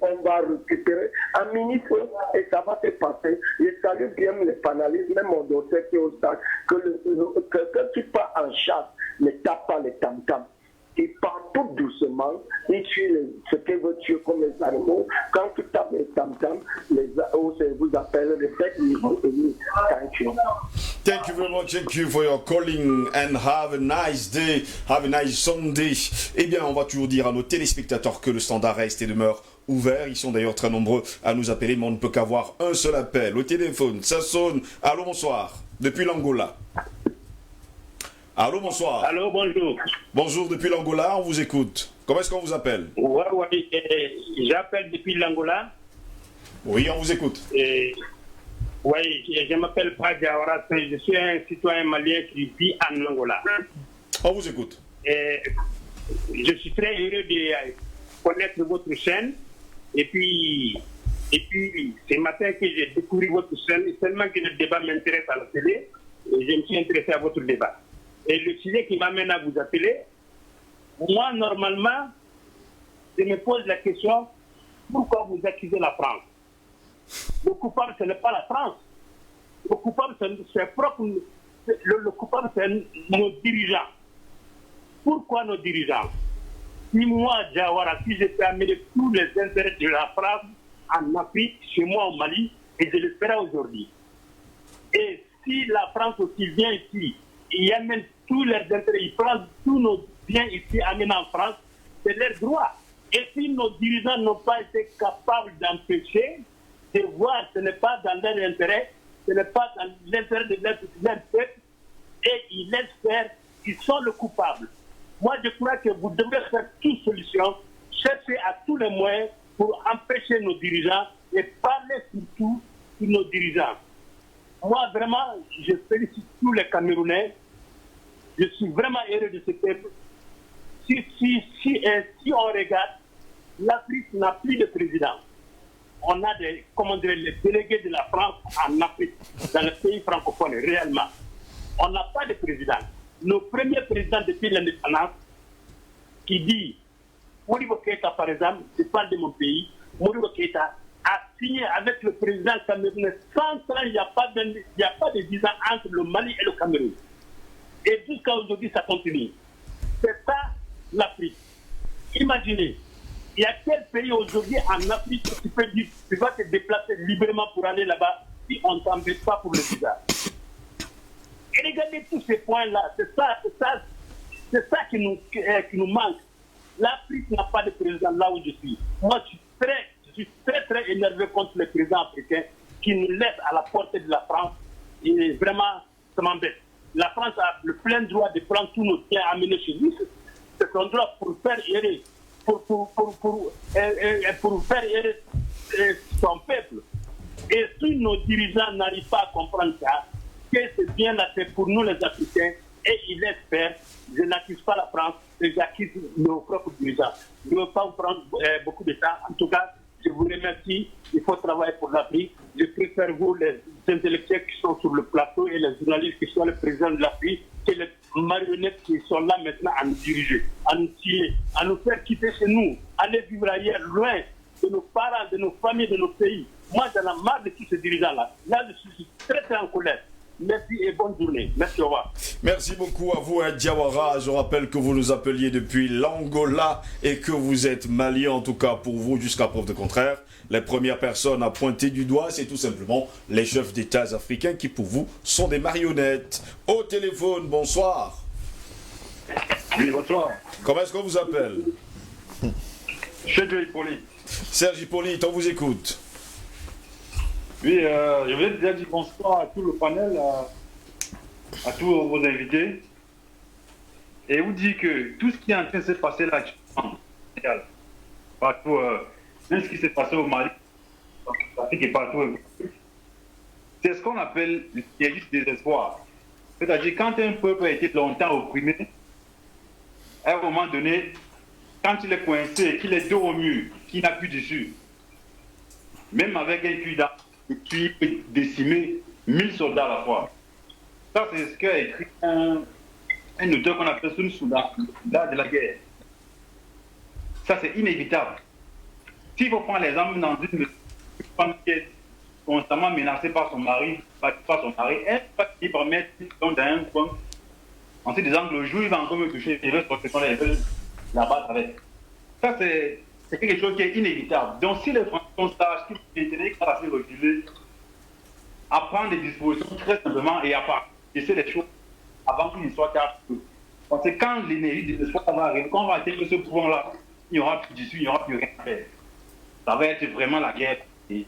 On va récupérer un ministre et ça va se passer. Je salue bien les panélistes, même mon docteur qui est au stade, que quelqu'un qui part en chasse ne tape pas les tam-tams. Il part tout doucement, il tue ce qu'il veut tuer comme les animaux. Quand tu tapes les tam-tams, vous appellent les bêtes, ils vont venir. Thank you. Thank you very much. Thank you for your calling and have a nice day. Have a nice Sunday. Eh bien, on va toujours dire à nos téléspectateurs que le standard reste et demeure ouvert. Ils sont d'ailleurs très nombreux à nous appeler, mais on ne peut qu'avoir un seul appel. Au téléphone, ça sonne. Allô, bonsoir. Depuis l'Angola. Allô, bonsoir. Allô, bonjour. Bonjour, depuis l'Angola, on vous écoute. Comment est-ce qu'on vous appelle? Oui, j'appelle depuis l'Angola. Oui, on vous écoute. Oui, je m'appelle Padiawara, je suis un citoyen malien qui vit en Angola. On vous écoute. Je suis très heureux de connaître votre chaîne. Et puis ce matin que j'ai découvert votre chaîne, seulement que le débat m'intéresse à la télé, et je me suis intéressé à votre débat. Et le sujet qui m'amène à vous appeler, moi, normalement, je me pose la question, pourquoi vous accusez la France? Le coupable, ce n'est pas la France. Le coupable, c'est propre. Le coupable, c'est nos dirigeants. Pourquoi nos dirigeants? Si moi, Diawara, si je peux amener tous les intérêts de la France en Afrique, chez moi au Mali, et je le ferai aujourd'hui. Et si la France aussi vient ici, ils amènent tous leurs intérêts, ils prennent tous nos biens ici, amènent en France, c'est leur droit. Et si nos dirigeants n'ont pas été capables d'empêcher, de voir ce n'est pas dans leur intérêt, ce n'est pas dans l'intérêt de leur peuple, et ils laissent faire, ils sont le coupable. Moi, je crois que vous devez faire toute solution, chercher à tous les moyens pour empêcher nos dirigeants et parler surtout sur nos dirigeants. Moi, vraiment, je félicite tous les Camerounais. Je suis vraiment heureux de ce peuple. Si on regarde, l'Afrique n'a plus de président. On a les délégués de la France en Afrique, dans les pays francophones, réellement. On n'a pas de président. Nos premiers présidents depuis l'indépendance, qui dit, Modibo Keïta, par exemple, je parle de mon pays, Modibo Keïta, a signé avec le président camerounais 100 ans, il n'y a pas de visa entre le Mali et le Cameroun. Et jusqu'à aujourd'hui, ça continue. C'est ça l'Afrique. Imaginez, il y a quel pays aujourd'hui en Afrique où tu peux dire tu vas te déplacer librement pour aller là-bas si on ne t'embête pas pour le visa. Et regardez tous ces points-là, c'est ça qui nous manque. L'Afrique n'a pas de président là où je suis. Moi, je suis très énervé contre les présidents africains qui nous laissent à la portée de la France. Et vraiment, ça m'embête. La France a le plein droit de prendre tous nos biens à amener chez lui. C'est son droit pour faire errer, pour faire errer son peuple. Et si nos dirigeants n'arrivent pas à comprendre ça, que c'est bien là, c'est pour nous les Africains, et ils laissent faire. Je n'accuse pas la France, j'accuse nos propres dirigeants. Je ne veux pas vous prendre beaucoup de temps. En tout cas, je vous remercie. Il faut travailler pour l'Afrique. Je préfère vous, les intellectuels qui sont sur le plateau et les journalistes qui sont les présidents de l'Afrique, que les marionnettes qui sont là maintenant à nous diriger, à nous tuer, à nous faire quitter chez nous, aller vivre ailleurs, loin de nos parents, de nos familles, de nos pays. Moi, j'en ai marre de tous ces dirigeants-là. Là, je suis très en colère. Merci et bonne journée. Merci, au revoir. Merci beaucoup à vous, Diawara. Je rappelle que vous nous appeliez depuis l'Angola et que vous êtes malien, en tout cas pour vous, jusqu'à preuve de contraire. Les premières personnes à pointer du doigt, c'est tout simplement les chefs d'État africains qui, pour vous, sont des marionnettes. Au téléphone, bonsoir. Oui, bonsoir. Comment est-ce qu'on vous appelle? Serge Hippolyte. Serge Hippolyte, on vous écoute. Oui, je voulais déjà dire bonsoir à tout le panel, à tous vos invités. Et vous dire que tout ce qui est en train de se passer là, partout, même ce qui s'est passé au Mali, en Afrique et partout, c'est ce qu'on appelle le piège du désespoir. C'est-à-dire, quand un peuple a été longtemps opprimé, à un moment donné, quand il est coincé, qu'il est dos au mur, qu'il n'a plus d'issue, même avec un cul d'arme, qui peut décimer 1000 soldats à la fois. Ça, c'est ce qu'a écrit un auteur qu'on appelle Sun Souda, l'art de la guerre. Ça, c'est inévitable. S'il faut prendre l'exemple dans une femme qui est constamment menacée par son mari, elle va finir par mettre dans un coin en se disant que le jour où il va encore me toucher, il veut la battre avec. Ça, c'est quelque chose qui est inévitable. Donc, si les Français sachent qu'il est assez reculé, à prendre des dispositions très simplement et à part laisser les choses avant qu'il ne soit tard. Parce que quand l'énergie de l'espoir va arriver, quand on va atteindre ce pouvoir-là, il n'y aura plus d'issue, il n'y aura plus rien à faire. Ça va être vraiment la guerre. Et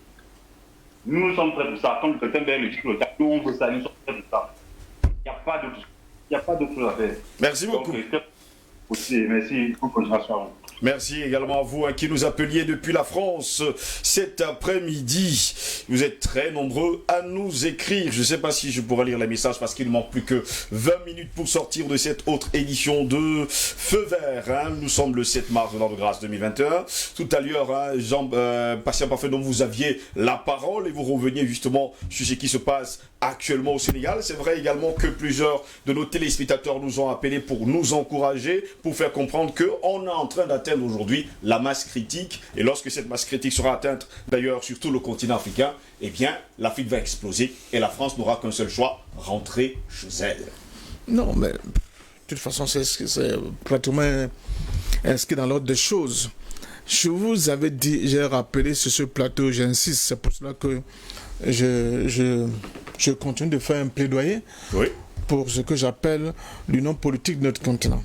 nous sommes prêts pour ça. Comme Gutenberg le dit, nous on veut ça, nous sommes prêts pour ça. Il n'y a pas d'autre chose à faire. Merci beaucoup. Donc, merci pour continuation à vous. Merci également à vous qui nous appeliez depuis la France cet après-midi. Vous êtes très nombreux à nous écrire. Je ne sais pas si je pourrai lire les messages parce qu'il ne manque plus que 20 minutes pour sortir de cette autre édition de Feu Vert. Nous sommes le 7 mars de l'an de grâce 2021. Tout à l'heure, Patient Parfait, dont vous aviez la parole et vous reveniez justement sur ce qui se passe actuellement au Sénégal. C'est vrai également que plusieurs de nos téléspectateurs nous ont appelés pour nous encourager, pour faire comprendre qu'on est en train d'atteindre aujourd'hui la masse critique, et lorsque cette masse critique sera atteinte d'ailleurs sur tout le continent africain, eh bien l'Afrique va exploser et la France n'aura qu'un seul choix, rentrer chez elle. Non, mais de toute façon c'est pratiquement inscrit dans l'ordre des choses. Je vous avais dit, j'ai rappelé sur ce plateau, j'insiste, c'est pour cela que je continue de faire un plaidoyer pour ce que j'appelle l'union politique de notre continent.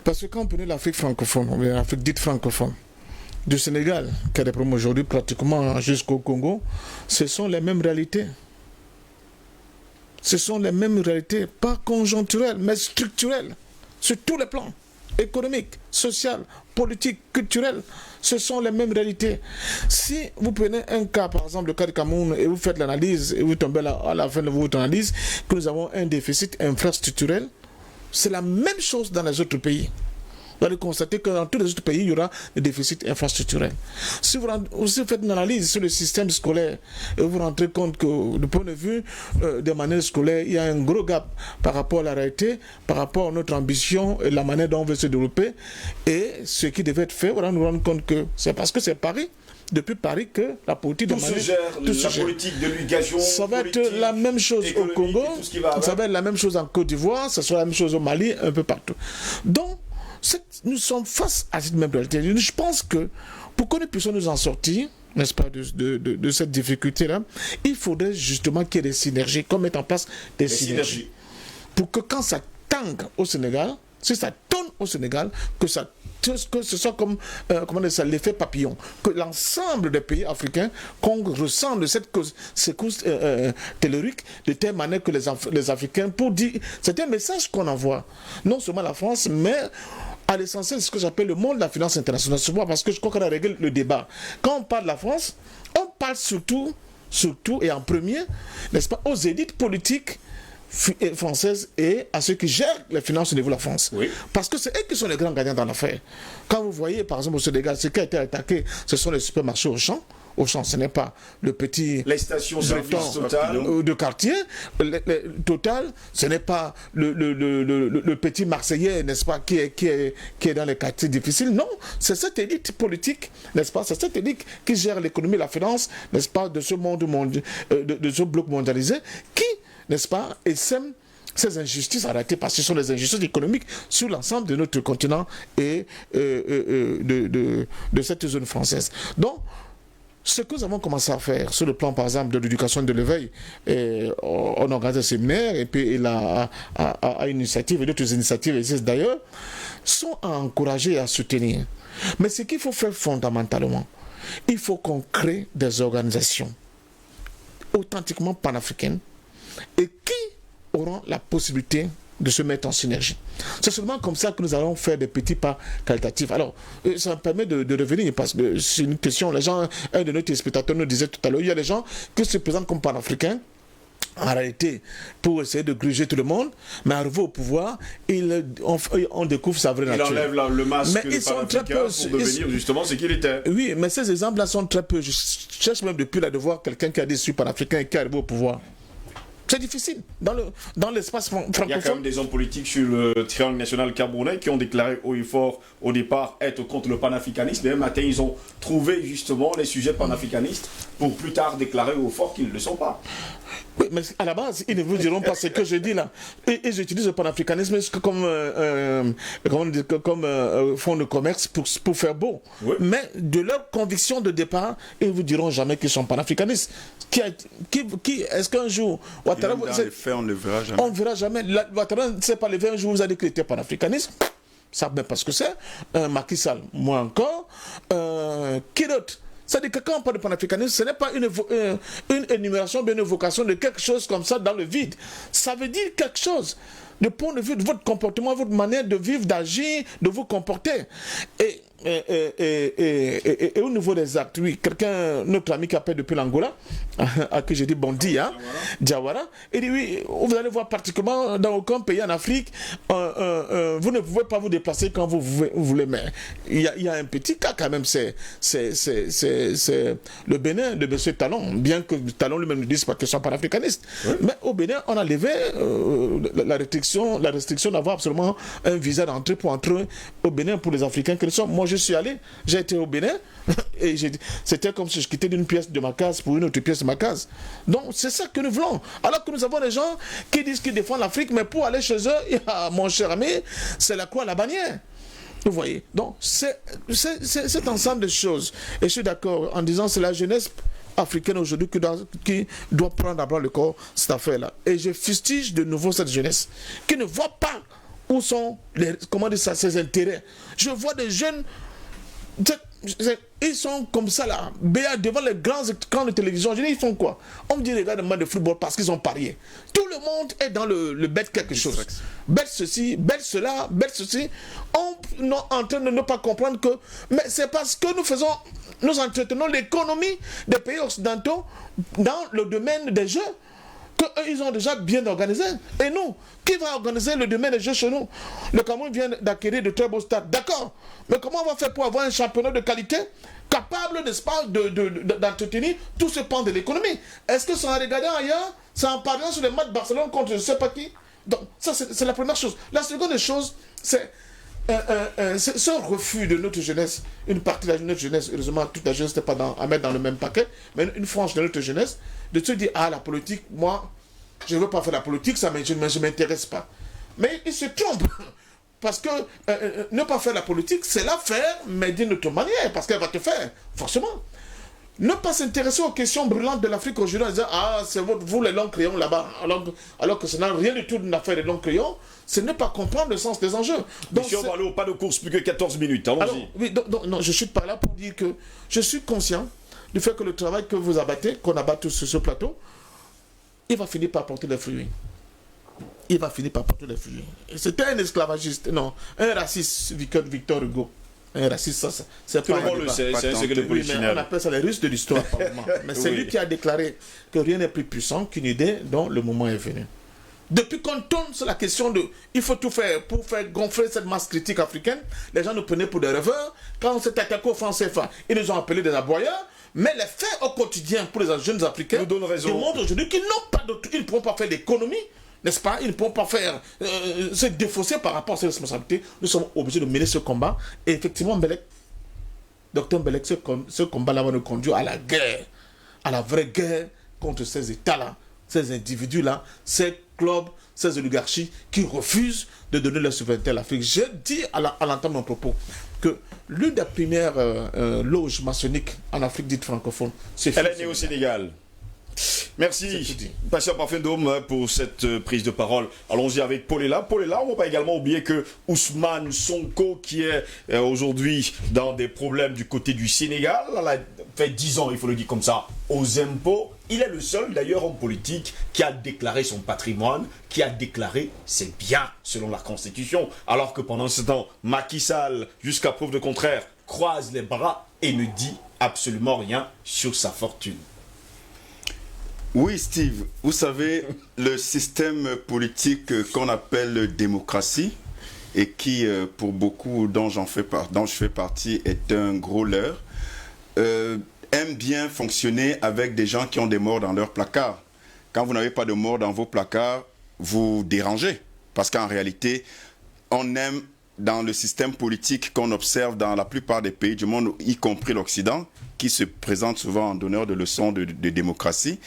Parce que quand on prenait l'Afrique francophone, ou l'Afrique dite francophone, du Sénégal, qui a des problèmes aujourd'hui pratiquement jusqu'au Congo, ce sont les mêmes réalités. Ce sont les mêmes réalités, pas conjoncturelles, mais structurelles, sur tous les plans, économiques, social, politique, culturel, ce sont les mêmes réalités. Si vous prenez un cas, par exemple le cas de Cameroun, et vous faites l'analyse, et vous tombez à la fin de votre analyse, que nous avons un déficit infrastructurel, c'est la même chose dans les autres pays. Vous allez constater que dans tous les autres pays, il y aura des déficits infrastructurels. Si vous faites une analyse sur le système scolaire et vous vous rendrez compte que du point de vue des manuels scolaires, il y a un gros gap par rapport à la réalité, par rapport à notre ambition et la manière dont on veut se développer. Et ce qui devait être fait, on va nous rendre compte que c'est parce que c'est Paris depuis Paris que la politique tout se gère, la politique de l'irrigation. Ça va être la même chose au Congo, ça va être la même chose en Côte d'Ivoire, ça sera la même chose au Mali, un peu partout. Donc, nous sommes face à cette même réalité. Je pense que pour que nous puissions nous en sortir, n'est-ce pas, de cette difficulté-là, il faudrait justement qu'il y ait des synergies, qu'on mette en place des synergies. Pour que quand ça tangue au Sénégal, si ça tourne au Sénégal, que ce soit comme l'effet papillon, que l'ensemble des pays africains qu'on ressent de cette secousse tellurique de telle manière que les Africains, pour dire, c'est un message qu'on envoie, non seulement à la France, mais à l'essentiel, ce que j'appelle le monde de la finance internationale. Parce que je crois qu'on a réglé le débat. Quand on parle de la France, on parle surtout et en premier, n'est-ce pas, aux élites politiques françaises et à ceux qui gèrent les finances au niveau de la France. Oui. Parce que c'est eux qui sont les grands gagnants dans l'affaire. Quand vous voyez, par exemple, au Sénégal, ce qui a été attaqué, ce sont les supermarchés Auchan, ce n'est pas le petit... Les stations-service Total. De quartier. Total, ce n'est pas le petit Marseillais, n'est-ce pas, qui est dans les quartiers difficiles. Non, c'est cette élite politique, n'est-ce pas, c'est cette élite qui gère l'économie, la finance, n'est-ce pas, de ce de ce bloc mondialisé, qui, n'est-ce pas, sème ces injustices arrêtées, parce que ce sont des injustices économiques sur l'ensemble de notre continent et de cette zone française. Donc, ce que nous avons commencé à faire sur le plan, par exemple, de l'éducation et de l'éveil, on organise des séminaires, et puis à une initiative, et d'autres initiatives existent d'ailleurs, sont à encourager et à soutenir. Mais ce qu'il faut faire fondamentalement, il faut qu'on crée des organisations authentiquement panafricaines et qui auront la possibilité de se mettre en synergie. C'est seulement comme ça que nous allons faire des petits pas qualitatifs. Alors, ça me permet de revenir, parce que c'est une question, les gens, un de nos téléspectateurs nous disait tout à l'heure, il y a des gens qui se présentent comme panafricains, en réalité, pour essayer de gruger tout le monde, mais arrivé au pouvoir, on découvre sa vraie nature. Il enlève le masque de panafricain pour devenir justement ce qu'il était. Oui, mais ces exemples-là sont très peu. Je cherche même depuis là de voir quelqu'un qui a dit je suis panafricain et qui est arrivé au pouvoir. C'est difficile. Dans l'espace francophone. Il y a quand même des hommes politiques sur le triangle national camerounais qui ont déclaré haut et fort au départ être contre le panafricanisme. Mais un matin, ils ont trouvé justement les sujets panafricanistes pour plus tard déclarer haut et fort qu'ils ne le sont pas. Oui, mais à la base, ils ne vous diront pas ce que je dis là. Et j'utilise le panafricanisme comme fonds de commerce pour faire beau. Oui. Mais de leur conviction de départ, ils ne vous diront jamais qu'ils sont panafricanistes. Est-ce qu'un jour... Ouattara, dans les faits, on ne le verra jamais. On ne verra jamais. Ouattara ne s'est pas levé un jour, vous avez dit qu'il était panafricaniste. Ça ne sait pas ce que c'est. Macky Sall, moi encore. Qui d'autre? C'est-à-dire que quand on parle de panafricanisme, ce n'est pas une énumération, une évocation de quelque chose comme ça dans le vide. Ça veut dire quelque chose. Du point de vue de votre comportement, votre manière de vivre, d'agir, de vous comporter. Et au niveau des actes, oui, notre ami qui appelle depuis l'Angola, à qui j'ai dit bon dia, Diawara, il dit oui, vous allez voir pratiquement dans aucun pays en Afrique, vous ne pouvez pas vous déplacer quand vous voulez, mais il y a un petit cas quand même, c'est le Bénin de M. Talon, bien que Talon lui-même ne dise pas qu'ils sont panafricanistes. Oui. Mais au Bénin, on a levé la restriction d'avoir absolument un visa d'entrée pour entrer au Bénin pour les Africains que nous sommes. Moi, je suis allé, j'ai été au Bénin, et c'était comme si je quittais d'une pièce de ma case pour une autre pièce de ma case. Donc, c'est ça que nous voulons. Alors que nous avons des gens qui disent qu'ils défendent l'Afrique, mais pour aller chez eux, mon cher ami, c'est la croix à la bannière. Vous voyez. Donc, c'est cet ensemble de choses. Et je suis d'accord en disant que c'est la jeunesse africaine aujourd'hui qui doit prendre à bras le corps cette affaire-là. Et je fustige de nouveau cette jeunesse qui ne voit pas où sont ses intérêts. Je vois des jeunes, ils sont comme ça là, béats devant les grands écrans de télévision. Je dis, ils font quoi? On me dit, regarde un match de football parce qu'ils ont parié. Tout le monde est dans le bête quelque chose. Bête ceci, bête cela, bête ceci. On est en train de ne pas comprendre que, mais c'est parce que nous entretenons l'économie des pays occidentaux dans le domaine des jeux, qu'ils ont déjà bien organisé. Et nous, qui va organiser le domaine des jeux chez nous? Le Cameroun vient d'acquérir de très beaux stades, d'accord. Mais comment on va faire pour avoir un championnat de qualité capable, n'est-ce pas, d'entretenir tout ce pan de l'économie? Est-ce que c'est en regardant ailleurs? C'est en pariant sur les matchs de Barcelone contre je ne sais pas qui? Donc, ça, c'est la première chose. La seconde chose, c'est ce refus de notre jeunesse, une partie de notre jeunesse, heureusement toute la jeunesse n'est pas à mettre dans le même paquet, mais une frange de notre jeunesse, de se dire, la politique, moi, je ne veux pas faire la politique, ça je ne m'intéresse pas. Mais il se trompe. Parce que ne pas faire la politique, c'est la faire, mais d'une autre manière, parce qu'elle va te faire, forcément. Ne pas s'intéresser aux questions brûlantes de l'Afrique aujourd'hui en disant c'est vous les longs crayons là-bas, alors que ce n'a rien du tout d'une affaire de longs crayons, c'est ne pas comprendre le sens des enjeux. Donc, Monsieur, on va aller au pas de course, plus que 14 minutes, allons-y. Oui, non, je suis pas là pour dire que je suis conscient du fait que le travail que vous abattez, qu'on abat tous sur ce plateau, il va finir par porter des fruits. Il va finir par porter des fruits. C'était un esclavagiste, non, un raciste, Victor Hugo. Un raciste, ça, c'est tout le monde le sait, c'est un secret de polichinelle. On appelle ça les Russes de l'histoire, mais c'est lui qui a déclaré que rien n'est plus puissant qu'une idée dont le moment est venu. Depuis qu'on tourne sur la question de il faut tout faire pour faire gonfler cette masse critique africaine, les gens nous prenaient pour des rêveurs. Quand on s'est attaqué au franc CFA, ils nous ont appelés des aboyeurs. Mais les faits au quotidien pour les jeunes Africains démontrent aujourd'hui qu'ils n'ont pas ils ne pourront pas faire d'économie, n'est-ce pas? Ils ne pourront pas faire se défausser par rapport à ces responsabilités. Nous sommes obligés de mener ce combat. Et effectivement, Dr Mbelek, ce combat-là va nous conduire à la guerre, à la vraie guerre contre ces États-là, ces individus-là, ces clubs, ces oligarchies qui refusent de donner leur souveraineté à l'Afrique. Je dis à l'entame de mon propos que l'une des premières loges maçonniques en Afrique dite francophone, c'est elle est née au Sénégal. Merci, Patient Parfum Dôme, pour cette prise de parole. Allons-y avec Polela. Polela, on ne va pas également oublier que Ousmane Sonko, qui est aujourd'hui dans des problèmes du côté du Sénégal, elle a fait 10 ans, il faut le dire comme ça, aux impôts. Il est le seul, d'ailleurs, homme politique qui a déclaré son patrimoine, qui a déclaré ses biens, selon la Constitution. Alors que pendant ce temps, Macky Sall, jusqu'à preuve de contraire, croise les bras et ne dit absolument rien sur sa fortune. Oui, Steve, vous savez, le système politique qu'on appelle démocratie, et qui, pour beaucoup dont je fais partie, est un gros leurre, aime bien fonctionner avec des gens qui ont des morts dans leurs placards. Quand vous n'avez pas de morts dans vos placards, vous dérangez. Parce qu'en réalité, on aime, dans le système politique qu'on observe dans la plupart des pays du monde, y compris l'Occident, qui se présente souvent en donneur de leçons de démocratie,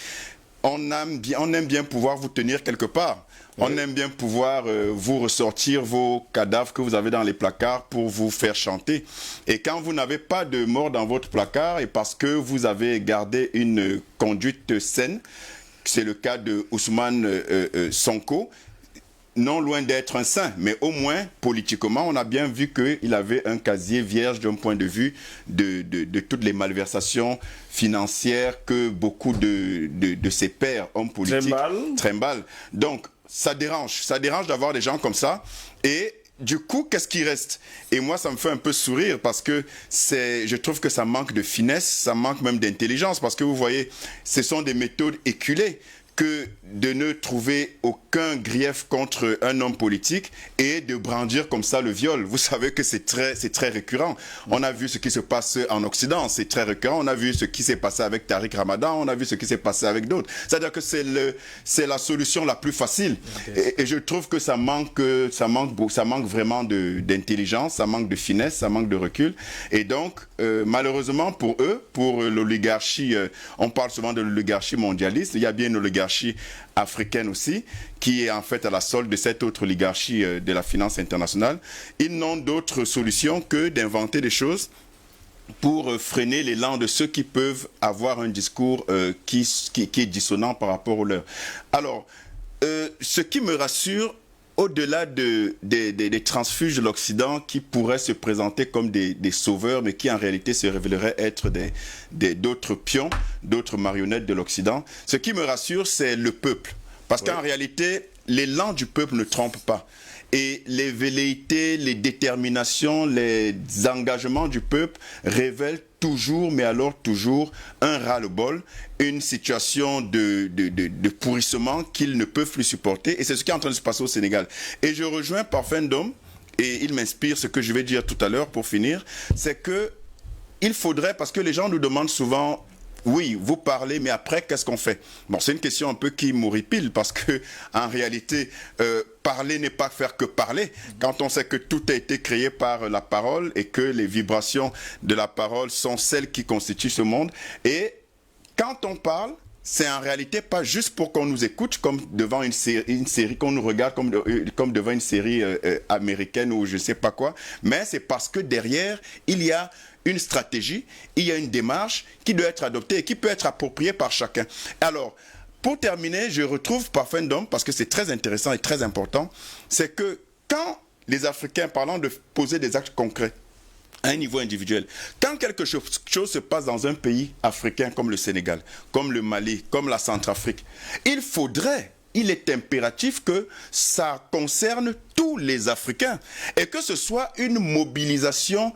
on aime bien pouvoir vous tenir quelque part. Oui. On aime bien pouvoir vous ressortir vos cadavres que vous avez dans les placards pour vous faire chanter. Et quand vous n'avez pas de mort dans votre placard, et parce que vous avez gardé une conduite saine, c'est le cas de Ousmane Sonko, non loin d'être un saint, mais au moins, politiquement, on a bien vu qu'il avait un casier vierge d'un point de vue de toutes les malversations financières que beaucoup de ses pairs, hommes politiques, trimballent. Donc, ça dérange d'avoir des gens comme ça. Et du coup, qu'est-ce qui reste? Et moi, ça me fait un peu sourire parce que je trouve que ça manque de finesse, ça manque même d'intelligence, parce que vous voyez, ce sont des méthodes éculées que de ne trouver aucun grief contre un homme politique et de brandir comme ça le viol. Vous savez que c'est très récurrent. On a vu ce qui se passe en Occident, c'est très récurrent. On a vu ce qui s'est passé avec Tariq Ramadan, on a vu ce qui s'est passé avec d'autres. C'est-à-dire que c'est la solution la plus facile. Et je trouve que ça manque vraiment d'intelligence, ça manque de finesse, ça manque de recul. Et donc, malheureusement pour eux, pour l'oligarchie, on parle souvent de l'oligarchie mondialiste, il y a bien une oligarchie africaine aussi, qui est en fait à la solde de cette autre oligarchie de la finance internationale. Ils n'ont d'autre solution que d'inventer des choses pour freiner l'élan de ceux qui peuvent avoir un discours qui est dissonant par rapport au leur. Alors, ce qui me rassure, au-delà des transfuges de l'Occident qui pourraient se présenter comme des sauveurs, mais qui en réalité se révéleraient être d'autres pions, d'autres marionnettes de l'Occident, ce qui me rassure, c'est le peuple. Parce qu'en réalité, l'élan du peuple ne trompe pas. Et les velléités, les déterminations, les engagements du peuple révèlent toujours, mais alors toujours, un ras-le-bol, une situation de pourrissement qu'ils ne peuvent plus supporter. Et c'est ce qui est en train de se passer au Sénégal. Et je rejoins Parfum Dôme, et il m'inspire ce que je vais dire tout à l'heure pour finir, c'est que il faudrait, parce que les gens nous demandent souvent oui, vous parlez, mais après, qu'est-ce qu'on fait? Bon, c'est une question un peu qui m'horripile parce que, en réalité, parler n'est pas faire que parler. Quand on sait que tout a été créé par la parole et que les vibrations de la parole sont celles qui constituent ce monde. Et quand on parle, c'est en réalité pas juste pour qu'on nous écoute comme devant une série qu'on nous regarde comme devant une série américaine ou je sais pas quoi, mais c'est parce que derrière, il y a une stratégie, il y a une démarche qui doit être adoptée et qui peut être appropriée par chacun. Alors, pour terminer, je retrouve Parfum d'Homme, parce que c'est très intéressant et très important, c'est que quand les Africains, parlant de poser des actes concrets, à un niveau individuel. Quand quelque chose se passe dans un pays africain comme le Sénégal, comme le Mali, comme la Centrafrique, il est impératif que ça concerne tous les Africains et que ce soit une mobilisation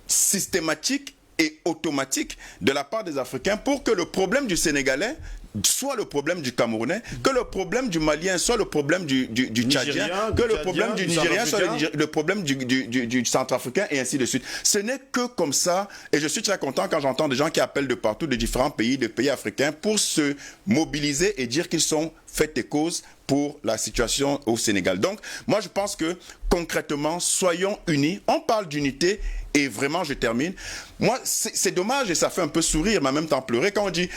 systématique et automatique de la part des Africains pour que le problème du Sénégalais soit le problème du Camerounais, que le problème du Malien soit le problème du Tchadien, que le problème du Nigérien soit le problème du Centrafricain et ainsi de suite. Ce n'est que comme ça, et je suis très content quand j'entends des gens qui appellent de partout, de différents pays, de pays africains, pour se mobiliser et dire qu'ils sont faits et causes pour la situation au Sénégal. Donc, moi je pense que concrètement, soyons unis, on parle d'unité et vraiment je termine. Moi, c'est dommage et ça fait un peu sourire, mais en même temps pleurer quand on dit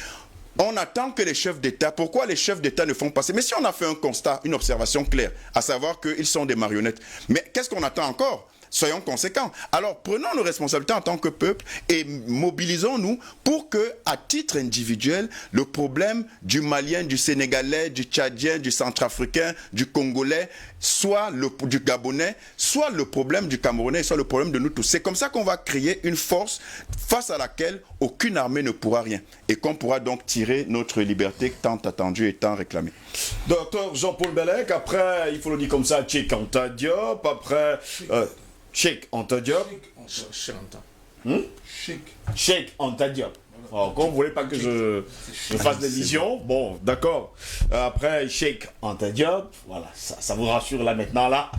on attend que les chefs d'État, pourquoi les chefs d'État ne font pas ça? Mais si on a fait un constat, une observation claire, à savoir qu'ils sont des marionnettes, mais qu'est-ce qu'on attend encore? Soyons conséquents. Alors prenons nos responsabilités en tant que peuple et mobilisons-nous pour que, à titre individuel, le problème du Malien, du Sénégalais, du Tchadien, du Centrafricain, du Congolais, soit du Gabonais, soit le problème du Camerounais, soit le problème de nous tous. C'est comme ça qu'on va créer une force face à laquelle aucune armée ne pourra rien et qu'on pourra donc tirer notre liberté tant attendue et tant réclamée. Docteur Jean-Paul Bellec, après, il faut le dire comme ça, Cheikh Anta Diop, après... Cheikh Anta Diop. Cheikh Anta Diop. Alors, quand vous ne voulez pas que je fasse l'émission, bon, d'accord. Après, Cheikh Anta Diop, voilà, ça vous rassure là maintenant, là.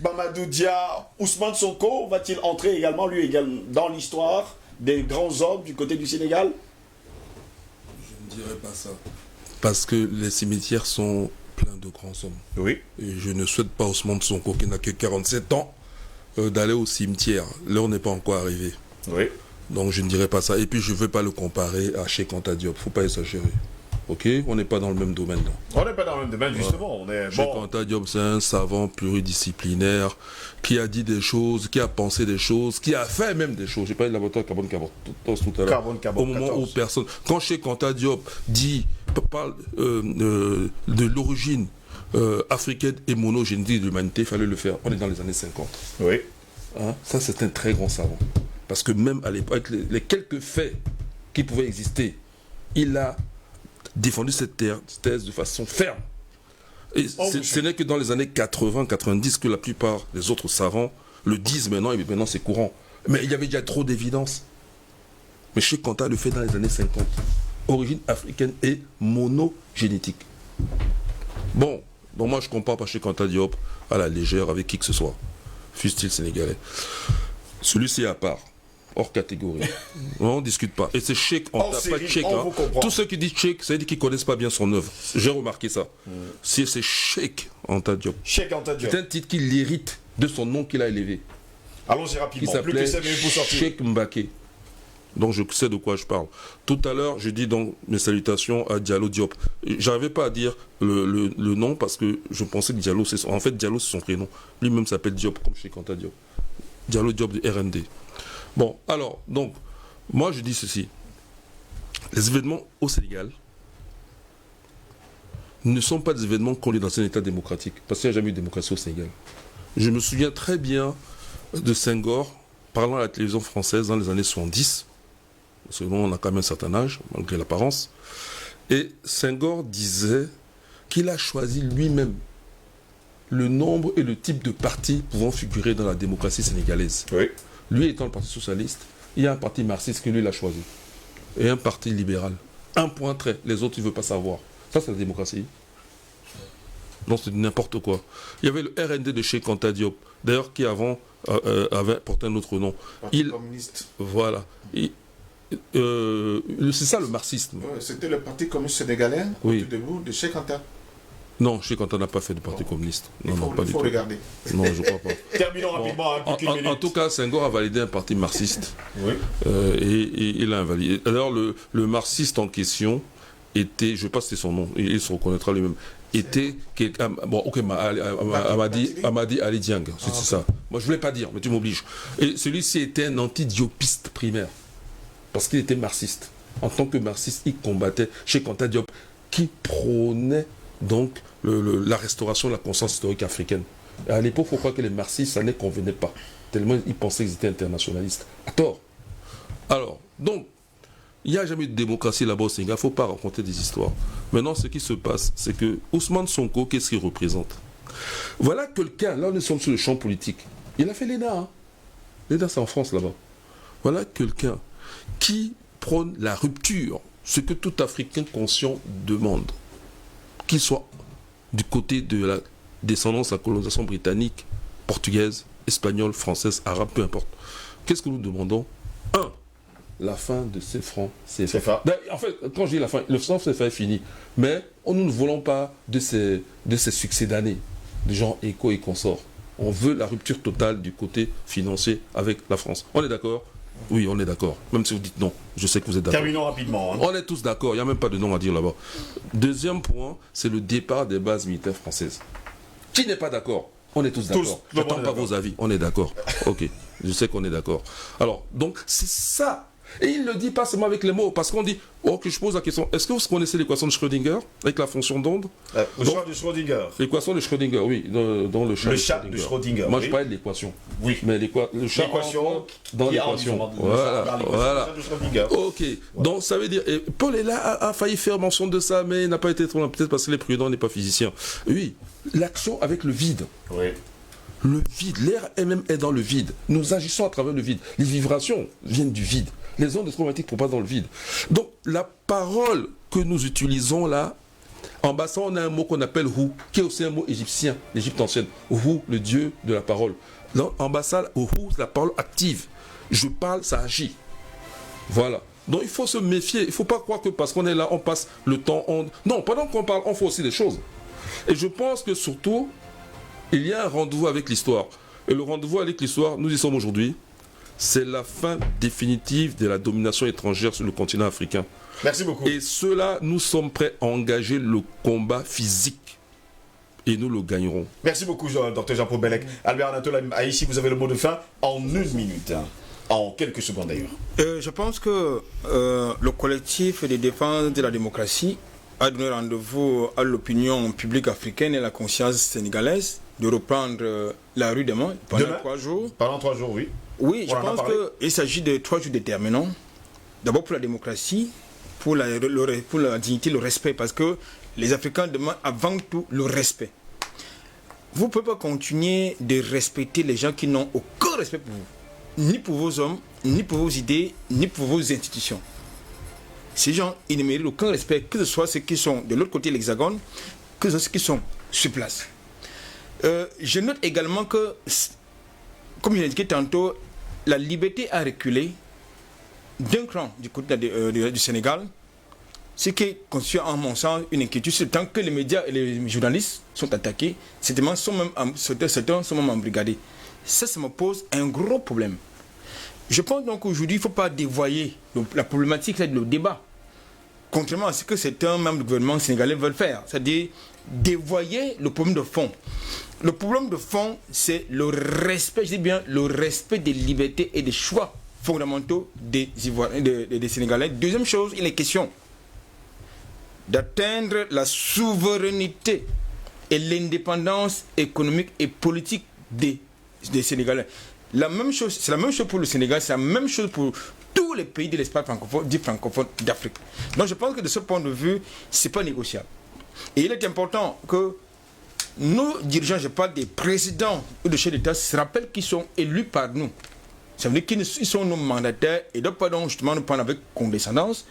Mamadou Dia, Ousmane Sonko, va-t-il entrer également, lui également, dans l'histoire des grands hommes du côté du Sénégal? Je ne dirais pas ça. Parce que les cimetières sont pleins de grands hommes. Oui. Et je ne souhaite pas Ousmane Sonko, qui n'a que 47 ans, d'aller au cimetière. L'heure n'est pas encore arrivée. Oui. Donc je ne dirais pas ça. Et puis je ne veux pas le comparer à Cheikh Anta Diop. Il ne faut pas exagérer. Ok, on n'est pas dans le même domaine. Non. On n'est pas dans le même domaine, justement. Cheikh Anta Diop, c'est un savant pluridisciplinaire qui a dit des choses, qui a pensé des choses, qui a fait même des choses. J'ai parlé de laboratoire Carbone tout à l'heure. Au moment où personne... Quand Cheikh Anta Diop parle de l'origine africaine et monogénétique de l'humanité, il fallait le faire. On est dans les années 50. Oui. Hein? Ça, c'est un très grand savant. Parce que même à l'époque, les quelques faits qui pouvaient exister, il a défendu cette thèse de façon ferme. Et ce n'est que dans les années 80-90 que la plupart des autres savants le disent maintenant, et maintenant c'est courant. Mais il y avait déjà trop d'évidence. Mais Cheikh Anta le fait dans les années 50. Origine africaine et monogénétique. Bon, donc moi je compare pas Cheikh Anta Diop à la légère avec qui que ce soit. Fût-il sénégalais. Celui-ci est à part. Hors catégorie. On ne discute pas. Et c'est Cheikh Anta, pas Cheikh. Hein. Tous ceux qui disent Cheikh, ça veut dire qu'ils ne connaissent pas bien son œuvre. J'ai remarqué ça. C'est Cheikh Anta Diop. Cheikh Anta Diop. C'est un titre qui l'hérite de son nom qu'il a élevé. Allons-y rapidement. Il s'appelait Cheikh Mbaké. Donc je sais de quoi je parle. Tout à l'heure, je dis donc mes salutations à Diallo Diop. J'arrivais pas à dire le nom parce que je pensais que Diallo, en fait Diallo c'est son prénom. Lui-même s'appelle Diop comme Cheikh Anta Diop. Diallo Diop de RND. Bon, alors, donc, moi je dis ceci. Les événements au Sénégal ne sont pas des événements qu'on est dans un état démocratique, parce qu'il n'y a jamais eu de démocratie au Sénégal. Je me souviens très bien de Senghor parlant à la télévision française dans les années 70, parce que nous on a quand même un certain âge, malgré l'apparence, et Senghor disait qu'il a choisi lui-même le nombre et le type de partis pouvant figurer dans la démocratie sénégalaise. Oui. Lui étant le parti socialiste, il y a un parti marxiste que lui il a choisi. Et un parti libéral. Un point trait. Les autres, il ne veut pas savoir. Ça, c'est la démocratie. Donc, c'est n'importe quoi. Il y avait le RND de Cheikh Anta Diop, d'ailleurs, qui avant avait porté un autre nom. Parti communiste. Voilà. c'est ça le marxisme. Ouais, c'était le Parti communiste sénégalais, oui. debout de Cheikh Anta. Non, Cheikh Anta n'a pas fait de Parti communiste. Non, non, pas du tout. Regarder. Non, je crois pas. Terminons rapidement. En tout cas, Senghor a validé un parti marxiste. Oui. Et il l'a invalidé. Alors, le marxiste en question était, je ne sais pas si c'est son nom, il se reconnaîtra lui-même, était quelqu'un. Bon, ok, Amadi Ali Diang, c'est ça. Moi, je ne voulais pas dire, mais tu m'obliges. Et celui-ci était un anti-diopiste primaire. Parce qu'il était marxiste. En tant que marxiste, il combattait Cheikh Anta Diop, qui prônait donc la restauration de la conscience historique africaine. Et à l'époque, il faut croire que les marxistes, ça ne convenait pas. Tellement ils pensaient qu'ils étaient internationalistes. À tort. Alors, donc, il n'y a jamais eu de démocratie là-bas au Sénégal. Il ne faut pas raconter des histoires. Maintenant, ce qui se passe, c'est que Ousmane Sonko, qu'est-ce qu'il représente? Voilà quelqu'un, là nous sommes sur le champ politique. Il a fait l'ENA. Hein. L'ENA, c'est en France là-bas. Voilà quelqu'un qui prône la rupture, ce que tout Africain conscient demande. Qu'il soit du côté de la descendance à la colonisation britannique, portugaise, espagnole, française, arabe, peu importe. Qu'est-ce que nous demandons? La fin de ces francs CFA. En fait, quand je dis la fin, le franc CFA est fini. Mais nous ne voulons pas de ces succès d'année, de gens éco et consorts. On veut la rupture totale du côté financier avec la France. On est d'accord? Oui, on est d'accord. Même si vous dites non, je sais que vous êtes d'accord. Terminons rapidement. Hein. On est tous d'accord, il n'y a même pas de nom à dire là-bas. Deuxième point, c'est le départ des bases militaires françaises. Qui n'est pas d'accord? On est tous d'accord. Je n'attends pas vos avis, on est d'accord. Ok, je sais qu'on est d'accord. Alors, donc, c'est ça. Et il ne le dit pas seulement avec les mots, parce qu'on dit, que je pose la question, est-ce que vous connaissez l'équation de Schrödinger, avec la fonction d'onde? Le chat de Schrödinger. L'équation de Schrödinger, oui, dans le chat, de Schrödinger. Moi, oui. je parlais de l'équation. Oui. Mais le chat dans l'équation. Voilà. Ok. Donc, ça veut dire, Paul est là, a failli faire mention de ça, mais il n'a pas été trop loin, peut-être parce qu'il est prudent, n'est pas physicien. Oui, l'action avec le vide. Oui. Le vide, l'air elle-même est dans le vide. Nous agissons à travers le vide. Les vibrations viennent du vide. Les ondes électromagnétiques ne sont pas dans le vide. Donc, la parole que nous utilisons là, en bas, on a un mot qu'on appelle Hu, qui est aussi un mot égyptien, l'Égypte ancienne. Hu, le dieu de la parole. Donc, en bas, Hu, c'est la parole active. Je parle, ça agit. Voilà. Donc, il faut se méfier. Il ne faut pas croire que parce qu'on est là, on passe le temps. Non, pendant qu'on parle, on fait aussi des choses. Et je pense que surtout, il y a un rendez-vous avec l'histoire. Et le rendez-vous avec l'histoire, nous y sommes aujourd'hui. C'est la fin définitive de la domination étrangère sur le continent africain. Merci beaucoup. Et cela, nous sommes prêts à engager le combat physique. Et nous le gagnerons. Merci beaucoup, Dr Jean-Paul Bellec. Albert Anatole Haïssi, vous avez le mot de fin en 1 minute. En quelques secondes d'ailleurs. Je pense que le collectif de défense de la démocratie a donné rendez-vous à l'opinion publique africaine et la conscience sénégalaise de reprendre la rue demain pendant 3 jours. Pendant 3 jours, oui. Oui, je pense qu'il s'agit de 3 jours déterminants. D'abord pour la démocratie, pour la dignité, le respect, parce que les Africains demandent avant tout le respect. Vous ne pouvez pas continuer de respecter les gens qui n'ont aucun respect pour vous, ni pour vos hommes, ni pour vos idées, ni pour vos institutions. Ces gens, ils ne méritent aucun respect, que ce soit ceux qui sont de l'autre côté de l'hexagone, que ce soit ceux qui sont sur place. Je note également que, comme je l'ai indiqué tantôt, la liberté a reculé d'un cran du côté du Sénégal, ce qui constitue en mon sens une inquiétude, c'est tant que les médias et les journalistes sont attaqués, certains sont même embrigadés. Ça me pose un gros problème. Je pense donc qu'aujourd'hui, il ne faut pas dévoyer la problématique, c'est le débat. Contrairement à ce que certains membres du gouvernement sénégalais veulent faire, c'est-à-dire dévoyer le problème de fond. Le problème de fond, c'est le respect, je dis bien, le respect des libertés et des choix fondamentaux des Sénégalais. Deuxième chose, il est question d'atteindre la souveraineté et l'indépendance économique et politique des Sénégalais. C'est la même chose pour le Sénégal, c'est la même chose pour tous les pays de l'espace francophone, dit francophone d'Afrique. Donc je pense que de ce point de vue, ce n'est pas négociable. Et il est important que nos dirigeants, je parle des présidents ou des chefs d'État, se rappellent qu'ils sont élus par nous. Ça veut dire qu'ils sont nos mandataires et donc pas donc justement nous prendre avec condescendance,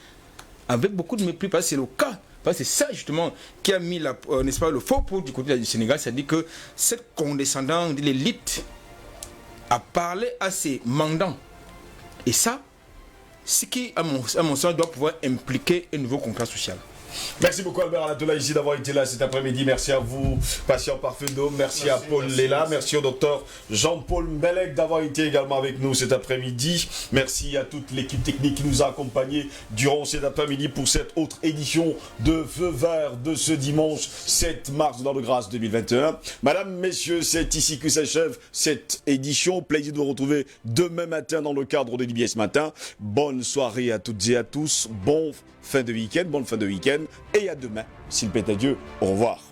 avec beaucoup de mépris, parce que c'est le cas. Parce que c'est ça justement qui a mis n'est-ce pas, le faux pot du côté du Sénégal, c'est-à-dire que cette condescendance de l'élite a parlé à ses mandants. Et ça, ce qui, à mon sens, doit pouvoir impliquer un nouveau contrat social. Merci beaucoup Albert Alatola ici d'avoir été là cet après-midi. Merci à vous, patient Parfendo. Merci à Paul Léla. Merci au docteur Jean-Paul Mbelek d'avoir été également avec nous cet après-midi. Merci à toute l'équipe technique qui nous a accompagnés durant cet après-midi pour cette autre édition de Feu Vert de ce dimanche 7 mars dans le Grâce 2021. Madame, messieurs, c'est ici que s'achève cette édition. Plaisir de vous retrouver demain matin dans le cadre de DBS Matin. Bonne soirée à toutes et à tous. Bonne fin de week-end et à demain, s'il plaît à Dieu. Au revoir.